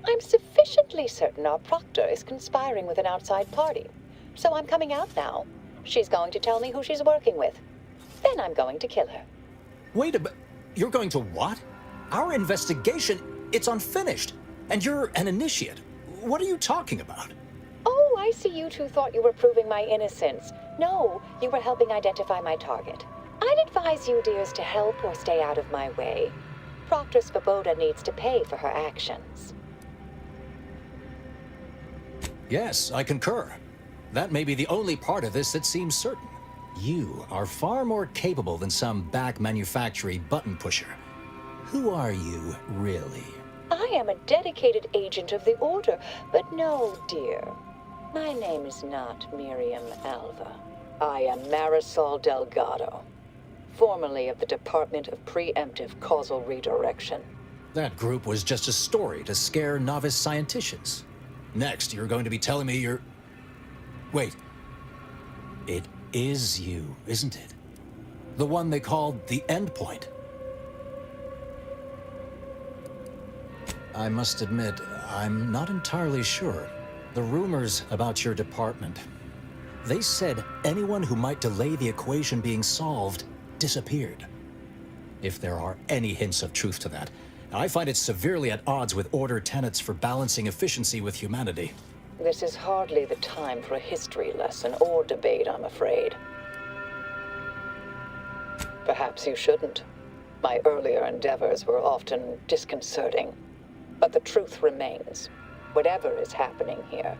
I'm sufficiently certain our proctor is conspiring with an outside party, so I'm coming out now. She's going to tell me who she's working with. Then I'm going to kill her. Wait a minute. You're going to what? Our investigation, it's unfinished. And you're an initiate. What are you talking about? Oh, I see you two thought you were proving my innocence. No, you were helping identify my target. I'd advise you dears to help or stay out of my way. Proctor Svoboda needs to pay for her actions. Yes, I concur. That may be the only part of this that seems certain. You are far more capable than some back manufactory button pusher. Who are you, really? I am a dedicated agent of the Order, but no, dear. My name is not Miriam Alva. I am Marisol Delgado, formerly of the Department of Preemptive Causal Redirection. That group was just a story to scare novice scienticians. Next, you're going to be telling me you're... Wait. It is you, isn't it? The one they called the Endpoint. I must admit, I'm not entirely sure. The rumors about your department. They said anyone who might delay the equation being solved disappeared. If there are any hints of truth to that, I find it severely at odds with Order tenets for balancing efficiency with humanity. This is hardly the time for a history lesson or debate, I'm afraid. Perhaps you shouldn't. My earlier endeavors were often disconcerting. But the truth remains. Whatever is happening here,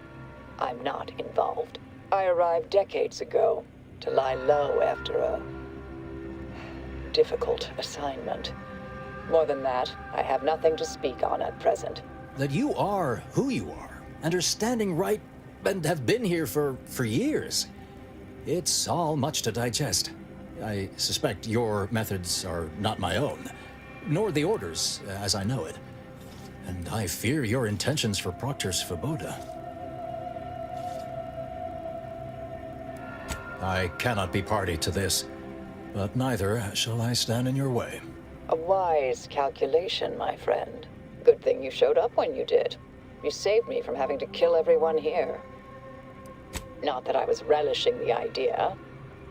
I'm not involved. I arrived decades ago to lie low after a difficult assignment. More than that, I have nothing to speak on at present. That you are who you are, and are standing right, and have been here for years. It's all much to digest. I suspect your methods are not my own, nor the Order's, as I know it. And I fear your intentions for Proctor Svoboda. I cannot be party to this, but neither shall I stand in your way. A wise calculation, my friend. Good thing you showed up when you did. You saved me from having to kill everyone here. Not that I was relishing the idea,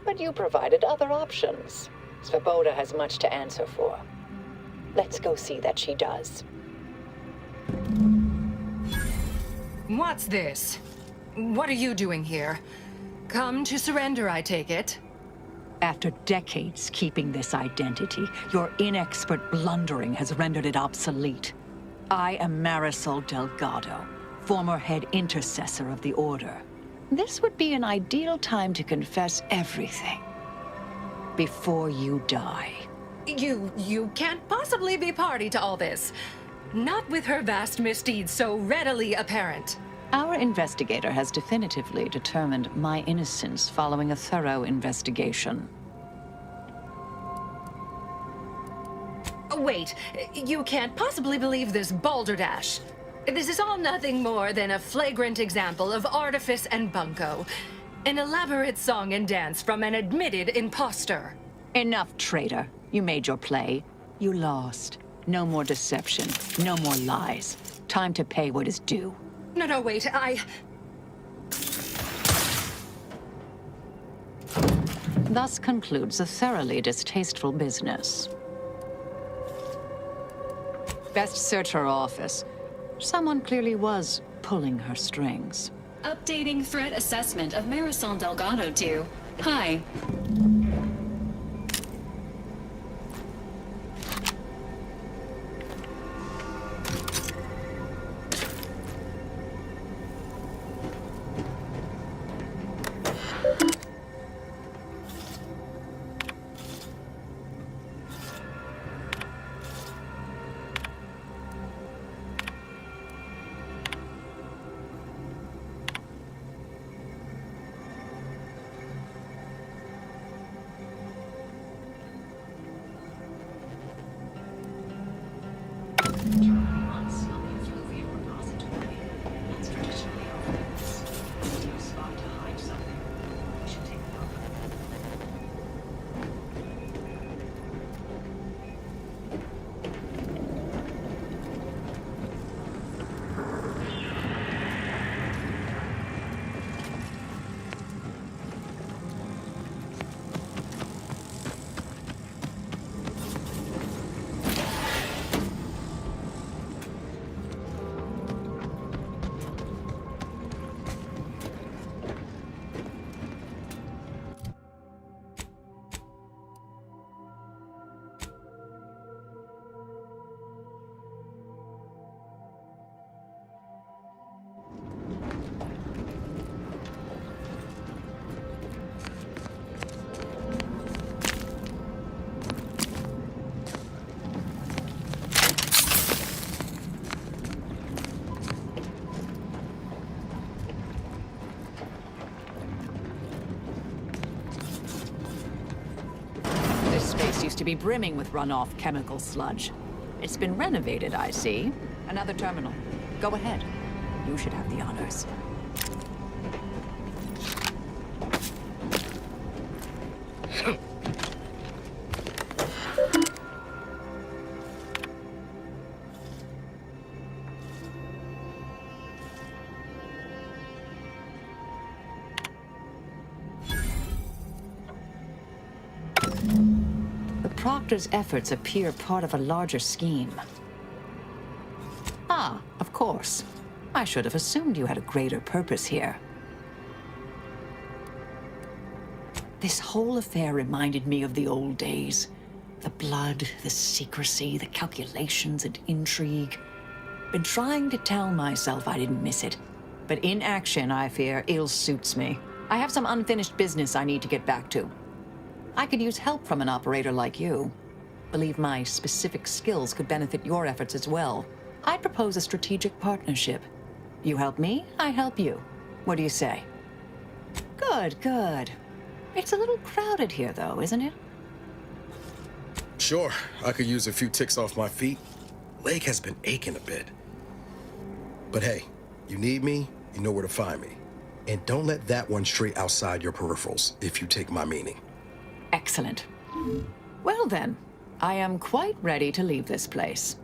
but you provided other options. Svoboda has much to answer for. Let's go see that she does. What's this? What are you doing here? Come to surrender, I take it? After decades keeping this identity, your inexpert blundering has rendered it obsolete. I am Marisol Delgado, former head intercessor of the Order. This would be an ideal time to confess everything. Before you die. You can't possibly be party to all this. Not with her vast misdeeds so readily apparent. Our investigator has definitively determined my innocence following a thorough investigation. Wait, you can't possibly believe this balderdash. This is all nothing more than a flagrant example of artifice and bunco. An elaborate song and dance from an admitted imposter. Enough, traitor. You made your play. You lost. No more deception. No more lies. Time to pay what is due. No, wait, Thus concludes a thoroughly distasteful business. Best search her office. Someone clearly was pulling her strings. Updating threat assessment of Marisol Delgado to... Hi. used to be brimming with runoff chemical sludge. It's been renovated, I see. Another terminal. Go ahead. You should have the honors. Proctor's efforts appear part of a larger scheme. Ah, of course. I should have assumed you had a greater purpose here. This whole affair reminded me of the old days. The blood, the secrecy, the calculations and intrigue. Been trying to tell myself I didn't miss it. But in action, I fear, ill suits me. I have some unfinished business I need to get back to. I could use help from an operator like you. Believe my specific skills could benefit your efforts as well. I'd propose a strategic partnership. You help me, I help you. What do you say? Good, good. It's a little crowded here, though, isn't it? Sure, I could use a few ticks off my feet. Leg has been aching a bit. But hey, you need me, you know where to find me. And don't let that one stray outside your peripherals, if you take my meaning. Excellent. Well then, I am quite ready to leave this place.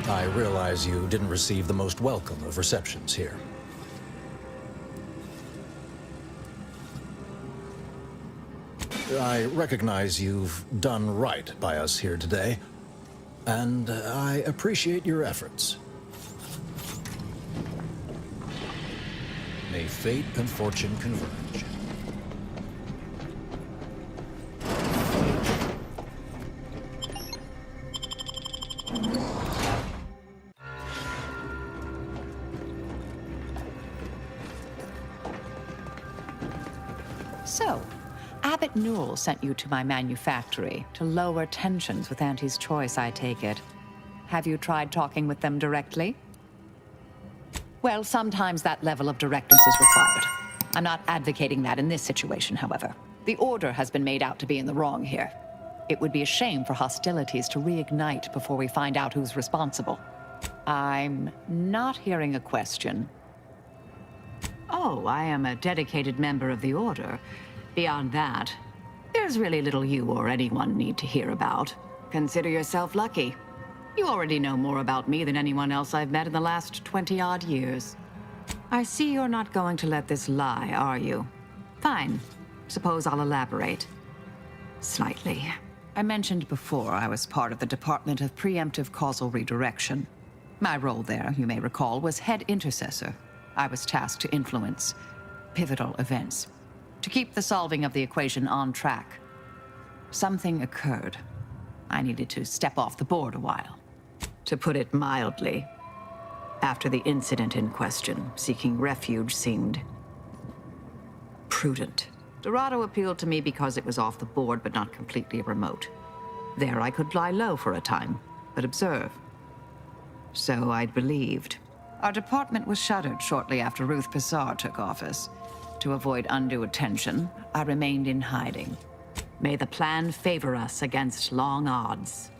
I realize you didn't receive the most welcome of receptions here. I recognize you've done right by us here today, and I appreciate your efforts. May fate and fortune converge. So, Abbott Newell sent you to my manufactory to lower tensions with Auntie's choice, I take it. Have you tried talking with them directly? Well, sometimes that level of directness is required. I'm not advocating that in this situation, however. The order has been made out to be in the wrong here. It would be a shame for hostilities to reignite before we find out who's responsible. I'm not hearing a question. Oh, I am a dedicated member of the Order. Beyond that, there's really little you or anyone need to hear about. Consider yourself lucky. You already know more about me than anyone else I've met in the last 20-odd years. I see you're not going to let this lie, are you? Fine. Suppose I'll elaborate. Slightly. I mentioned before I was part of the Department of Preemptive Causal Redirection. My role there, you may recall, was head intercessor. I was tasked to influence pivotal events, to keep the solving of the equation on track. Something occurred. I needed to step off the board a while. To put it mildly, after the incident in question, seeking refuge seemed prudent. Dorado appealed to me because it was off the board but not completely remote. There I could lie low for a time, but observe. So I'd believed. Our department was shuttered shortly after Ruth Pissar took office. To avoid undue attention, I remained in hiding. May the plan favor us against long odds.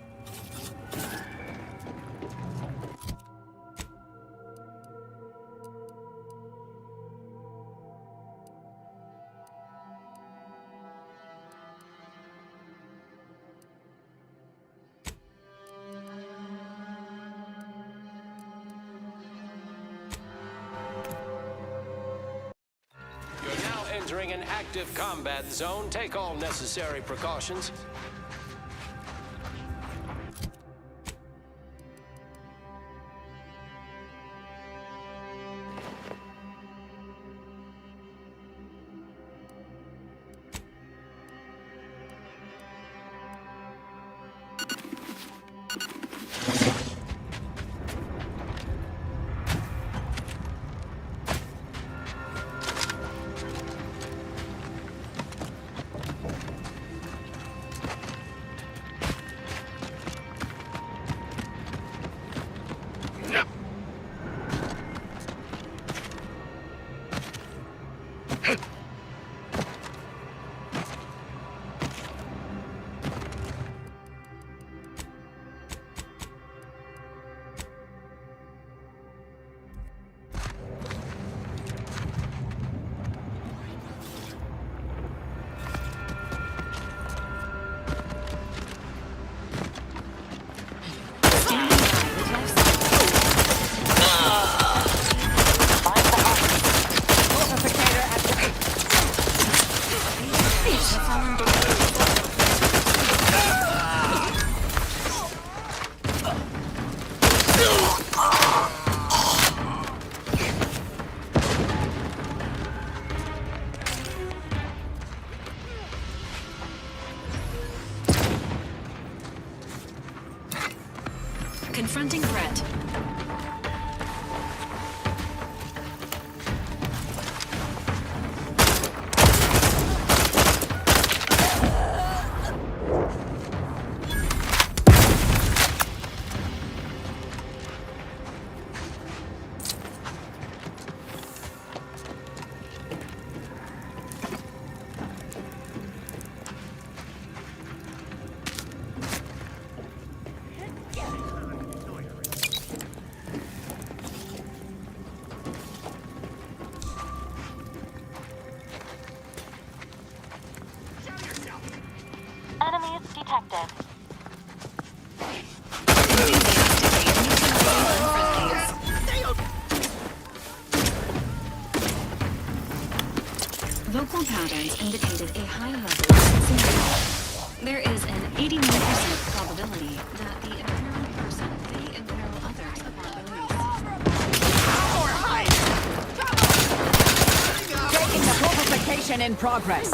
entering an active combat zone. Take all necessary precautions. Confronting threat. Enemies detected. Vocal patterns indicated a high level of sincerity. There is an 81% probability that the imperiled person may imperil others upon release. Taking the purification in progress.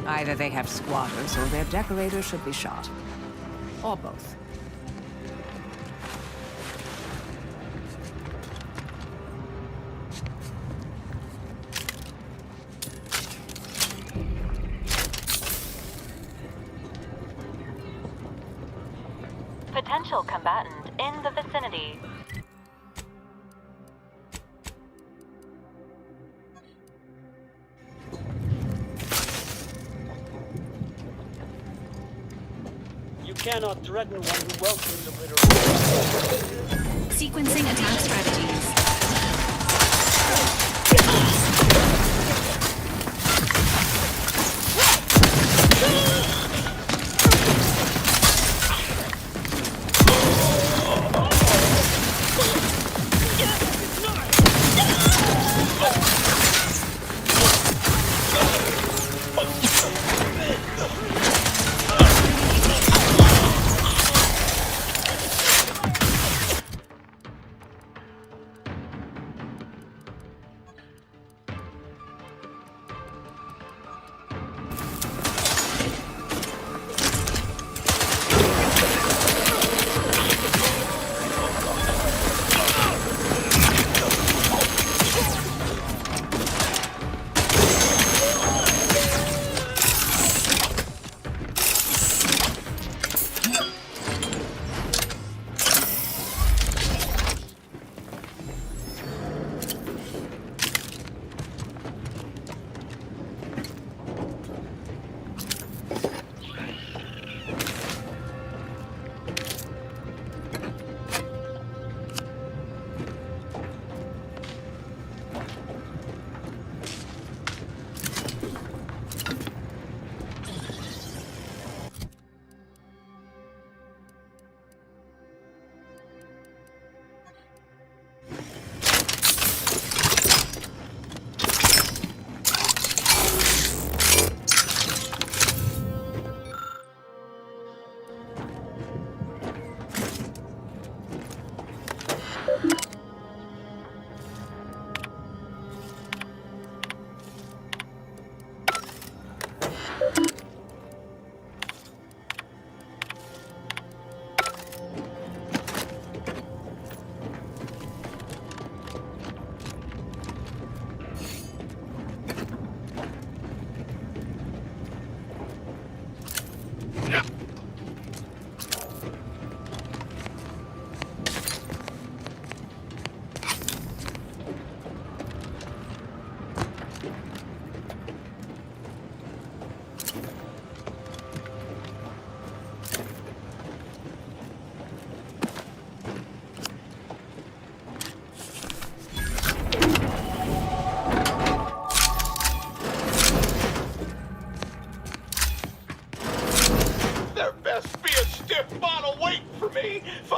Either they have squatters or their decorators should be shot. Or both. Potential combatant in the vicinity. You cannot threaten one who welcomes a bitter. Sequencing attack strategies.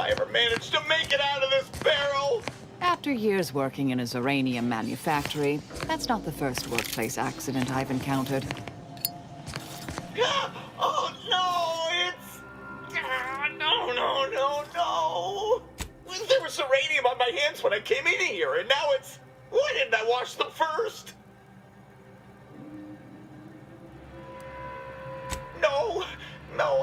I ever managed to make it out of this barrel? After years working in a Zeranium manufactory, that's not the first workplace accident I've encountered. Oh no, it's... No. There was uranium on my hands when I came in here, and now it's... Why didn't I wash them first? No,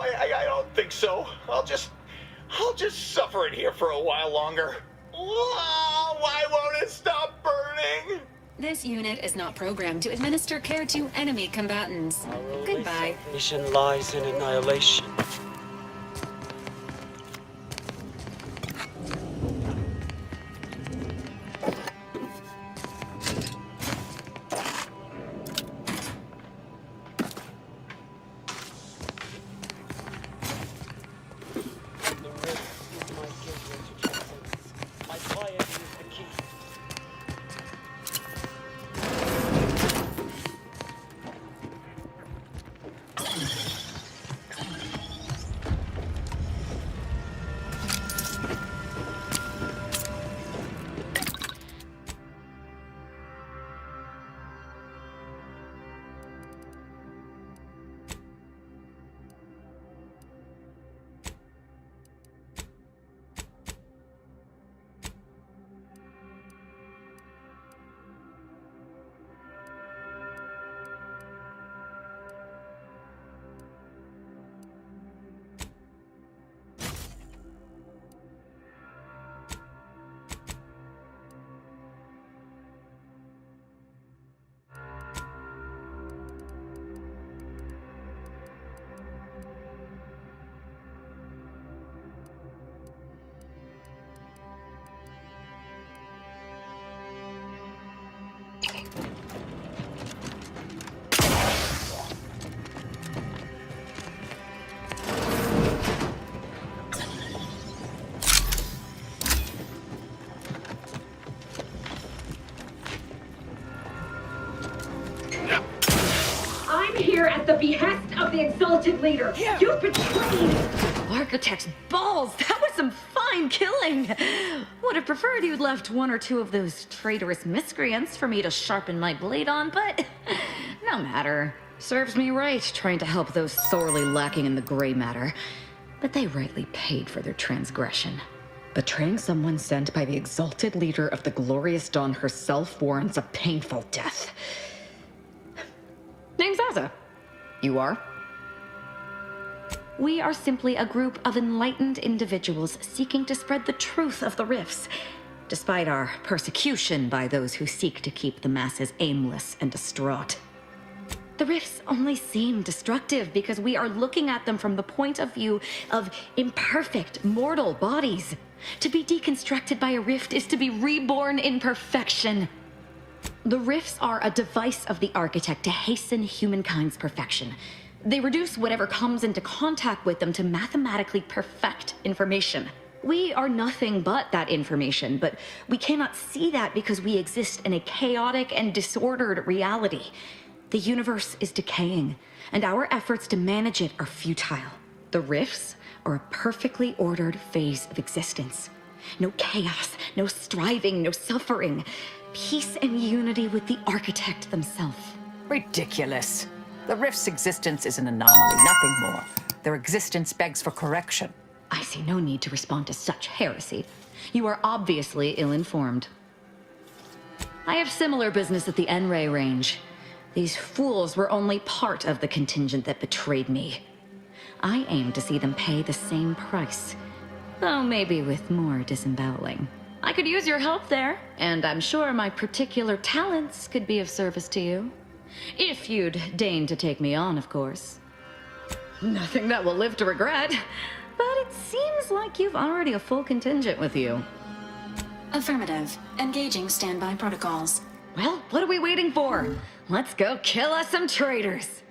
I don't think so. I'll just suffer in here for a while longer. Oh, why won't it stop burning? This unit is not programmed to administer care to enemy combatants. Goodbye. Salvation lies in annihilation. At the behest of the exalted leader. Yeah. You betrayed! Architect's balls! That was some fine killing! Would have preferred you'd left one or two of those traitorous miscreants for me to sharpen my blade on, but no matter. Serves me right trying to help those sorely lacking in the gray matter. But they rightly paid for their transgression. Betraying someone sent by the exalted leader of the glorious dawn herself warrants a painful death. Name's Azza. You are? We are simply a group of enlightened individuals seeking to spread the truth of the rifts, despite our persecution by those who seek to keep the masses aimless and distraught. The rifts only seem destructive because we are looking at them from the point of view of imperfect, mortal bodies. To be deconstructed by a rift is to be reborn in perfection. The rifts are a device of the architect to hasten humankind's perfection. They reduce whatever comes into contact with them to mathematically perfect information. We are nothing but that information, but we cannot see that because we exist in a chaotic and disordered reality. The universe is decaying, and our efforts to manage it are futile. The rifts are a perfectly ordered phase of existence. No chaos, no striving, no suffering. Peace and unity with the architect themselves. Ridiculous. The rift's existence is an anomaly, nothing more. Their existence begs for correction. I see no need to respond to such heresy. You are obviously ill-informed. I have similar business at the N-Ray range. These fools were only part of the contingent that betrayed me. I aim to see them pay the same price, though maybe with more disemboweling. I could use your help there, and I'm sure my particular talents could be of service to you. If you'd deign to take me on, of course. Nothing that we'll live to regret, but it seems like you've already a full contingent with you. Affirmative. Engaging standby protocols. Well, what are we waiting for? Let's go kill us some traitors.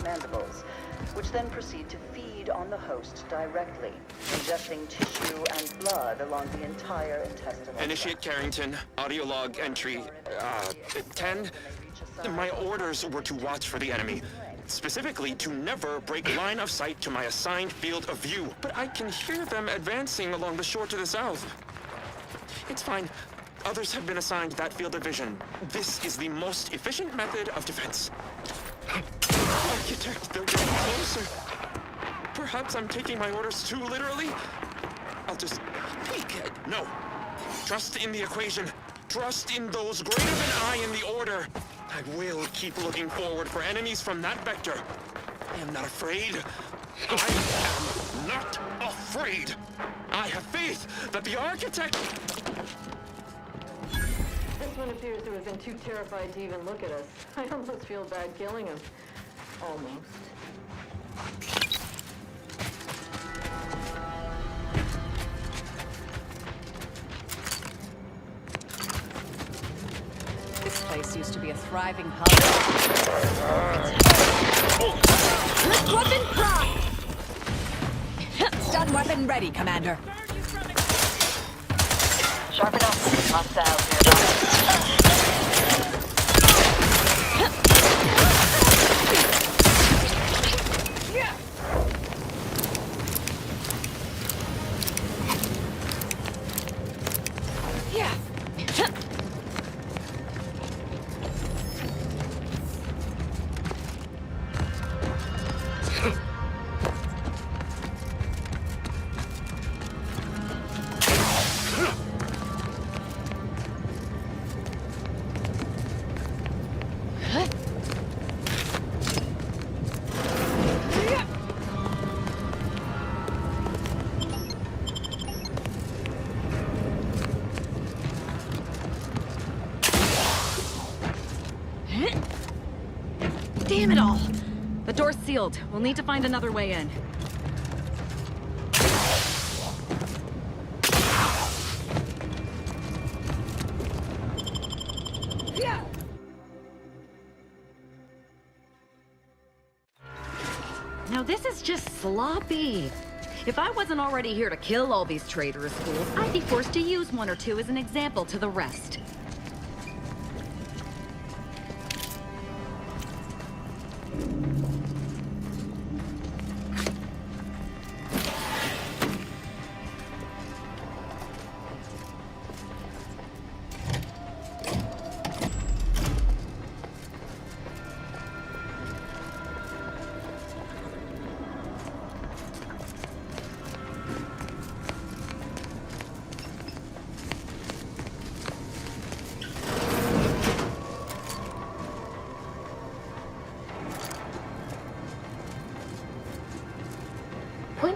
mandibles, which then proceed to feed on the host directly, ingesting tissue and blood along the entire intestinal Initiate Carrington, audio log entry, 10. My orders were to watch for the enemy. Specifically, to never break line of sight to my assigned field of view. But I can hear them advancing along the shore to the south. It's fine. Others have been assigned that field of vision. This is the most efficient method of defense. Architect, they're getting closer. Perhaps I'm taking my orders too literally. I'll just peek. No. Trust in the equation. Trust in those greater than I in the order. I will keep looking forward for enemies from that vector. I am not afraid. I am not afraid. I have faith that the architect... This one appears to have been too terrified to even look at us. I almost feel bad killing him. Almost. This place used to be a thriving hub. Weapon prime! Stun weapon ready, Commander. Sharp enough. Hostiles nearby. Damn it all! The door's sealed. We'll need to find another way in. Now this is just sloppy. If I wasn't already here to kill all these traitorous fools, I'd be forced to use one or two as an example to the rest.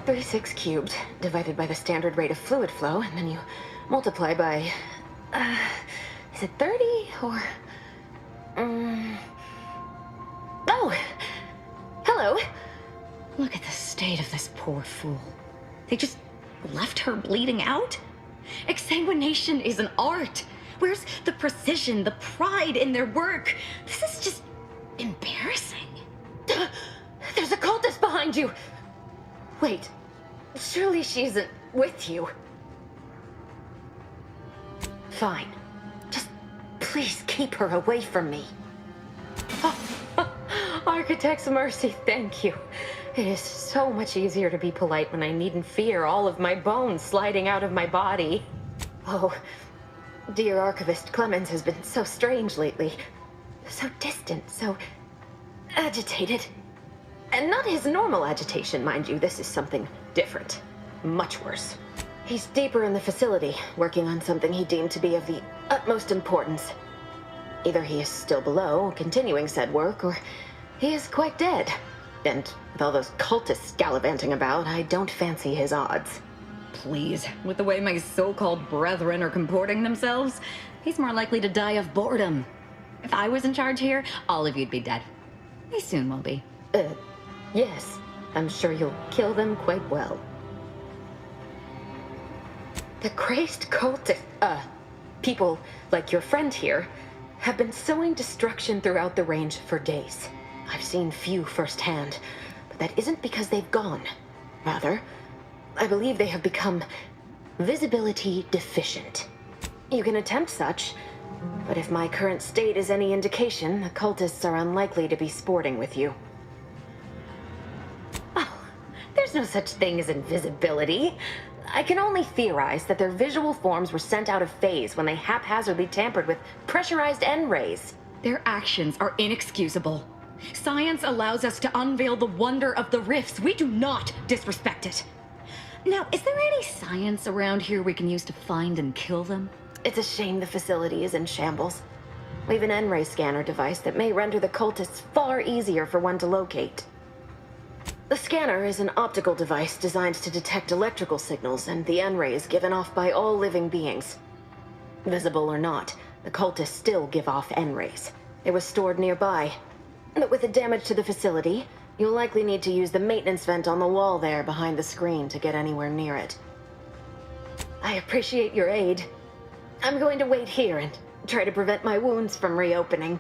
.36 cubed divided by the standard rate of fluid flow, and then you multiply by, is it 30 or, oh, hello. Look at the state of this poor fool. They just left her bleeding out? Exsanguination is an art. Where's the precision, the pride in their work? This is just embarrassing. There's a cultist behind you. Wait, surely she isn't with you. Fine. Just please keep her away from me. Architect's mercy, thank you. It is so much easier to be polite when I needn't fear all of my bones sliding out of my body. Oh, dear Archivist Clemens has been so strange lately. So distant, so agitated. And not his normal agitation, mind you. This is something different. Much worse. He's deeper in the facility, working on something he deemed to be of the utmost importance. Either he is still below, continuing said work, or he is quite dead. And with all those cultists gallivanting about, I don't fancy his odds. Please, with the way my so-called brethren are comporting themselves, he's more likely to die of boredom. If I was in charge here, all of you'd be dead. He soon will be. Yes. I'm sure you'll kill them quite well. The crazed cultist, people like your friend here, have been sowing destruction throughout the range for days. I've seen few firsthand, but that isn't because they've gone. Rather, I believe they have become visibility deficient. You can attempt such, but if my current state is any indication, the cultists are unlikely to be sporting with you. Oh, there's no such thing as invisibility. I can only theorize that their visual forms were sent out of phase when they haphazardly tampered with pressurized N-rays. Their actions are inexcusable. Science allows us to unveil the wonder of the rifts. We do not disrespect it. Now, is there any science around here we can use to find and kill them? It's a shame the facility is in shambles. We've an N-ray scanner device that may render the cultists far easier for one to locate. The scanner is an optical device designed to detect electrical signals and the N-rays given off by all living beings. Visible or not, the cultists still give off N-rays. It was stored nearby. But with the damage to the facility, you'll likely need to use the maintenance vent on the wall there behind the screen to get anywhere near it. I appreciate your aid. I'm going to wait here and try to prevent my wounds from reopening.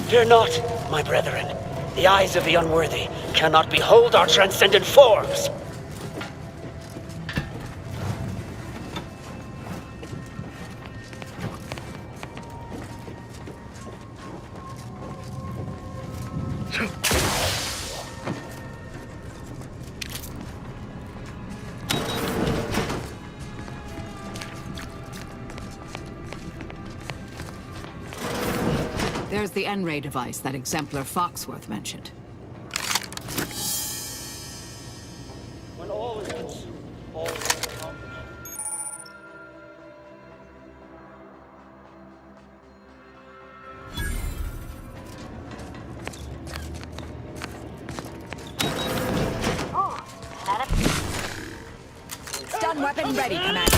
Fear not, my brethren. The eyes of the unworthy cannot behold our transcendent forms. There's the N-ray device that exemplar Foxworth mentioned. When all is consumed, all is accomplished. Stun weapon ready, Commander.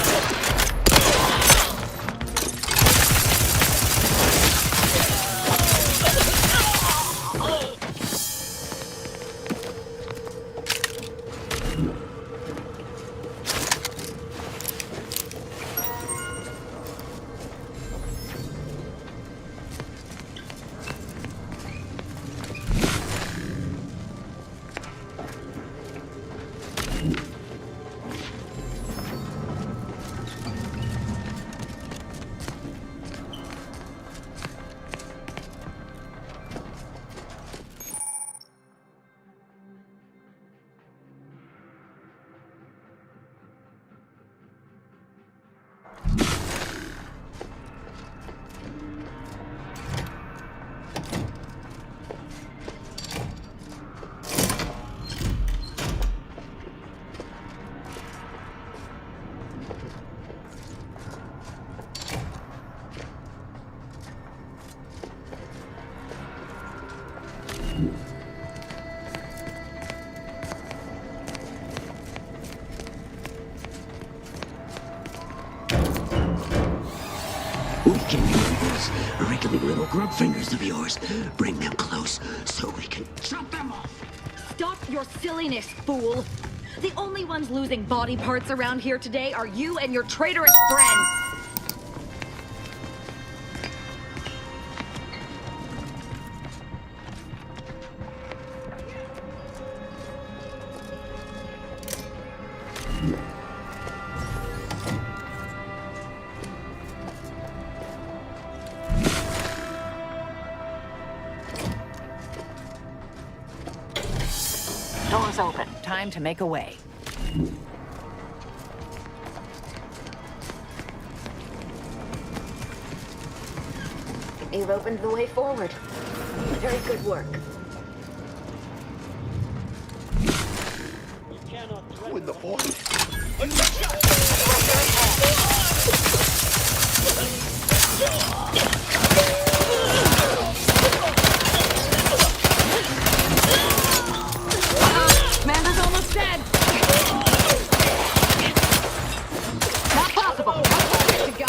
We can use those wriggly little grub fingers of yours. Bring them close so we can chop them off. Stop your silliness, fool! The only ones losing body parts around here today are you and your traitorous friends! Doors open. Time to make a way. You've opened the way forward. Very good work. Who in the void? Commander's almost dead. Not possible. To go.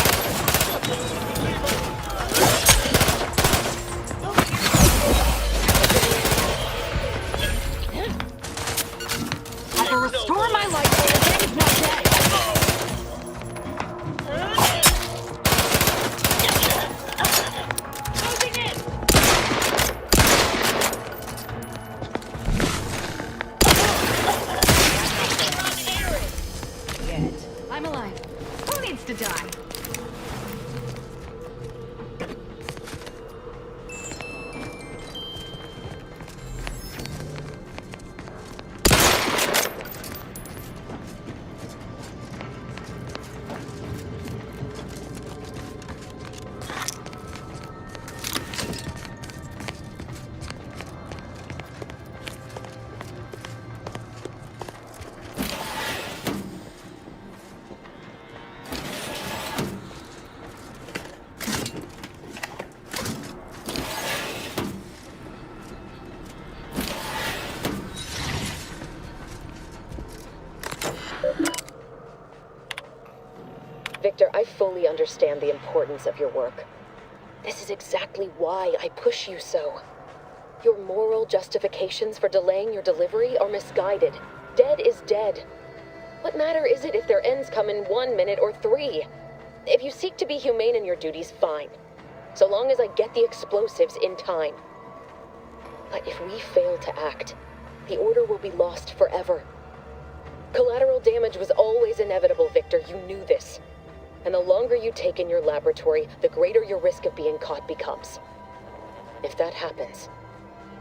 I will restore my life so the thing's not dead. Closing in. I'm alive. Who needs to die? Victor, I fully understand the importance of your work. This is exactly why I push you so. Your moral justifications for delaying your delivery are misguided. Dead is dead. What matter is it if their ends come in 1 minute or 3? If you seek to be humane in your duties, fine. So long as I get the explosives in time. But if we fail to act, the order will be lost forever. Collateral damage was always inevitable, Victor. You knew this. And the longer you take in your laboratory, the greater your risk of being caught becomes. If that happens,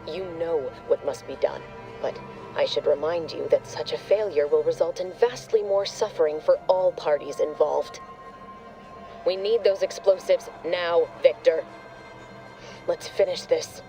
you know what must be done. But I should remind you that such a failure will result in vastly more suffering for all parties involved. We need those explosives now, Victor. Let's finish this.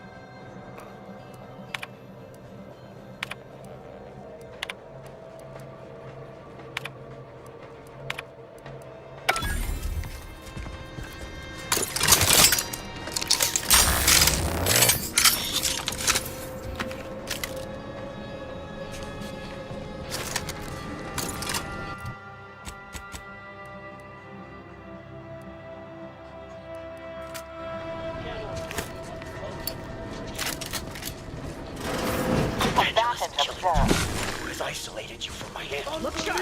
Who has isolated you from my hand? Look sharp!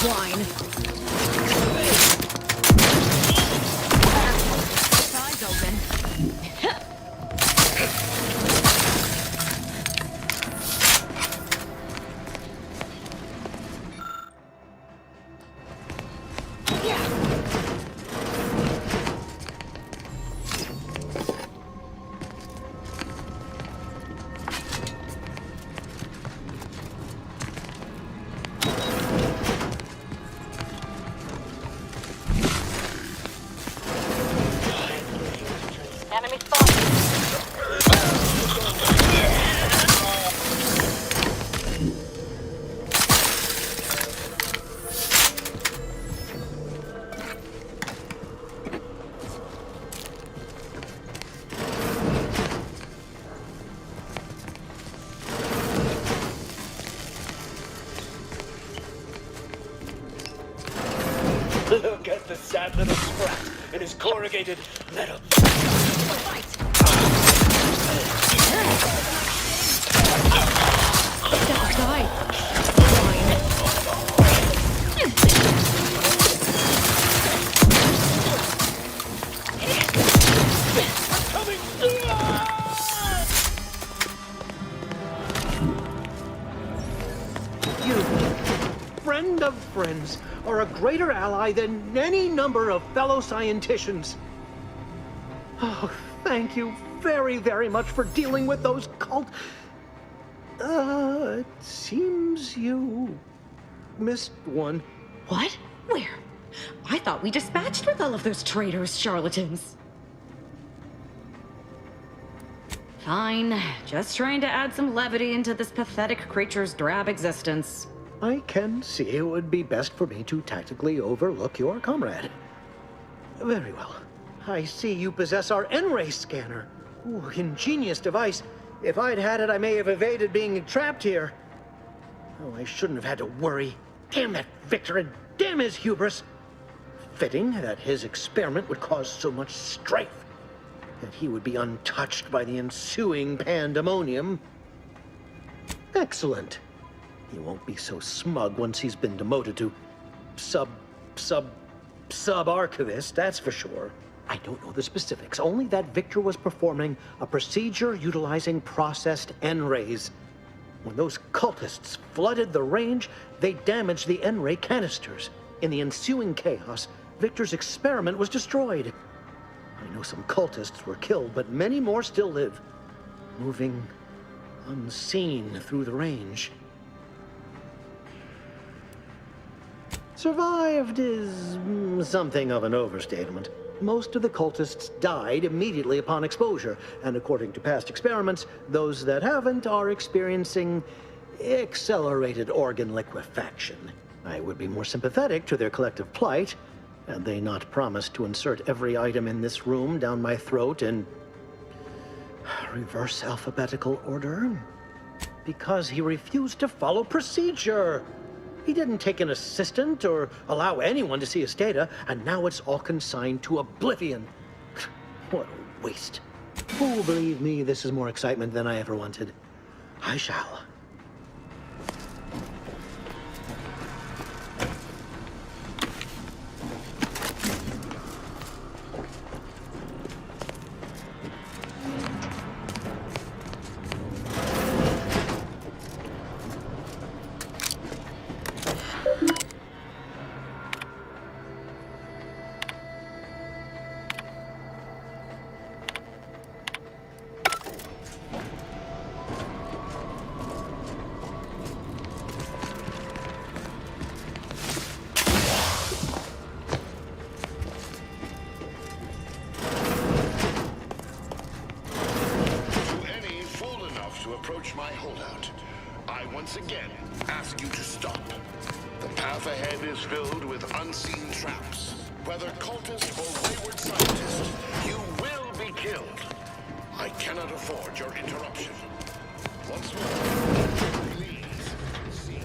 Wine. Sides open. Enemy spotted. Look at the sad little sprat in his corrugated metal. You, friend of friends, are a greater ally than any number of fellow scienticians. Oh, thank you very, very much for dealing with those cult... it seems you missed one. What? Where? I thought we dispatched with all of those traitorous charlatans. Fine. Just trying to add some levity into this pathetic creature's drab existence. I can see it would be best for me to tactically overlook your comrade. Very well. I see you possess our N-ray scanner. Ooh, ingenious device. If I'd had it, I may have evaded being trapped here. Oh, I shouldn't have had to worry. Damn that Victor and damn his hubris. Fitting that his experiment would cause so much strife, that he would be untouched by the ensuing pandemonium. Excellent. He won't be so smug once he's been demoted to sub-archivist, that's for sure. I don't know the specifics, only that Victor was performing a procedure utilizing processed N-rays. When those cultists flooded the range, they damaged the N-ray canisters. In the ensuing chaos, Victor's experiment was destroyed. I know some cultists were killed, but many more still live, moving unseen through the range. Survived is something of an overstatement. Most of the cultists died immediately upon exposure, and according to past experiments, those that haven't are experiencing accelerated organ liquefaction. I would be more sympathetic to their collective plight, had they not promised to insert every item in this room down my throat in reverse alphabetical order. Because he refused to follow procedure. He didn't take an assistant or allow anyone to see his data, and now it's all consigned to oblivion. What a waste. Oh, believe me, this is more excitement than I ever wanted. I shall. Approach my holdout. I once again ask you to stop. The path ahead is filled with unseen traps. Whether cultist or wayward scientist, you will be killed. I cannot afford your interruption. Once more, please see.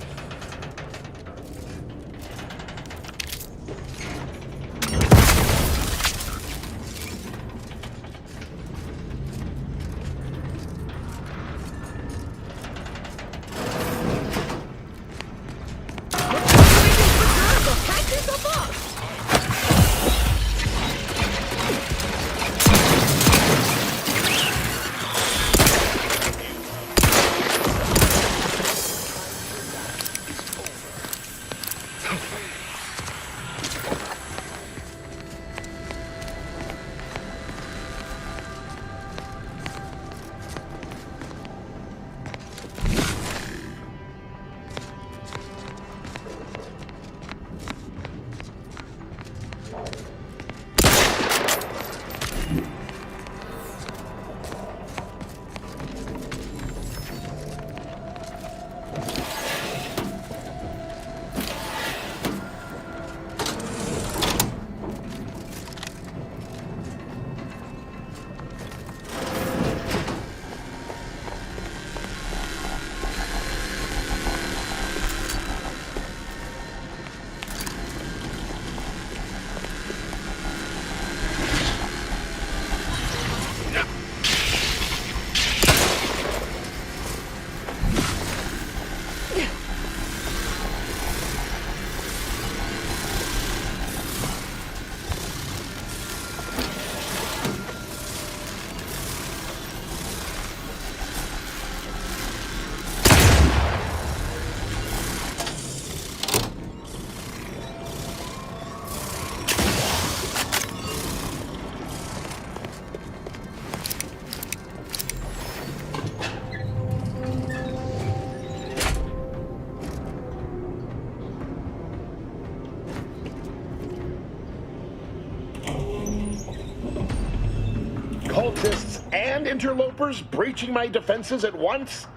cultists and interlopers breaching my defenses at once?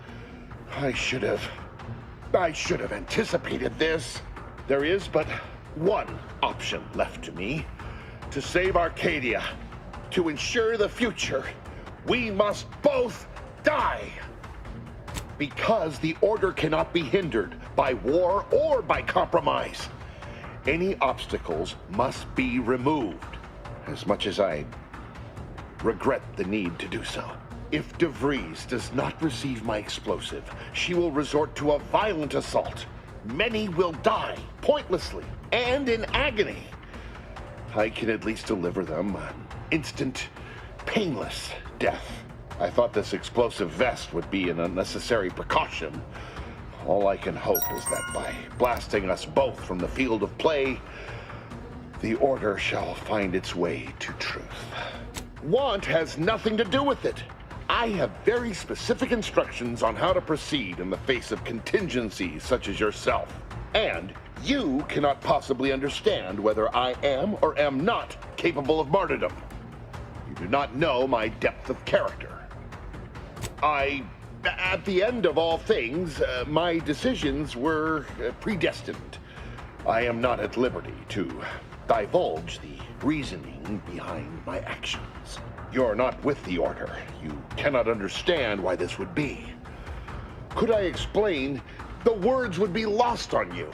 I should have anticipated this. There is but one option left to me. To save Arcadia, to ensure the future, we must both die. Because the Order cannot be hindered by war or by compromise. Any obstacles must be removed, as much as I regret the need to do so. If DeVries does not receive my explosive, she will resort to a violent assault. Many will die, pointlessly, and in agony. I can at least deliver them an instant, painless death. I thought this explosive vest would be an unnecessary precaution. All I can hope is that by blasting us both from the field of play, the Order shall find its way to truth. Want has nothing to do with it. I have very specific instructions on how to proceed in the face of contingencies such as yourself. And you cannot possibly understand whether I am or am not capable of martyrdom. You do not know my depth of character. At the end of all things, my decisions were predestined. I am not at liberty to divulge the reasoning behind my actions. You're not with the Order. You cannot understand why this would be. Could I explain, the words would be lost on you.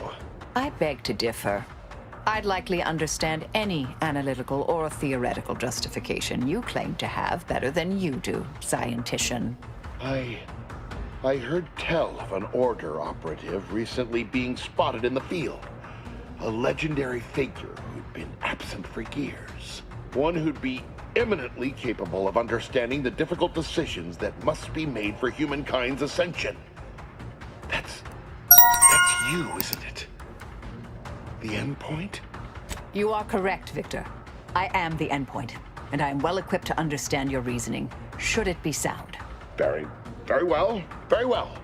I beg to differ. I'd likely understand any analytical or theoretical justification you claim to have better than you do, scientician. I heard tell of an Order operative recently being spotted in the field. A legendary figure who'd been absent for years. One who'd be eminently capable of understanding the difficult decisions that must be made for humankind's ascension. That's you, isn't it? The endpoint? You are correct, Victor. I am the endpoint, and I am well equipped to understand your reasoning, should it be sound. Very well, very well.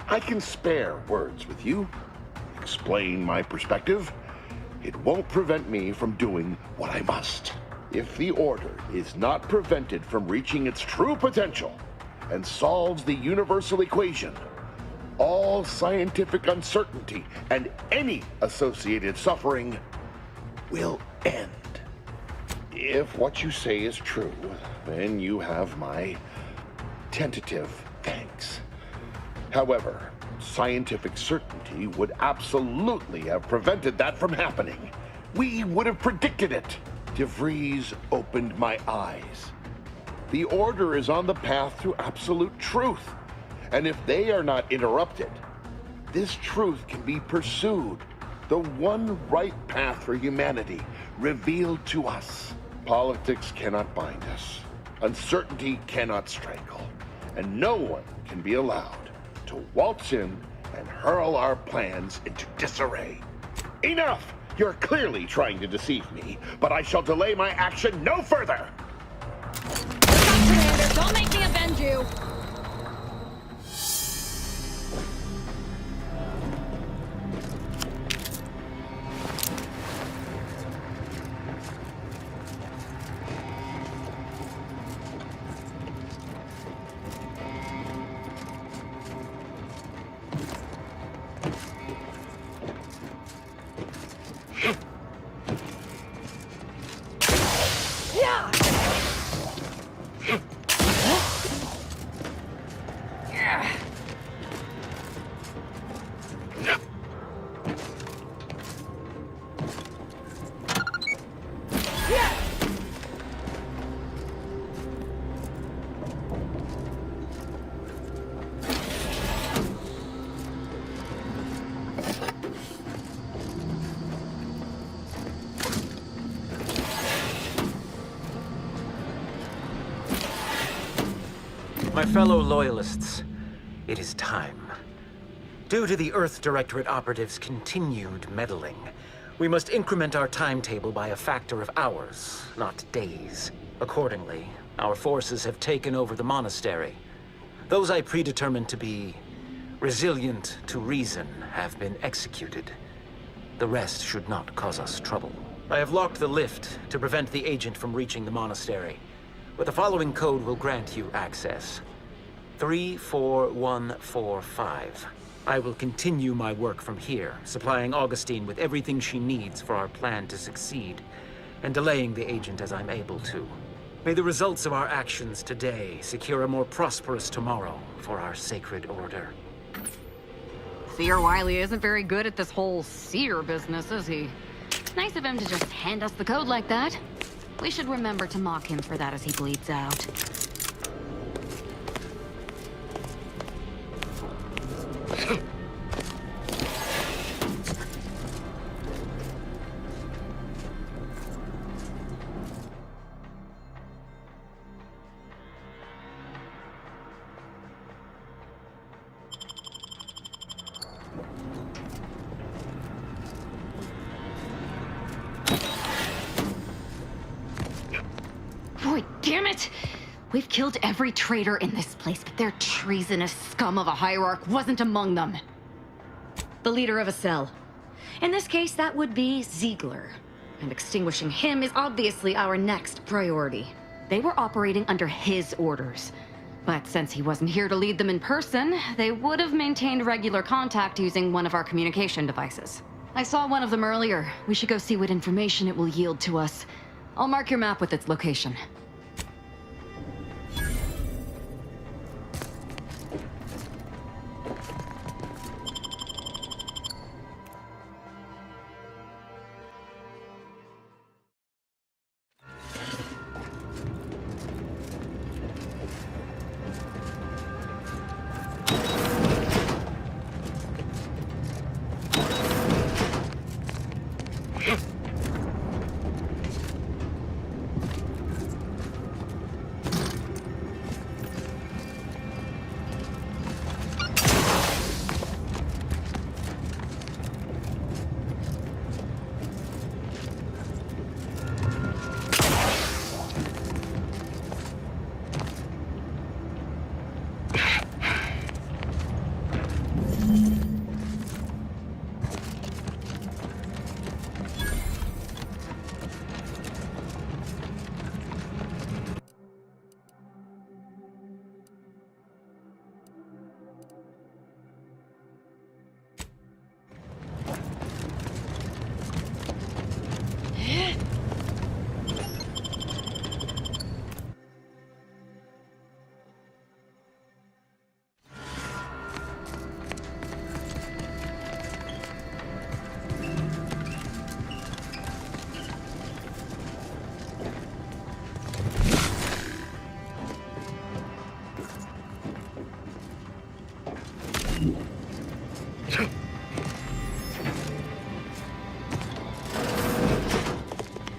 I can spare words with you, explain my perspective. It won't prevent me from doing what I must. If the Order is not prevented from reaching its true potential and solves the universal equation, all scientific uncertainty and any associated suffering will end. If what you say is true, then you have my tentative thanks. However, scientific certainty would absolutely have prevented that from happening. We would have predicted it. DeVries opened my eyes. The Order is on the path to absolute truth. And if they are not interrupted, this truth can be pursued. The one right path for humanity revealed to us. Politics cannot bind us. Uncertainty cannot strangle. And no one can be allowed to waltz in and hurl our plans into disarray. Enough! You're clearly trying to deceive me, but I shall delay my action no further! Look out, Commander! Don't make me avenge you! My fellow Loyalists, it is time. Due to the Earth Directorate operatives' continued meddling, we must increment our timetable by a factor of hours, not days. Accordingly, our forces have taken over the monastery. Those I predetermined to be resilient to reason have been executed. The rest should not cause us trouble. I have locked the lift to prevent the agent from reaching the monastery. but the following code will grant you access. 34145. I will continue my work from here, supplying Augustine with everything she needs for our plan to succeed, and delaying the agent as I'm able to. May the results of our actions today secure a more prosperous tomorrow for our sacred order. Seer Wiley isn't very good at this whole seer business, is he? Nice of him to just hand us the code like that. We should remember to mock him for that as he bleeds out. Boy, damn it! We've killed every traitor in this place, but their treasonous scum of a hierarch wasn't among them. The leader of a cell. In this case, that would be Ziegler. And extinguishing him is obviously our next priority. They were operating under his orders. But since he wasn't here to lead them in person, they would have maintained regular contact using one of our communication devices. I saw one of them earlier. We should go see what information it will yield to us. I'll mark your map with its location.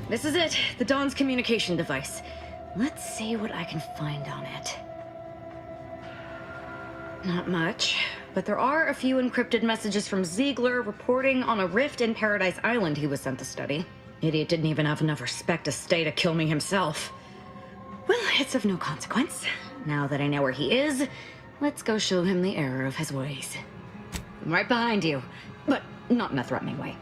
This is it, the Dawn's communication device. Let's see what I can find on it. Not much, but there are a few encrypted messages from Ziegler reporting on a rift in Paradise Island he was sent to study. Idiot didn't even have enough respect to stay to kill me himself. Well, it's of no consequence. Now that I know where he is, let's go show him the error of his ways. I'm right behind you, but not in a threatening way.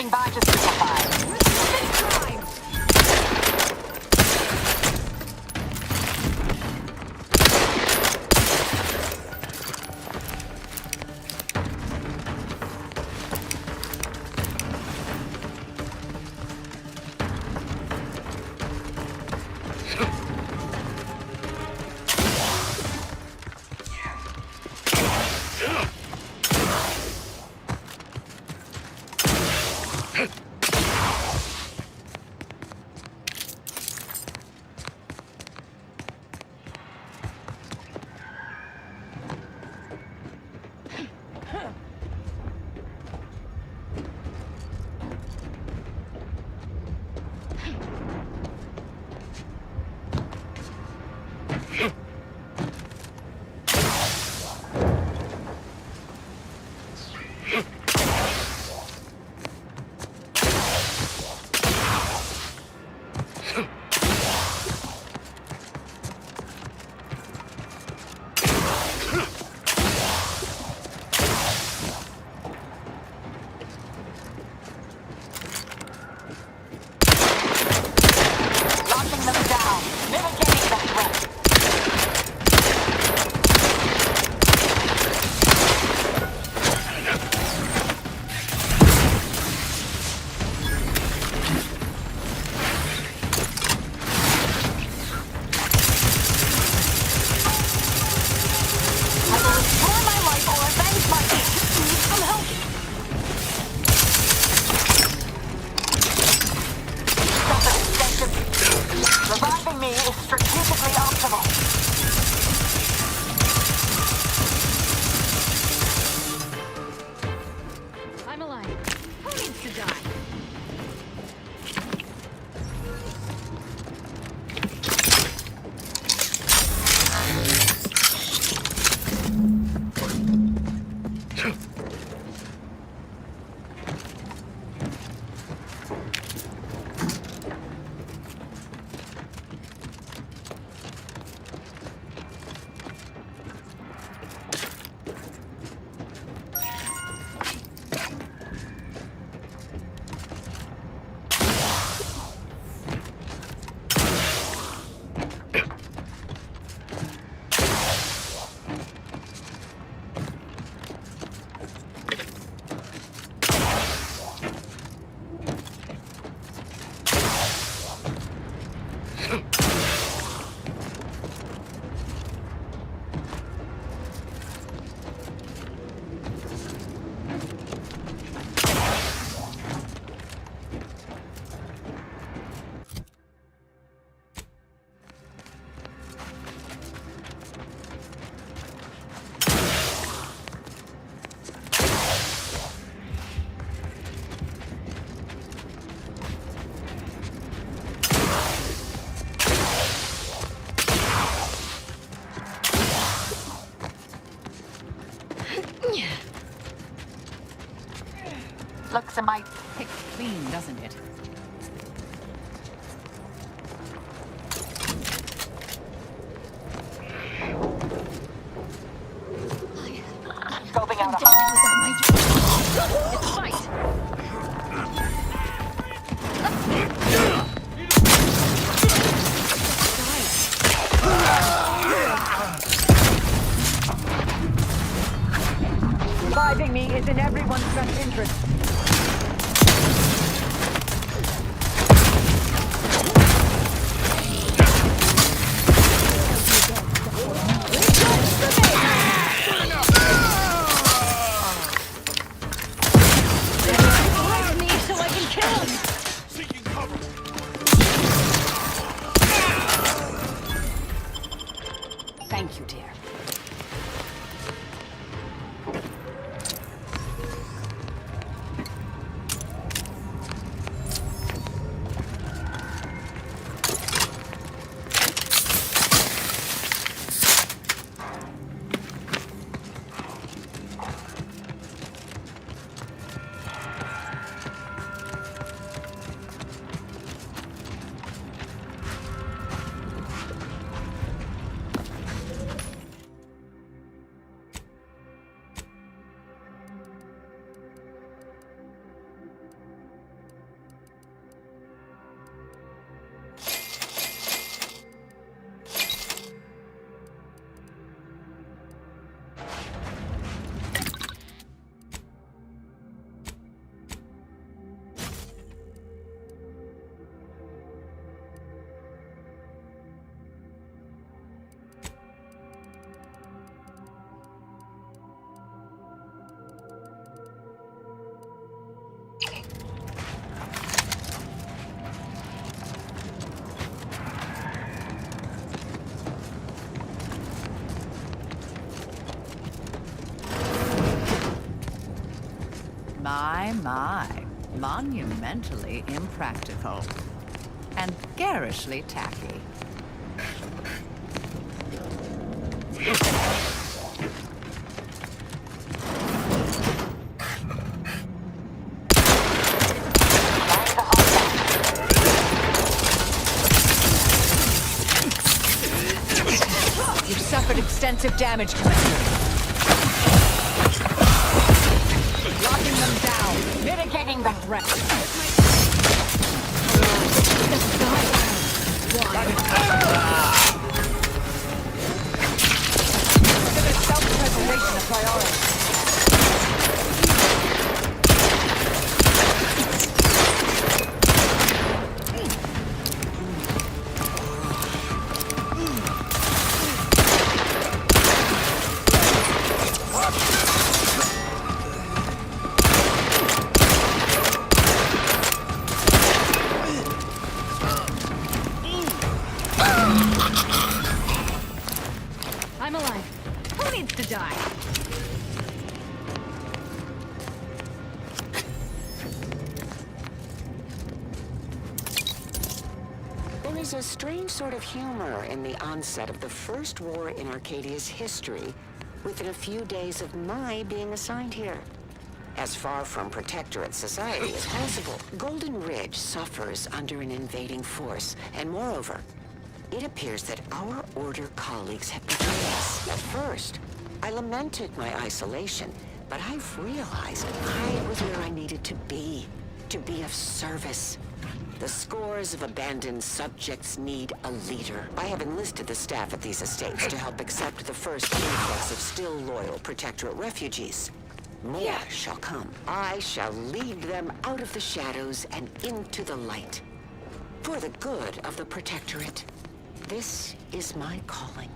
Standing by to simplify. Looks a mite picked clean, doesn't it? Scoping out a It's a fight! Reviving me is in everyone's best interest. Thank you, dear. my. Monumentally impractical. And garishly tacky. You've suffered extensive damage, Commander. Locking them down, mitigating the threat. Consider self-preservation a priority. I'm alive. Who needs to die? There is a strange sort of humor in the onset of the first war in Arcadia's history, within a few days of my being assigned here. As far from protectorate society as possible, Golden Ridge suffers under an invading force, and moreover, it appears that our Order colleagues have betrayed us. At first, I lamented my isolation, but I've realized I was where I needed to be of service. The scores of abandoned subjects need a leader. I have enlisted the staff at these estates to help accept the first influx of still loyal Protectorate refugees. More shall come. I shall lead them out of the shadows and into the light. For the good of the Protectorate. This is my calling.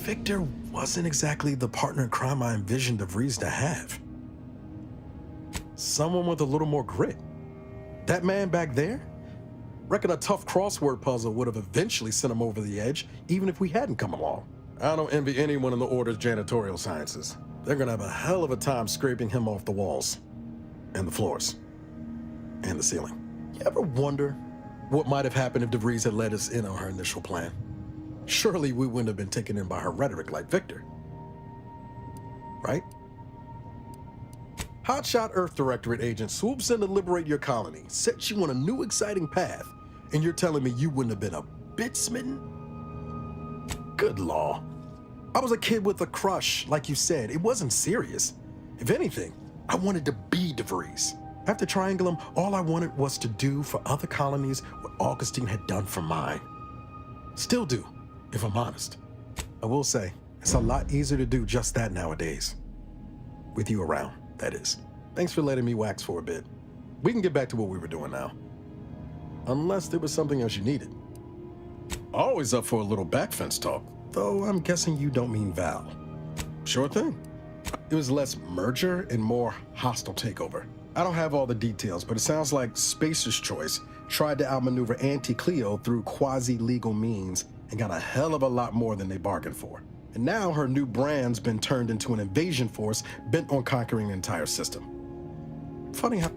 Victor wasn't exactly the partner in crime I envisioned of Reese to have. Someone with a little more grit. That man back there? Reckon a tough crossword puzzle would have eventually sent him over the edge, even if we hadn't come along. I don't envy anyone in the Order's janitorial sciences, they're gonna have a hell of a time scraping him off the walls, and the floors, and the ceiling. You ever wonder what might have happened if DeVries had let us in on her initial plan? Surely we wouldn't have been taken in by her rhetoric like Victor. Right? Hotshot Earth Directorate agent swoops in to liberate your colony, sets you on a new exciting path, and you're telling me you wouldn't have been a bit smitten? Good law. I was a kid with a crush, like you said. It wasn't serious. If anything, I wanted to be DeVries. After Triangulum, all I wanted was to do for other colonies what Augustine had done for mine. Still do, if I'm honest. I will say, it's a lot easier to do just that nowadays. With you around, that is. Thanks for letting me wax for a bit. We can get back to what we were doing now. Unless there was something else you needed. Always up for a little backfence talk, though I'm guessing you don't mean Val. Sure thing. It was less merger and more hostile takeover. I don't have all the details, but it sounds like Spacer's Choice tried to outmaneuver Auntie Cleo through quasi-legal means and got a hell of a lot more than they bargained for. And now her new brand's been turned into an invasion force bent on conquering the entire system. Funny how...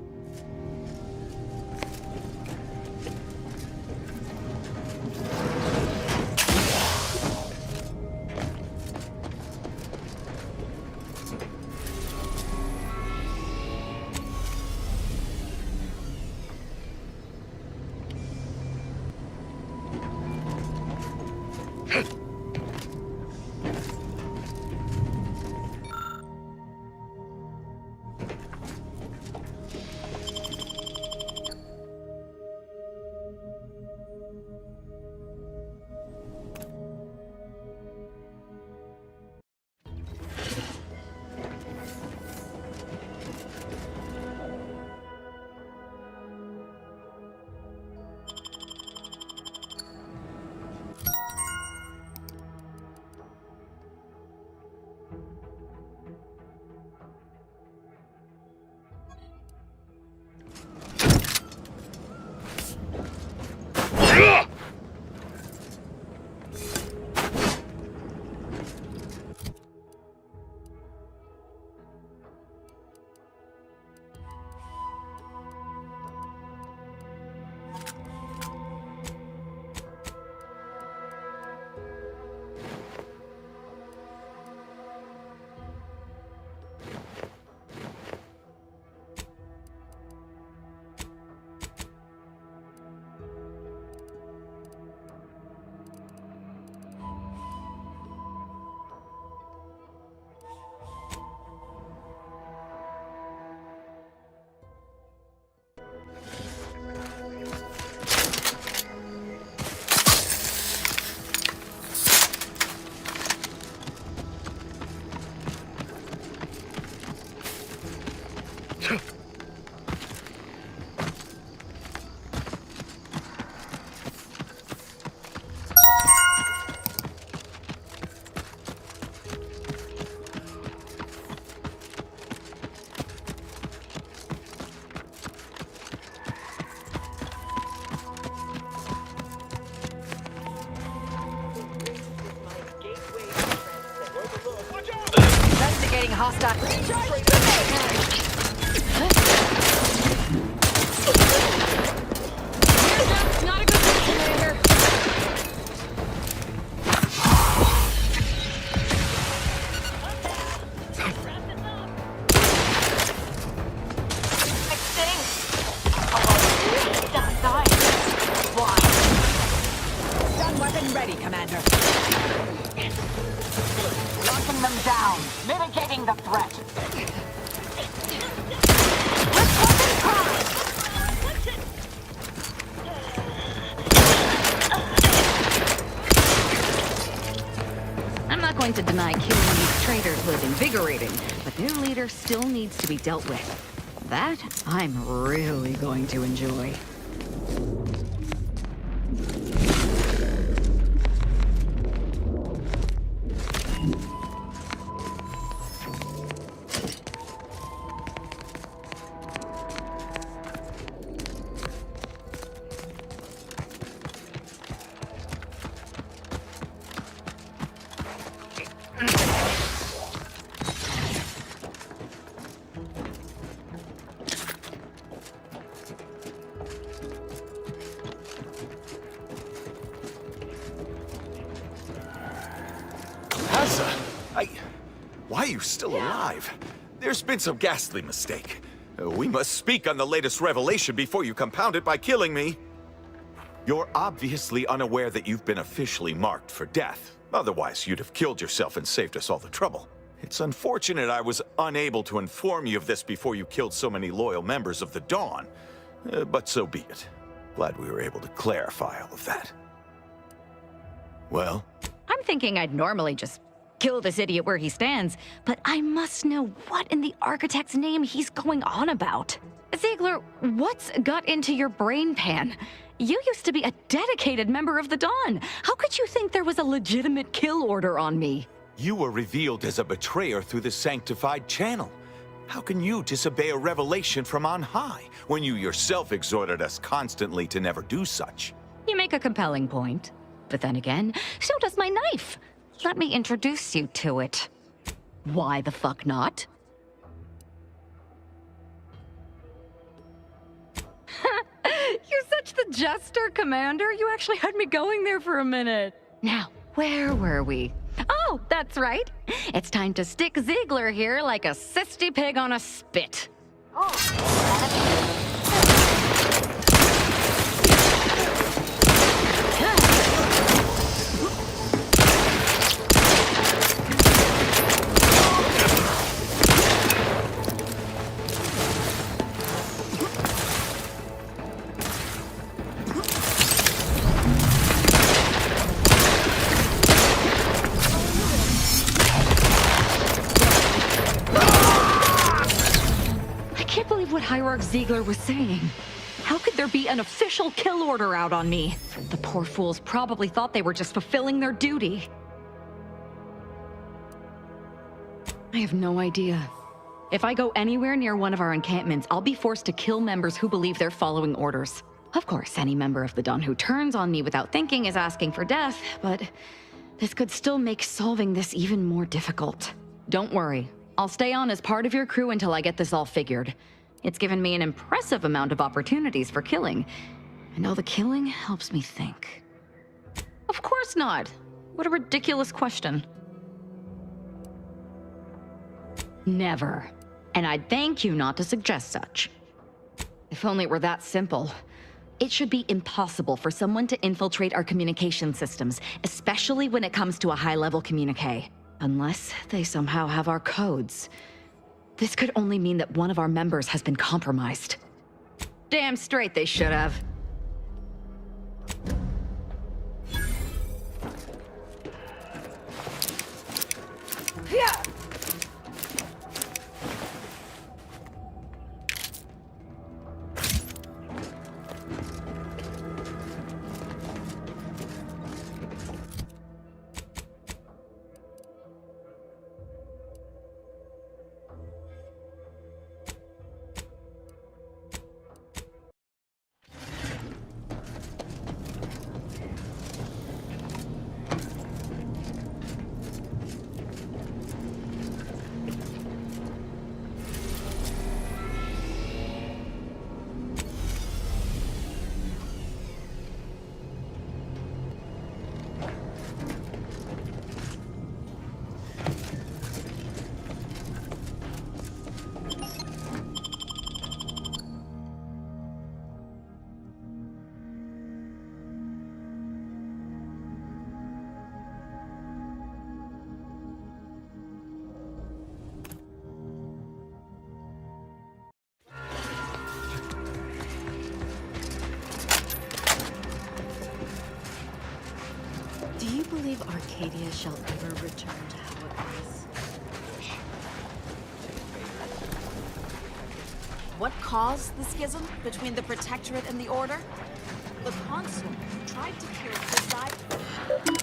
Investigating hostile. Not a good thing, Commander. Stun weapon ready, Commander. Locking them down, mitigating the threat. I'm not going to deny killing these traitors was invigorating, but their leader still needs to be dealt with. That I'm really going to enjoy. Why are you still alive? There's been some ghastly mistake. We must speak on the latest revelation before you compound it by killing me. You're obviously unaware that you've been officially marked for death. Otherwise, you'd have killed yourself and saved us all the trouble. It's unfortunate I was unable to inform you of this before you killed so many loyal members of the Dawn. But so be it. Glad we were able to clarify all of that. Well? I'm thinking I'd normally just kill this idiot where he stands, but I must know what in the architect's name he's going on about. Ziegler, what's got into your brain pan? You used to be a dedicated member of the Dawn. How could you think there was a legitimate kill order on me? You were revealed as a betrayer through the sanctified channel. How can you disobey a revelation from on high, when you yourself exhorted us constantly to never do such? You make a compelling point. But then again, so does my knife. Let me introduce you to it. Why the fuck not? You're such the jester, Commander. You actually had me going there for a minute. Now, where were we? Oh, that's right. It's time to stick Ziegler here like a cysty pig on a spit. What Hierarch Ziegler was saying. How could there be an official kill order out on me? The poor fools probably thought they were just fulfilling their duty. I have no idea. If I go anywhere near one of our encampments, I'll be forced to kill members who believe they're following orders. Of course, any member of the Dawn who turns on me without thinking is asking for death, but this could still make solving this even more difficult. Don't worry. I'll stay on as part of your crew until I get this all figured. It's given me an impressive amount of opportunities for killing, and all the killing helps me think. Of course not. What a ridiculous question. Never. And I'd thank you not to suggest such. If only it were that simple. It should be impossible for someone to infiltrate our communication systems, especially when it comes to a high-level communique. Unless they somehow have our codes. This could only mean that one of our members has been compromised. Damn straight they should have. Yeah. Do you believe Arcadia shall ever return to how it was? What caused the schism between the Protectorate and the Order? The Consul tried to kill Fodaiiya.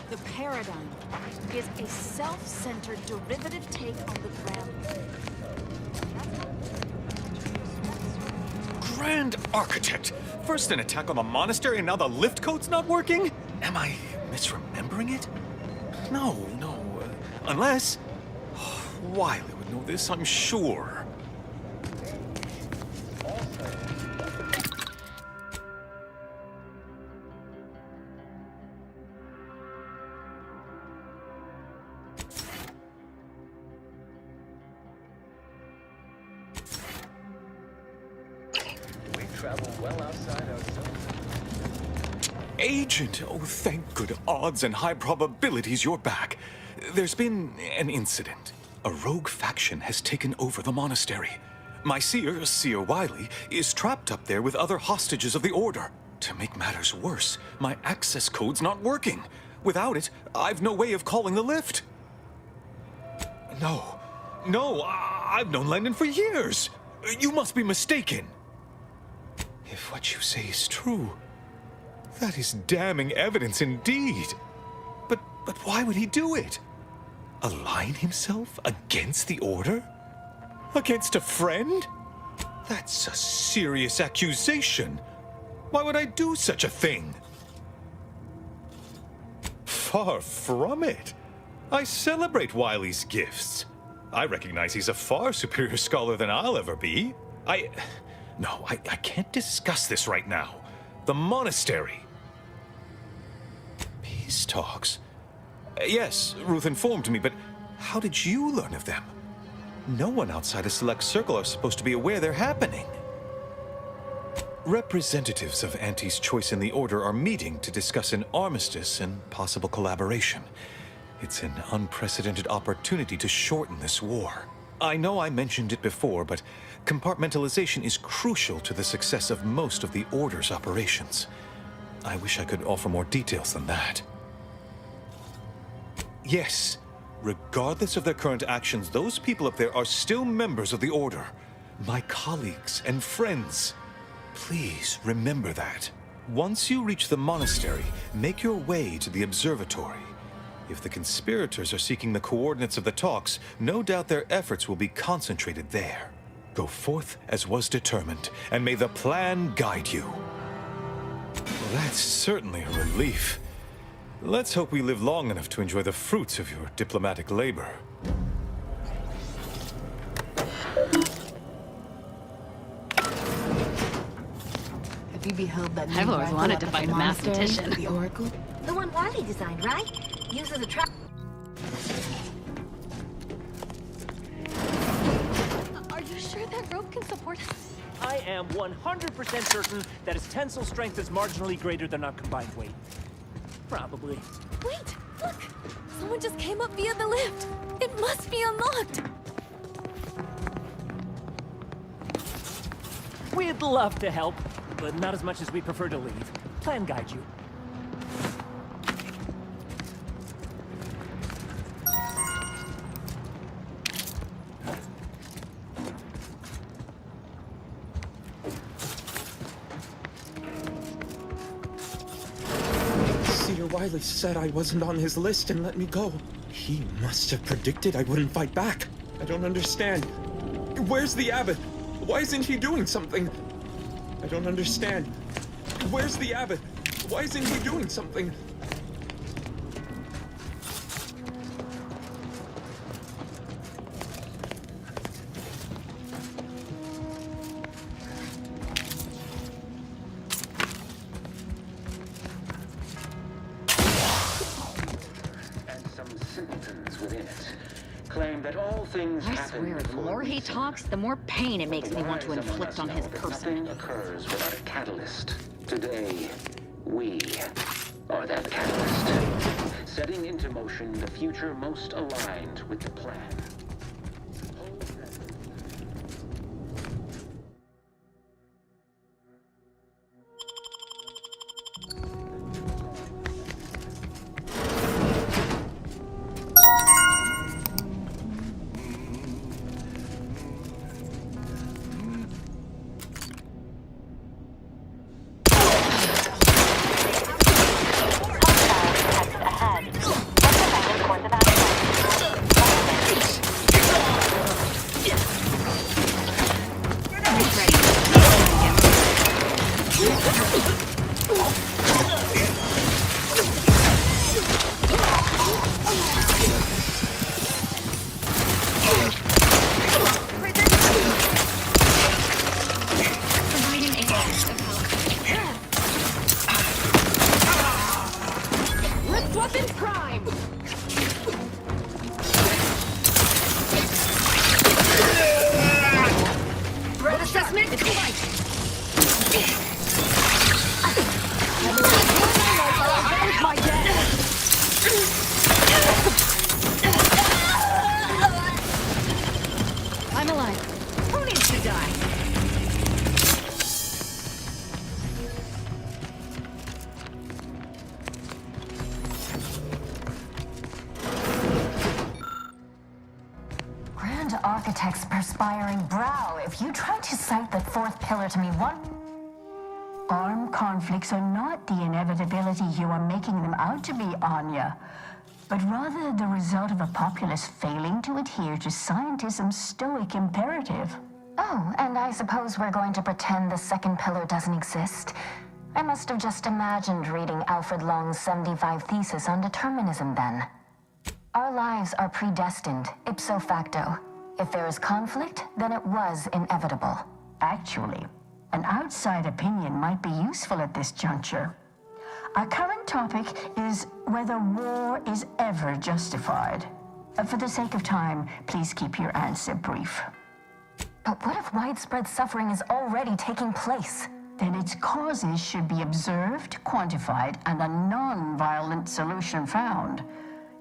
The paradigm is a self-centered derivative take on the ground. Grand Architect! First an attack on the monastery and now the lift code's not working? Am I misremembering it? No. Unless... Wiley would know this, I'm sure. We travel well outside our zone. Agent, oh, thank good odds and high probabilities you're back. There's been an incident. A rogue faction has taken over the monastery. My seer Wiley, is trapped up there with other hostages of the Order. To make matters worse, my access code's not working. Without it, I've no way of calling the lift. No, I've known Landon for years. You must be mistaken. If what you say is true, that is damning evidence indeed. But why would he do it? Align himself against the Order? Against a friend? That's a serious accusation. Why would I do such a thing? Far from it. I celebrate Wiley's gifts. I recognize he's a far superior scholar than I'll ever be. I can't discuss this right now. The monastery. Peace talks? Yes, Ruth informed me, but how did you learn of them? No one outside a select circle are supposed to be aware they're happening. Representatives of Auntie's Choice in the Order are meeting to discuss an armistice and possible collaboration. It's an unprecedented opportunity to shorten this war. I know I mentioned it before, but compartmentalization is crucial to the success of most of the Order's operations. I wish I could offer more details than that. Yes, regardless of their current actions, those people up there are still members of the Order. My colleagues and friends. Please remember that. Once you reach the monastery, make your way to the observatory. If the conspirators are seeking the coordinates of the talks, no doubt their efforts will be concentrated there. Go forth as was determined, and may the plan guide you. Well, that's certainly a relief. Let's hope we live long enough to enjoy the fruits of your diplomatic labor. Have you beheld that I've always wanted to fight a mathematician. The Oracle? The one Wiley designed, right? Uses a trap. Are you sure that rope can support us? I am 100% certain that its tensile strength is marginally greater than our combined weight. Probably. Wait, look! Someone just came up via the lift. It must be unlocked. We'd love to help, but not as much as we prefer to leave. Plan guide you. Wiley said I wasn't on his list and let me go. He must have predicted I wouldn't fight back. I don't understand. Where's the abbot? Why isn't he doing something? I don't understand. Where's the abbot? Why isn't he doing something? I swear, the more he talks, the more pain it makes me want to inflict on his person. Nothing occurs without a catalyst. Today, we are that catalyst, setting into motion the future most aligned with the plan. It's a fight! My dad! I'm alive. Who needs to die? Grand Architect's perspiring brow. If you try to cite the fourth pillar to me, what? Armed conflicts are not the inevitability you are making them out to be, Anya, but rather the result of a populace failing to adhere to scientism's stoic imperative. Oh, and I suppose we're going to pretend the second pillar doesn't exist? I must have just imagined reading Alfred Long's 75 Thesis on determinism then. Our lives are predestined, ipso facto. If there is conflict, then it was inevitable. Actually, an outside opinion might be useful at this juncture. Our current topic is whether war is ever justified. For the sake of time, please keep your answer brief. But what if widespread suffering is already taking place? Then its causes should be observed, quantified, and a non-violent solution found.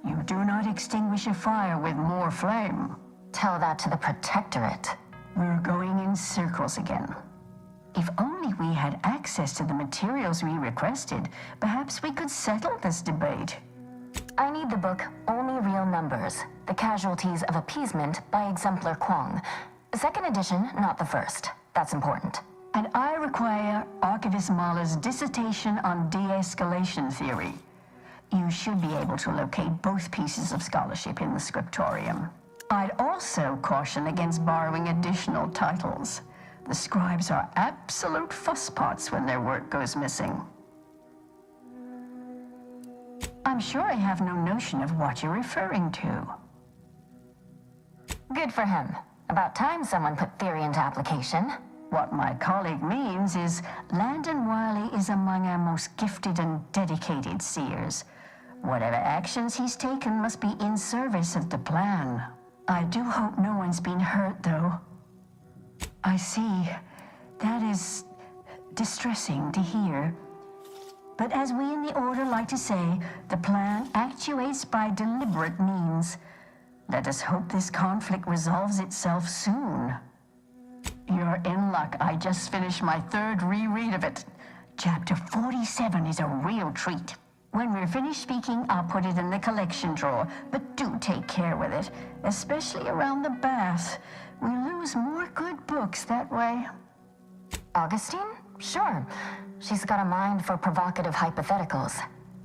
You do not extinguish a fire with more flame. Tell that to the Protectorate. We're going in circles again. If only we had access to the materials we requested, perhaps we could settle this debate. I need the book Only Real Numbers, The Casualties of Appeasement by Exemplar Kwong. Second edition, not the first. That's important. And I require Archivist Mahler's dissertation on de-escalation theory. You should be able to locate both pieces of scholarship in the scriptorium. I'd also caution against borrowing additional titles. The scribes are absolute fusspots when their work goes missing. I'm sure I have no notion of what you're referring to. Good for him. About time someone put theory into application. What my colleague means is Landon Wiley is among our most gifted and dedicated seers. Whatever actions he's taken must be in service of the plan. I do hope no one's been hurt, though. I see. That is distressing to hear. But as we in the Order like to say, the plan actuates by deliberate means. Let us hope this conflict resolves itself soon. You're in luck. I just finished my third reread of it. Chapter 47 is a real treat. When we're finished speaking, I'll put it in the collection drawer, but do take care with it, especially around the bath. We lose more good books that way. Augustine? Sure. She's got a mind for provocative hypotheticals.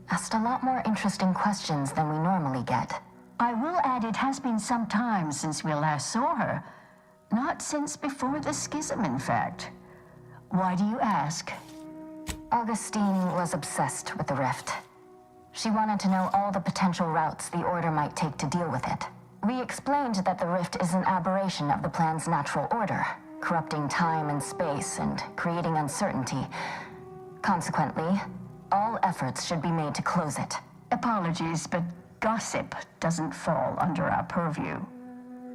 Asked a lot more interesting questions than we normally get. I will add it has been some time since we last saw her. Not since before the schism, in fact. Why do you ask? Augustine was obsessed with the rift. She wanted to know all the potential routes the Order might take to deal with it. We explained that the rift is an aberration of the plan's natural order, corrupting time and space and creating uncertainty. Consequently, all efforts should be made to close it. Apologies, but gossip doesn't fall under our purview.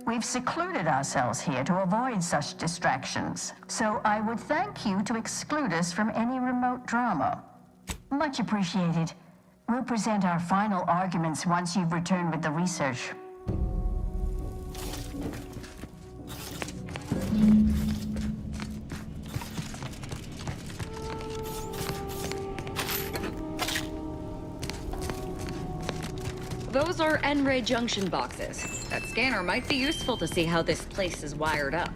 We've secluded ourselves here to avoid such distractions, so I would thank you to exclude us from any remote drama. Much appreciated. We'll present our final arguments once you've returned with the research. Those are N-ray junction boxes. That scanner might be useful to see how this place is wired up.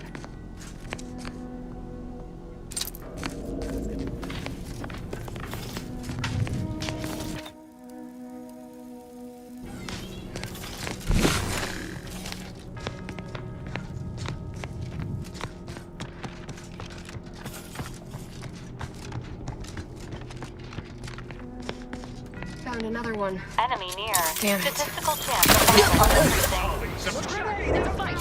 Found another one. Enemy near. Damn it. Statistical chance of everything. There's a fight!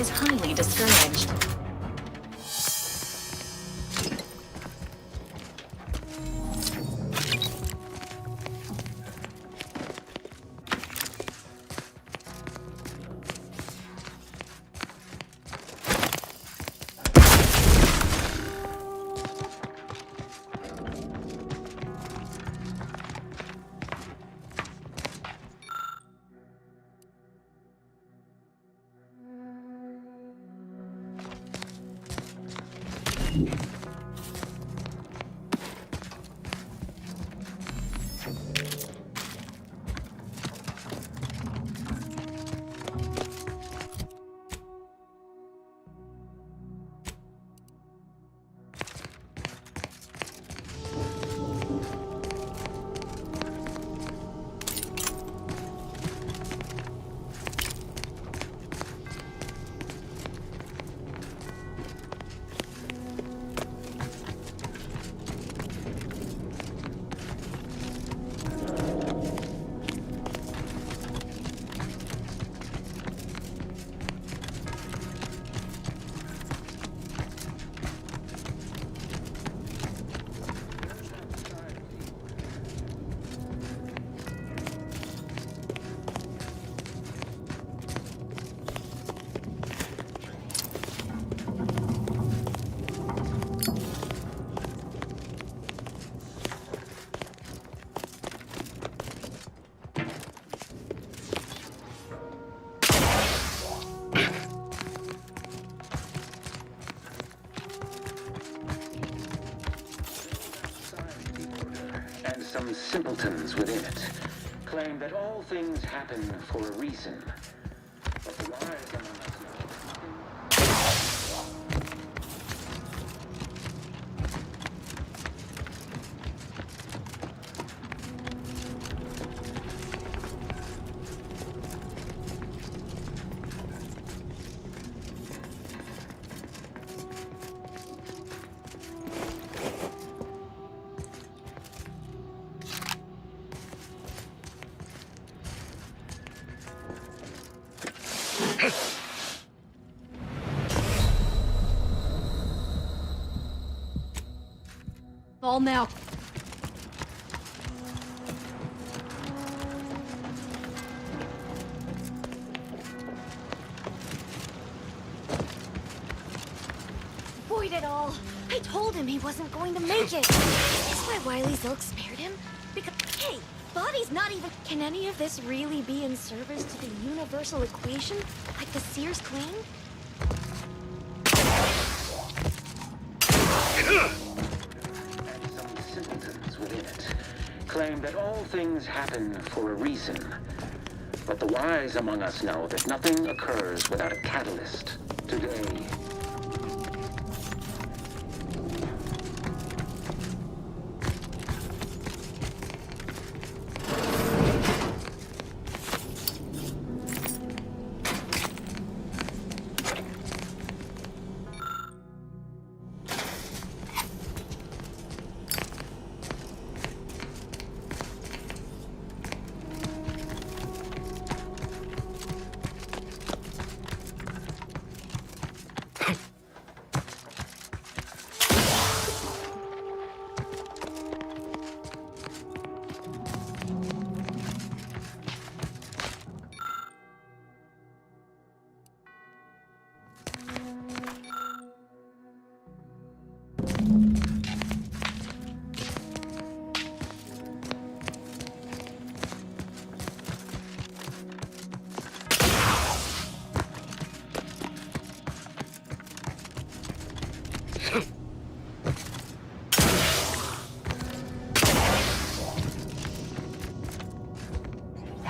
is highly discouraged. Some simpletons within it claim that all things happen for a reason, but the wise among us all now. Avoid it all. I told him he wasn't going to make it. Is why Wiley's ilk spared him? Because, hey, body's not even... Can any of this really be in service to the universal equation? Like the Sears claim? claim that all things happen for a reason. But the wise among us know that nothing occurs without a catalyst. Today,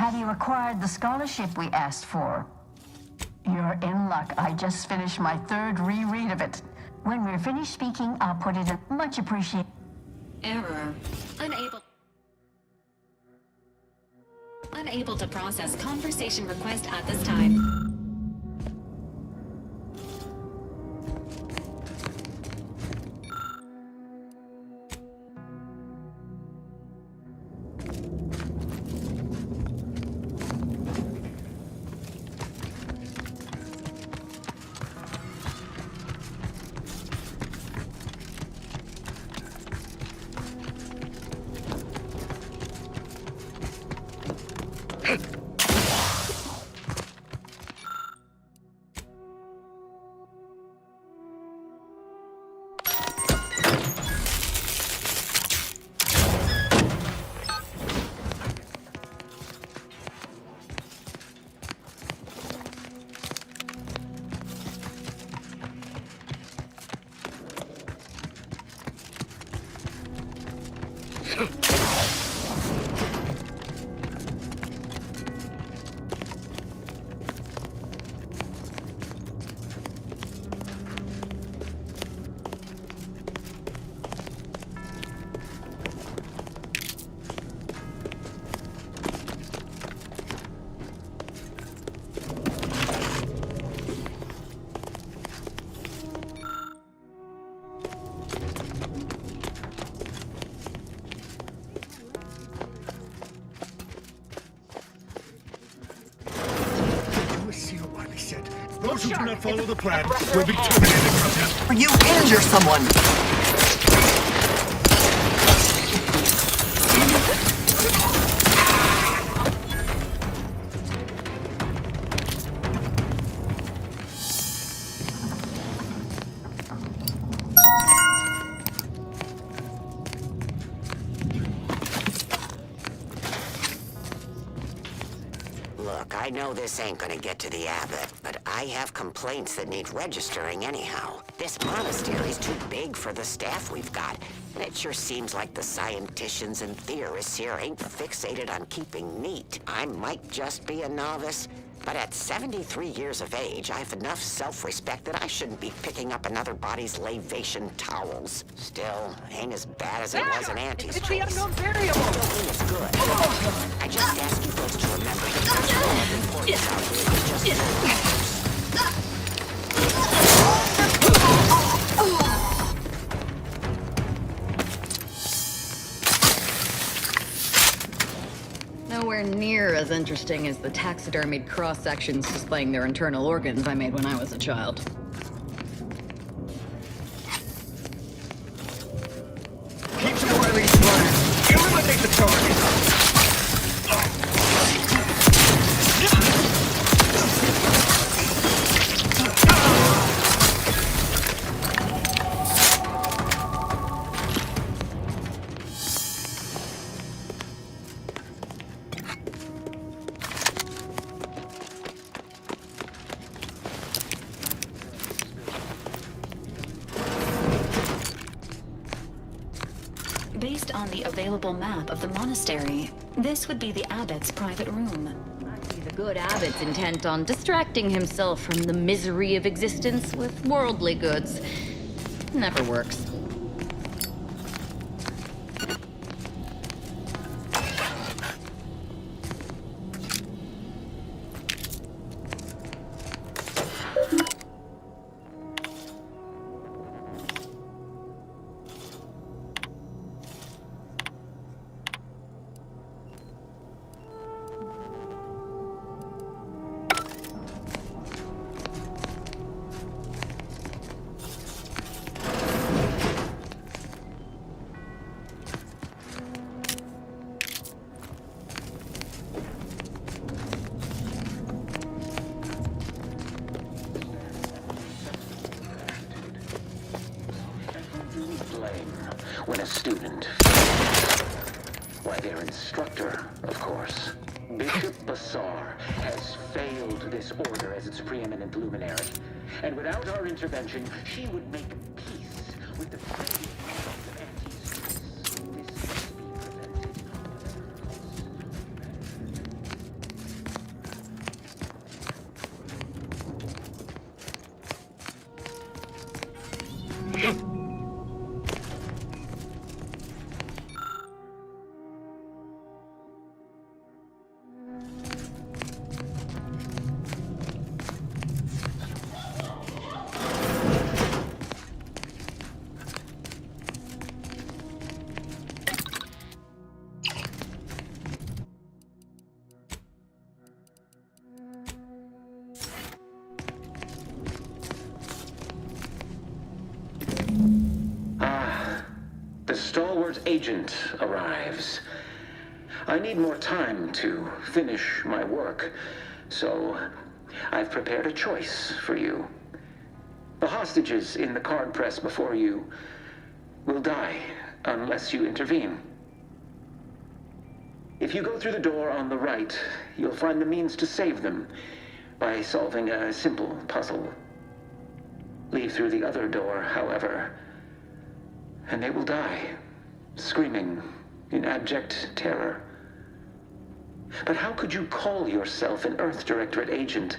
Have you acquired the scholarship we asked for? You're in luck. I just finished my third reread of it. When we're finished speaking, I'll put it in. Much appreciated. Error. Unable to process conversation request at this time. Those who do not follow the plan will be terminated from him. Or you injure someone. Look, I know this ain't gonna get to the abbot, but I have complaints that need registering anyhow. This monastery's too big for the staff we've got, and it sure seems like the scienticians and theorists here ain't fixated on keeping neat. I might just be a novice, but at 73 years of age, I have enough self-respect that I shouldn't be picking up another body's lavation towels. Still, ain't as bad as it was in Auntie's It's place. the unknown variable! Don't mean it's good. I just ask you folks to remember that there's a lot of importance out here than just Nowhere near as interesting as the taxidermied cross-sections displaying their internal organs I made when I was a child. Keep some Riley's runners. Eliminate the target. Based on the available map of the monastery, this would be the abbot's private room. The good abbot's intent on distracting himself from the misery of existence with worldly goods never works. When a student, why, their instructor, of course. Bishop Basar has failed this order as its preeminent luminary, and without our intervention, she would make peace with the crazy of anti-stress. This must be prevented. The stalwart agent arrives. I need more time to finish my work, so I've prepared a choice for you. The hostages in the card press before you will die unless you intervene. If you go through the door on the right, you'll find the means to save them by solving a simple puzzle. Leave through the other door, however, and they will die, screaming in abject terror. But how could you call yourself an Earth Directorate agent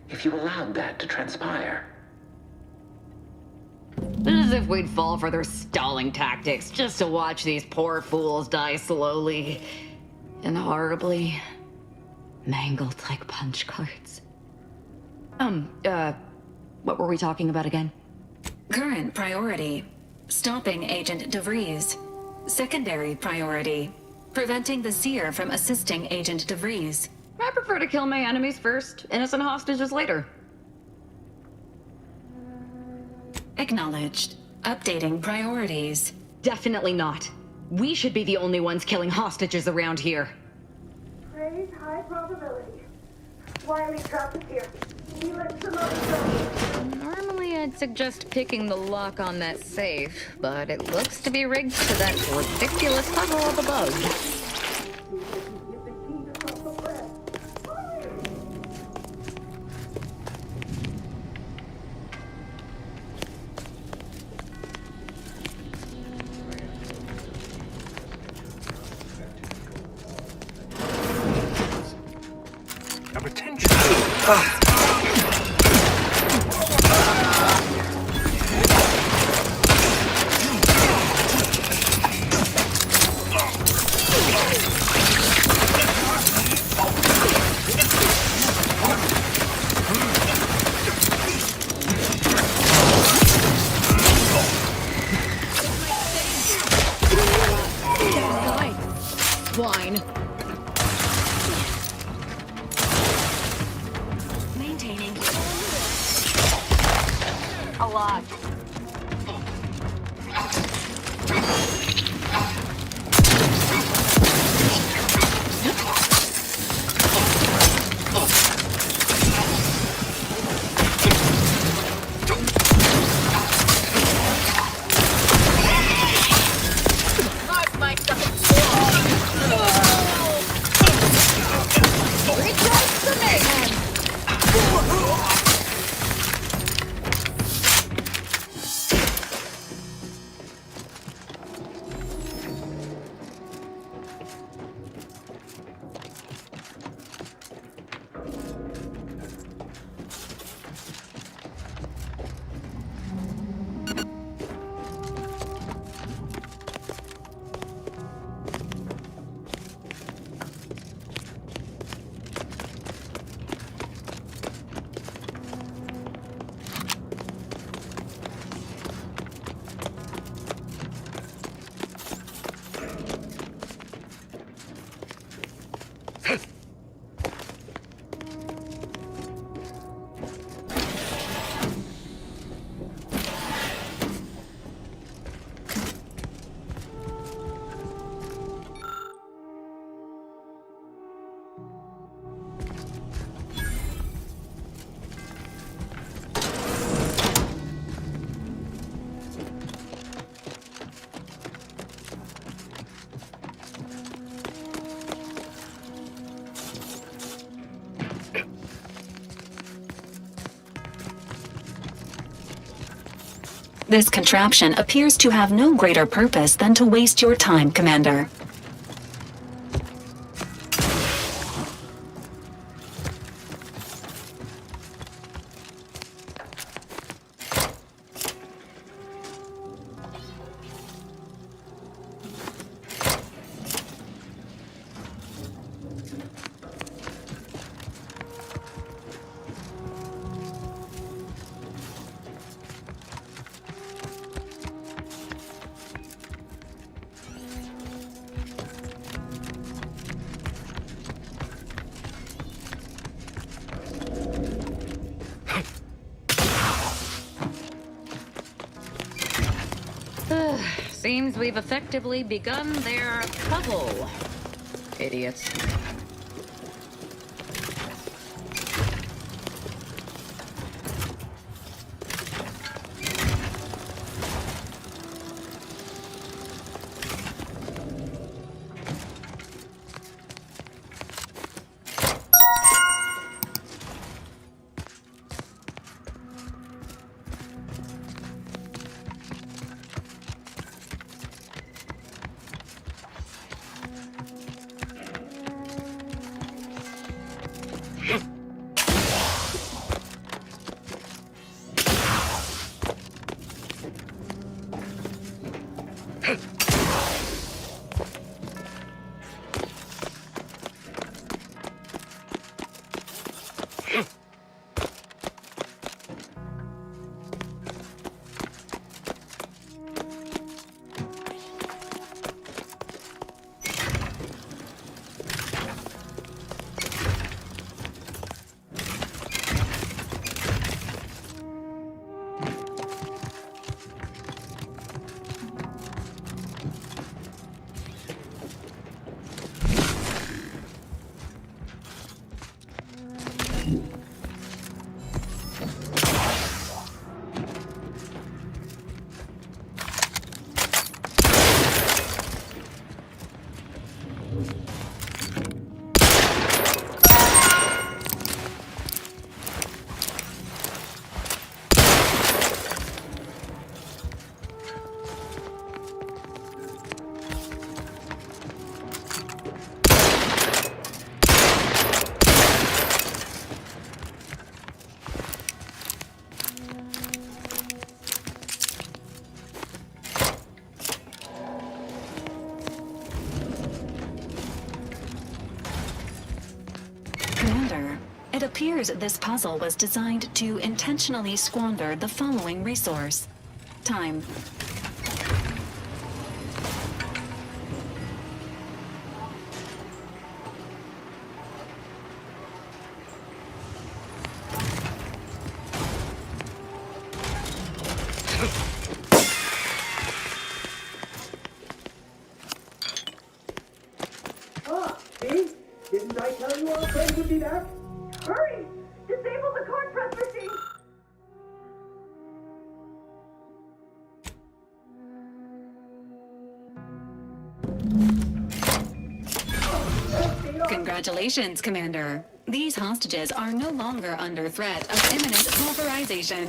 if you allowed that to transpire? As if we'd fall for their stalling tactics just to watch these poor fools die slowly and horribly, mangled like punch cards. What were we talking about again? Current priority, stopping Agent DeVries. Secondary priority, preventing the Seer from assisting Agent DeVries. I prefer to kill my enemies first, innocent hostages later. Acknowledged. Updating priorities. Definitely not. We should be the only ones killing hostages around here. Praise high probability. Wiley trapped us here. He let some other go. Normally I'd suggest picking the lock on that safe, but it looks to be rigged to that ridiculous puzzle of a bug. Swine. Maintaining. Alive. This contraption appears to have no greater purpose than to waste your time, Commander. Seems we've effectively begun their puzzle. Idiots. It appears this puzzle was designed to intentionally squander the following resource: time. Ah, see? Didn't I tell you our friend would be back? Hurry! Disable the court press machine! Congratulations, Commander. These hostages are no longer under threat of imminent pulverization.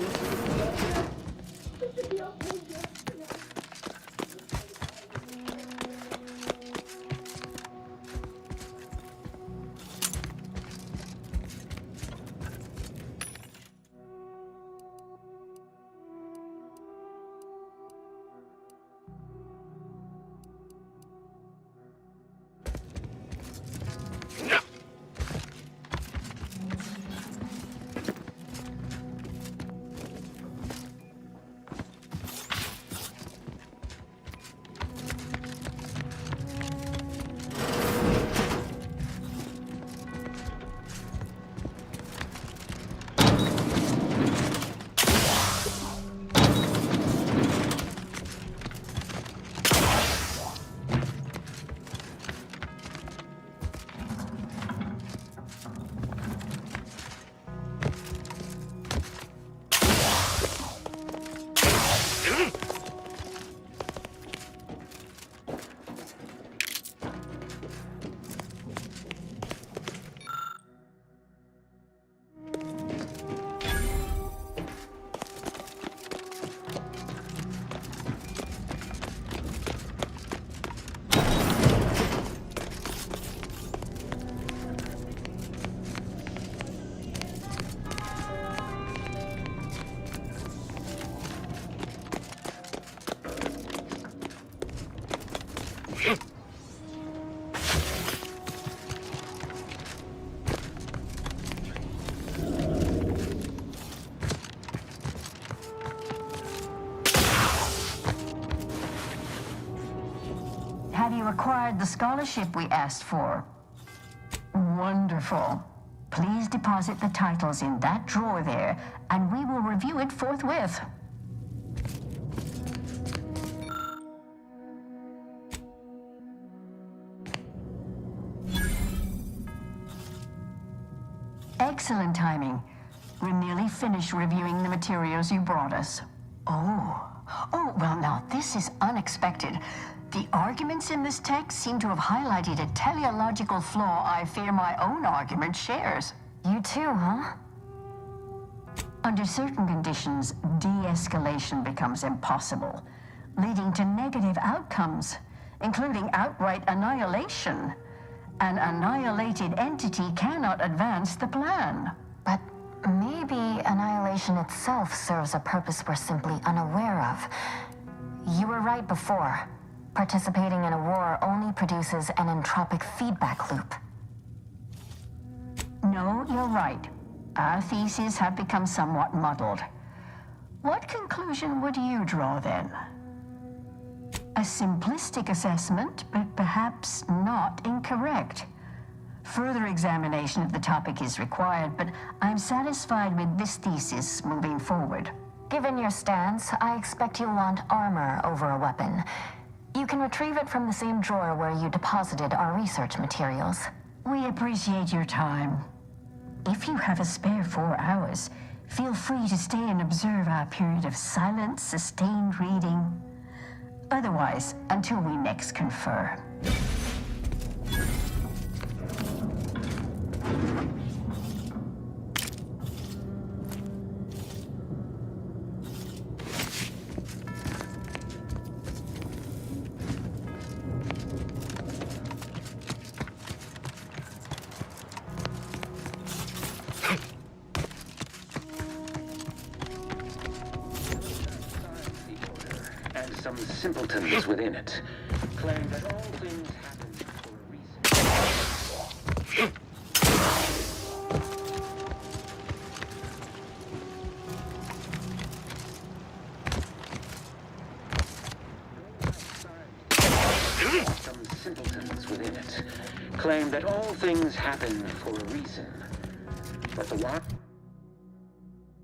Have you acquired the scholarship we asked for? Wonderful. Please deposit the titles in that drawer there, and we will review it forthwith. Excellent timing. We're nearly finished reviewing the materials you brought us. Oh, well now, this is unexpected. The arguments in this text seem to have highlighted a teleological flaw I fear my own argument shares. You too, huh? Under certain conditions, de-escalation becomes impossible, leading to negative outcomes, including outright annihilation. An annihilated entity cannot advance the plan. But maybe annihilation itself serves a purpose we're simply unaware of. You were right before. Participating in a war only produces an entropic feedback loop. No, you're right. Our theses have become somewhat muddled. What conclusion would you draw then? A simplistic assessment, but perhaps not incorrect. Further examination of the topic is required, but I'm satisfied with this thesis moving forward. Given your stance, I expect you'll want armor over a weapon. You can retrieve it from the same drawer where you deposited our research materials. We appreciate your time. If you have a spare 4 hours, feel free to stay and observe our period of silent, sustained reading. Otherwise, until we next confer. Some simpletons within it claim that all things happen for a reason. Some simpletons within it claim that all things happen for a reason. But the one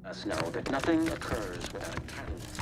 us know that nothing occurs without a catalyst.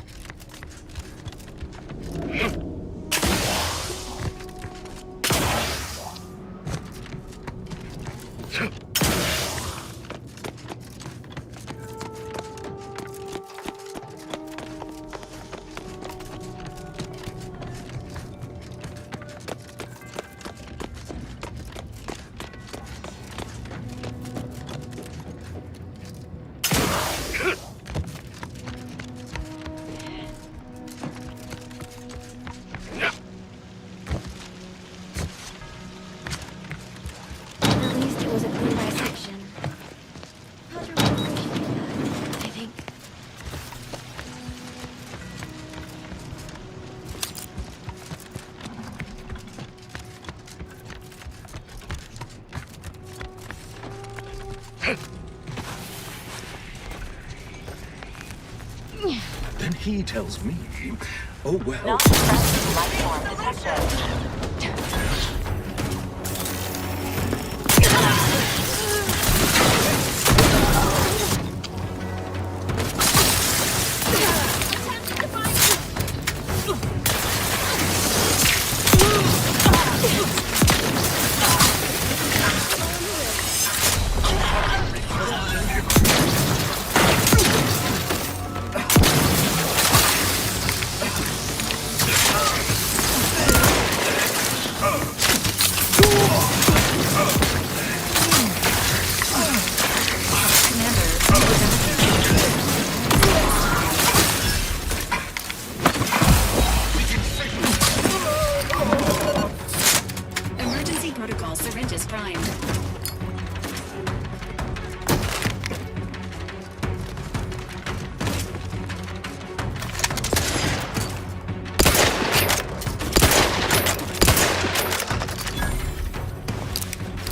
Then he tells me, oh well. Not present life form detected.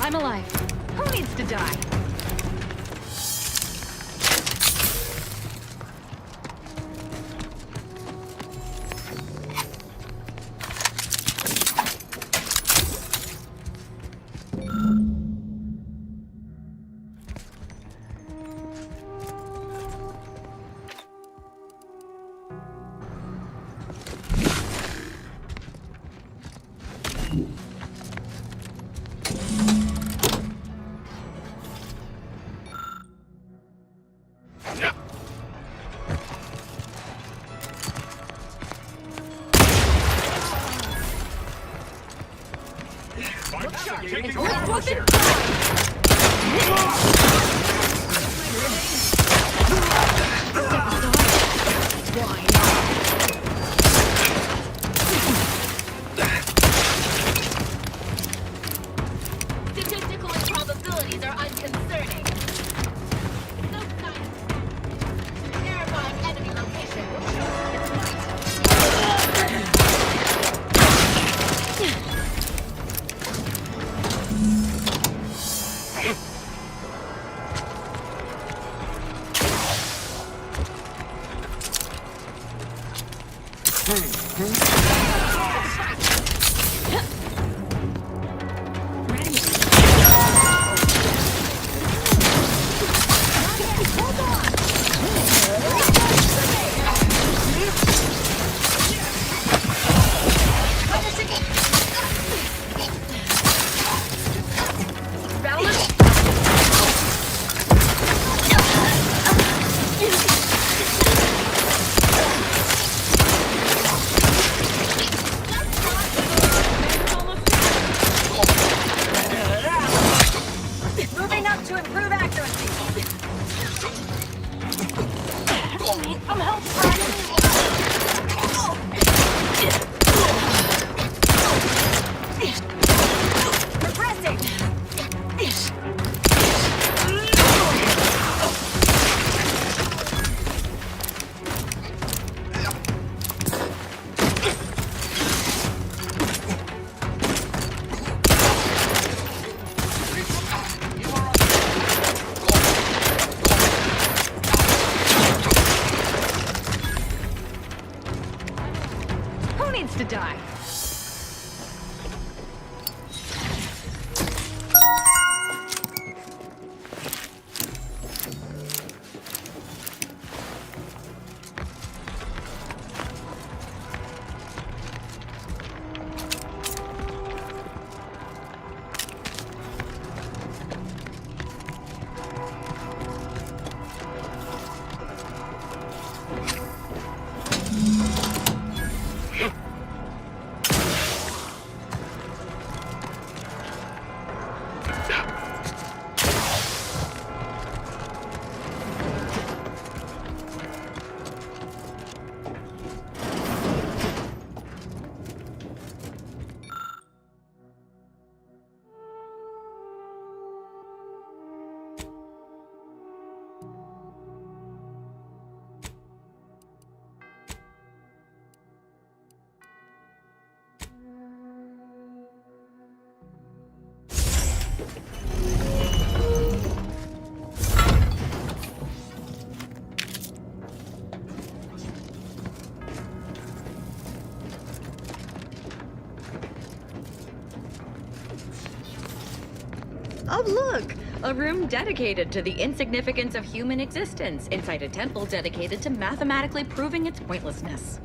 I'm alive. Who needs to die? Statistical improbabilities are unconcerning. No sign. Terrifying enemy location. Moving up to improve accuracy. Need some help, Progressing. Oh, look! A room dedicated to the insignificance of human existence inside a temple dedicated to mathematically proving its pointlessness.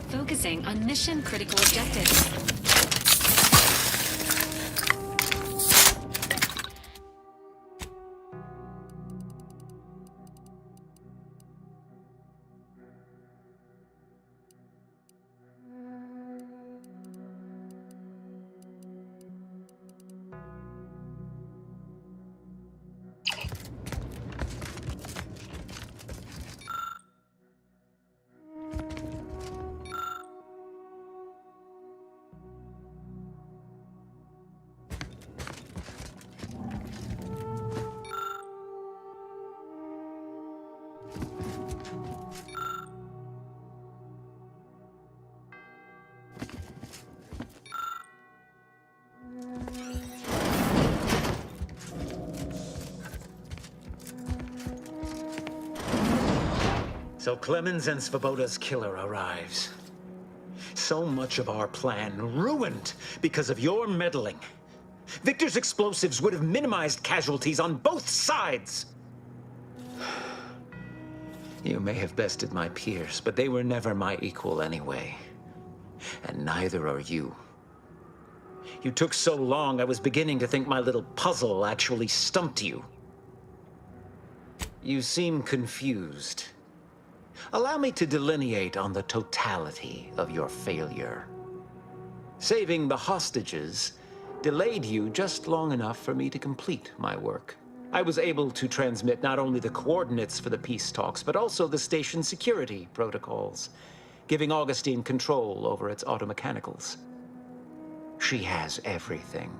Focusing on mission-critical objectives. So Clemens and Svoboda's killer arrives. So much of our plan ruined because of your meddling. Victor's explosives would have minimized casualties on both sides. You may have bested my peers, but they were never my equal anyway. And neither are you. You took so long, I was beginning to think my little puzzle actually stumped you. You seem confused. Allow me to delineate on the totality of your failure. Saving the hostages delayed you just long enough for me to complete my work. I was able to transmit not only the coordinates for the peace talks, but also the station's security protocols, giving Augustine control over its automechanicals. She has everything.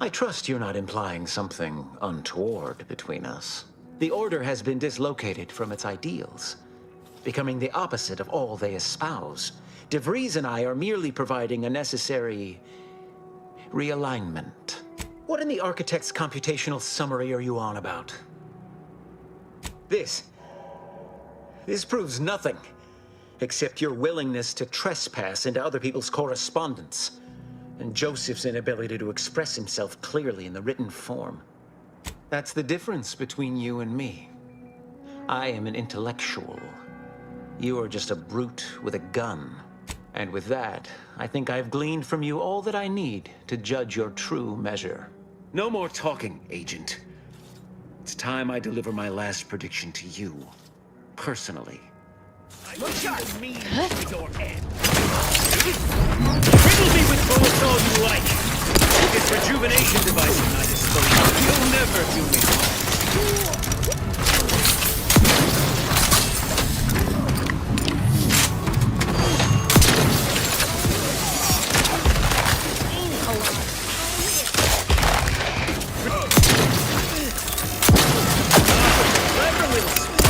I trust you're not implying something untoward between us. The Order has been dislocated from its ideals, becoming the opposite of all they espouse. DeVries and I are merely providing a necessary realignment. What in the architect's computational summary are you on about? This proves nothing, except your willingness to trespass into other people's correspondence, and Joseph's inability to express himself clearly in the written form. That's the difference between you and me. I am an intellectual. You are just a brute with a gun. And with that, I think I've gleaned from you all that I need to judge your true measure. No more talking, Agent. It's time I deliver my last prediction to you, personally. Look at me with your head. Riddle me with bullets all you like. This rejuvenation device at my disposal. You'll never do me harm. Clever little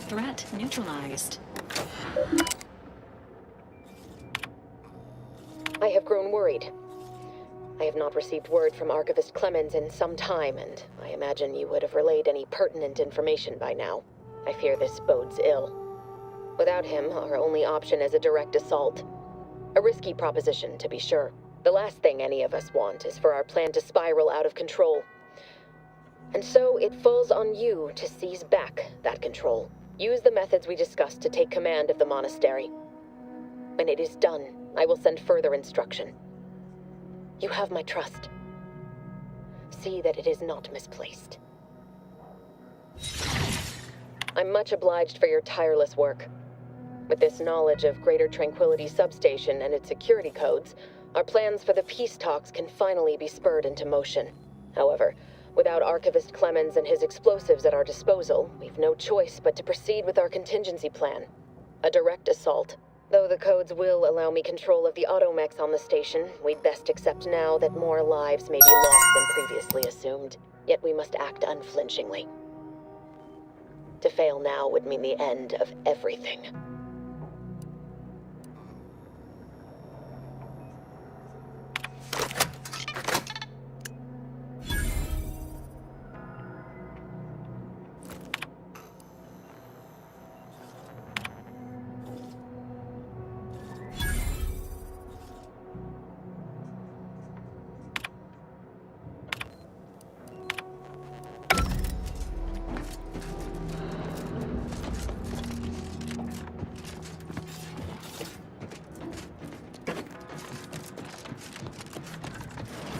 Threat neutralized. I have grown worried. I have not received word from Archivist Clemens in some time, and I imagine you would have relayed any pertinent information by now. I fear this bodes ill. Without him, our only option is a direct assault. A risky proposition, to be sure. The last thing any of us want is for our plan to spiral out of control. And so it falls on you to seize back that control. Use the methods we discussed to take command of the monastery. When it is done, I will send further instruction. You have my trust. See that it is not misplaced. I'm much obliged for your tireless work. With this knowledge of Greater Tranquility Substation and its security codes, our plans for the peace talks can finally be spurred into motion. However, without Archivist Clemens and his explosives at our disposal, we've no choice but to proceed with our contingency plan. A direct assault. Though the codes will allow me control of the automechs on the station, we'd best accept now that more lives may be lost than previously assumed. Yet we must act unflinchingly. To fail now would mean the end of everything.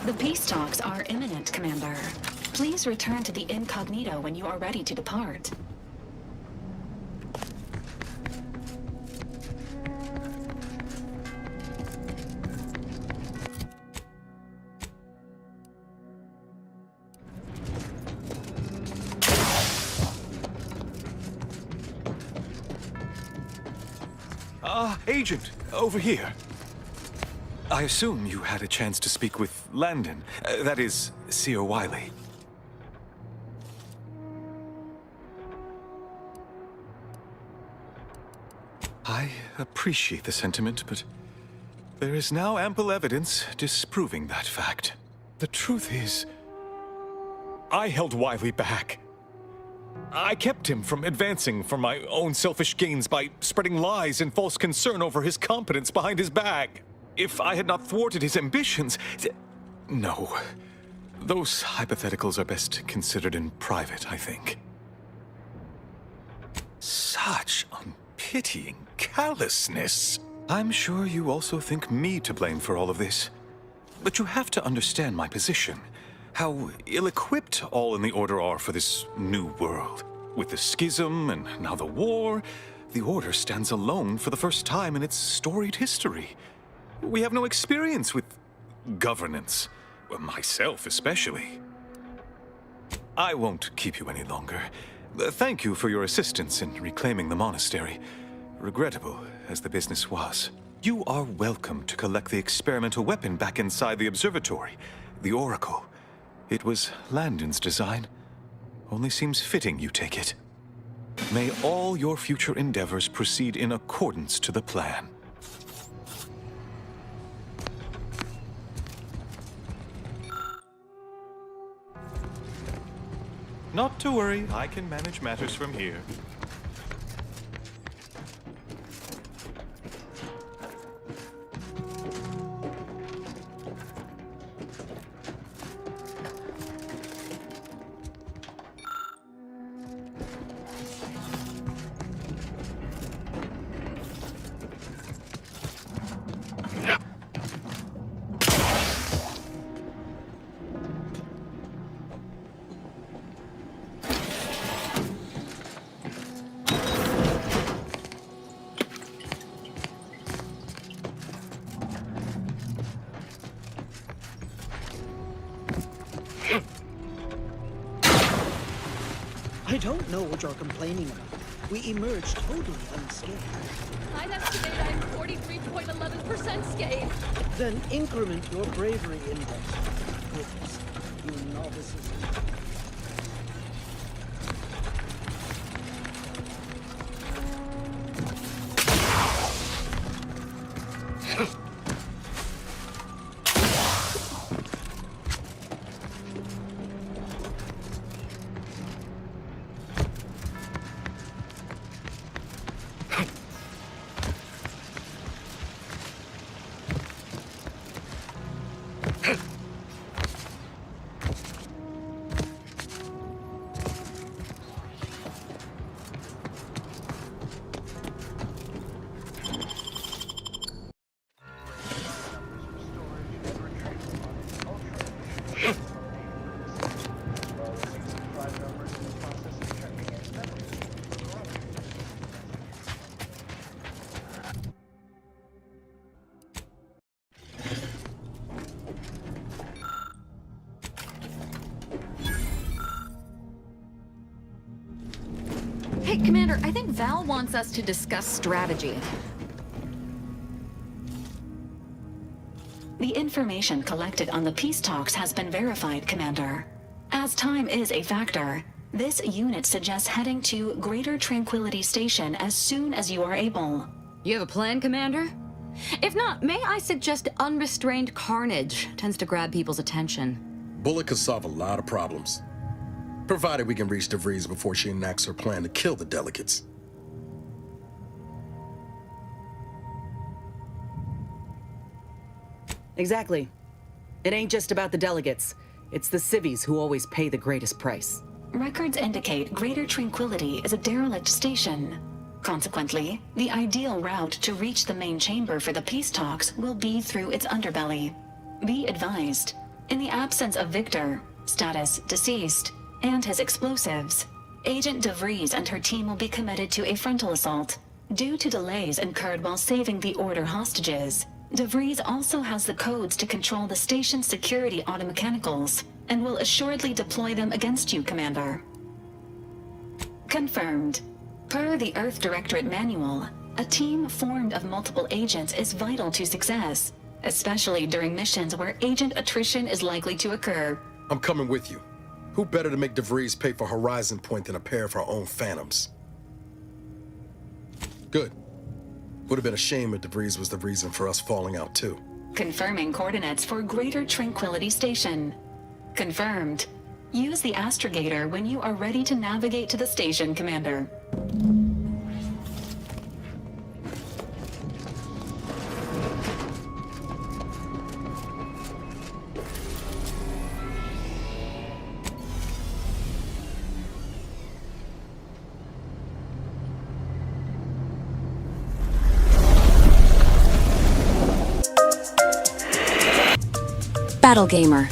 The peace talks are imminent, Commander. Please return to the incognito when you are ready to depart. Agent, over here. I assume you had a chance to speak with Landon, that is, Seer Wiley. I appreciate the sentiment, but there is now ample evidence disproving that fact. The truth is, I held Wiley back. I kept him from advancing for my own selfish gains by spreading lies and false concern over his competence behind his back. If I had not thwarted his ambitions... No. Those hypotheticals are best considered in private, I think. Such unpitying callousness. I'm sure you also think me to blame for all of this. But you have to understand my position. How ill-equipped all in the Order are for this new world. With the schism and now the war, the Order stands alone for the first time in its storied history. We have no experience with governance. Well, myself especially. I won't keep you any longer. Thank you for your assistance in reclaiming the monastery. Regrettable as the business was. You are welcome to collect the experimental weapon back inside the observatory, the Oracle. It was Landon's design. Only seems fitting you take it. May all your future endeavors proceed in accordance to the plan. Not to worry, I can manage matters from here. I don't know what you're complaining about. We emerged totally unscathed. I'd estimate I'm 43.11% scathed. Then increment your bravery index. Goodness, you novices. Hey, Commander, I think Val wants us to discuss strategy. The information collected on the peace talks has been verified, Commander. As time is a factor, this unit suggests heading to Greater Tranquility Station as soon as you are able. You have a plan, Commander? If not, may I suggest unrestrained carnage tends to grab people's attention. Bullet could solve a lot of problems, provided we can reach DeVries before she enacts her plan to kill the delegates. Exactly. It ain't just about the delegates. It's the civvies who always pay the greatest price. Records indicate Greater Tranquility is a derelict station. Consequently, the ideal route to reach the main chamber for the peace talks will be through its underbelly. Be advised, In the absence of Victor, status deceased, and his explosives, Agent DeVries and her team will be committed to a frontal assault. Due to delays incurred while saving the Order hostages, DeVries also has the codes to control the station's security automechanicals, and will assuredly deploy them against you, Commander. Confirmed. Per the Earth Directorate Manual, a team formed of multiple agents is vital to success, especially during missions where agent attrition is likely to occur. I'm coming with you. Who better to make DeVries pay for Horizon Point than a pair of our own Phantoms? Good. Would have been a shame if DeVries was the reason for us falling out too. Confirming coordinates for Greater Tranquility Station. Confirmed. Use the astrogator when you are ready to navigate to the station, Commander. Battle Gamer.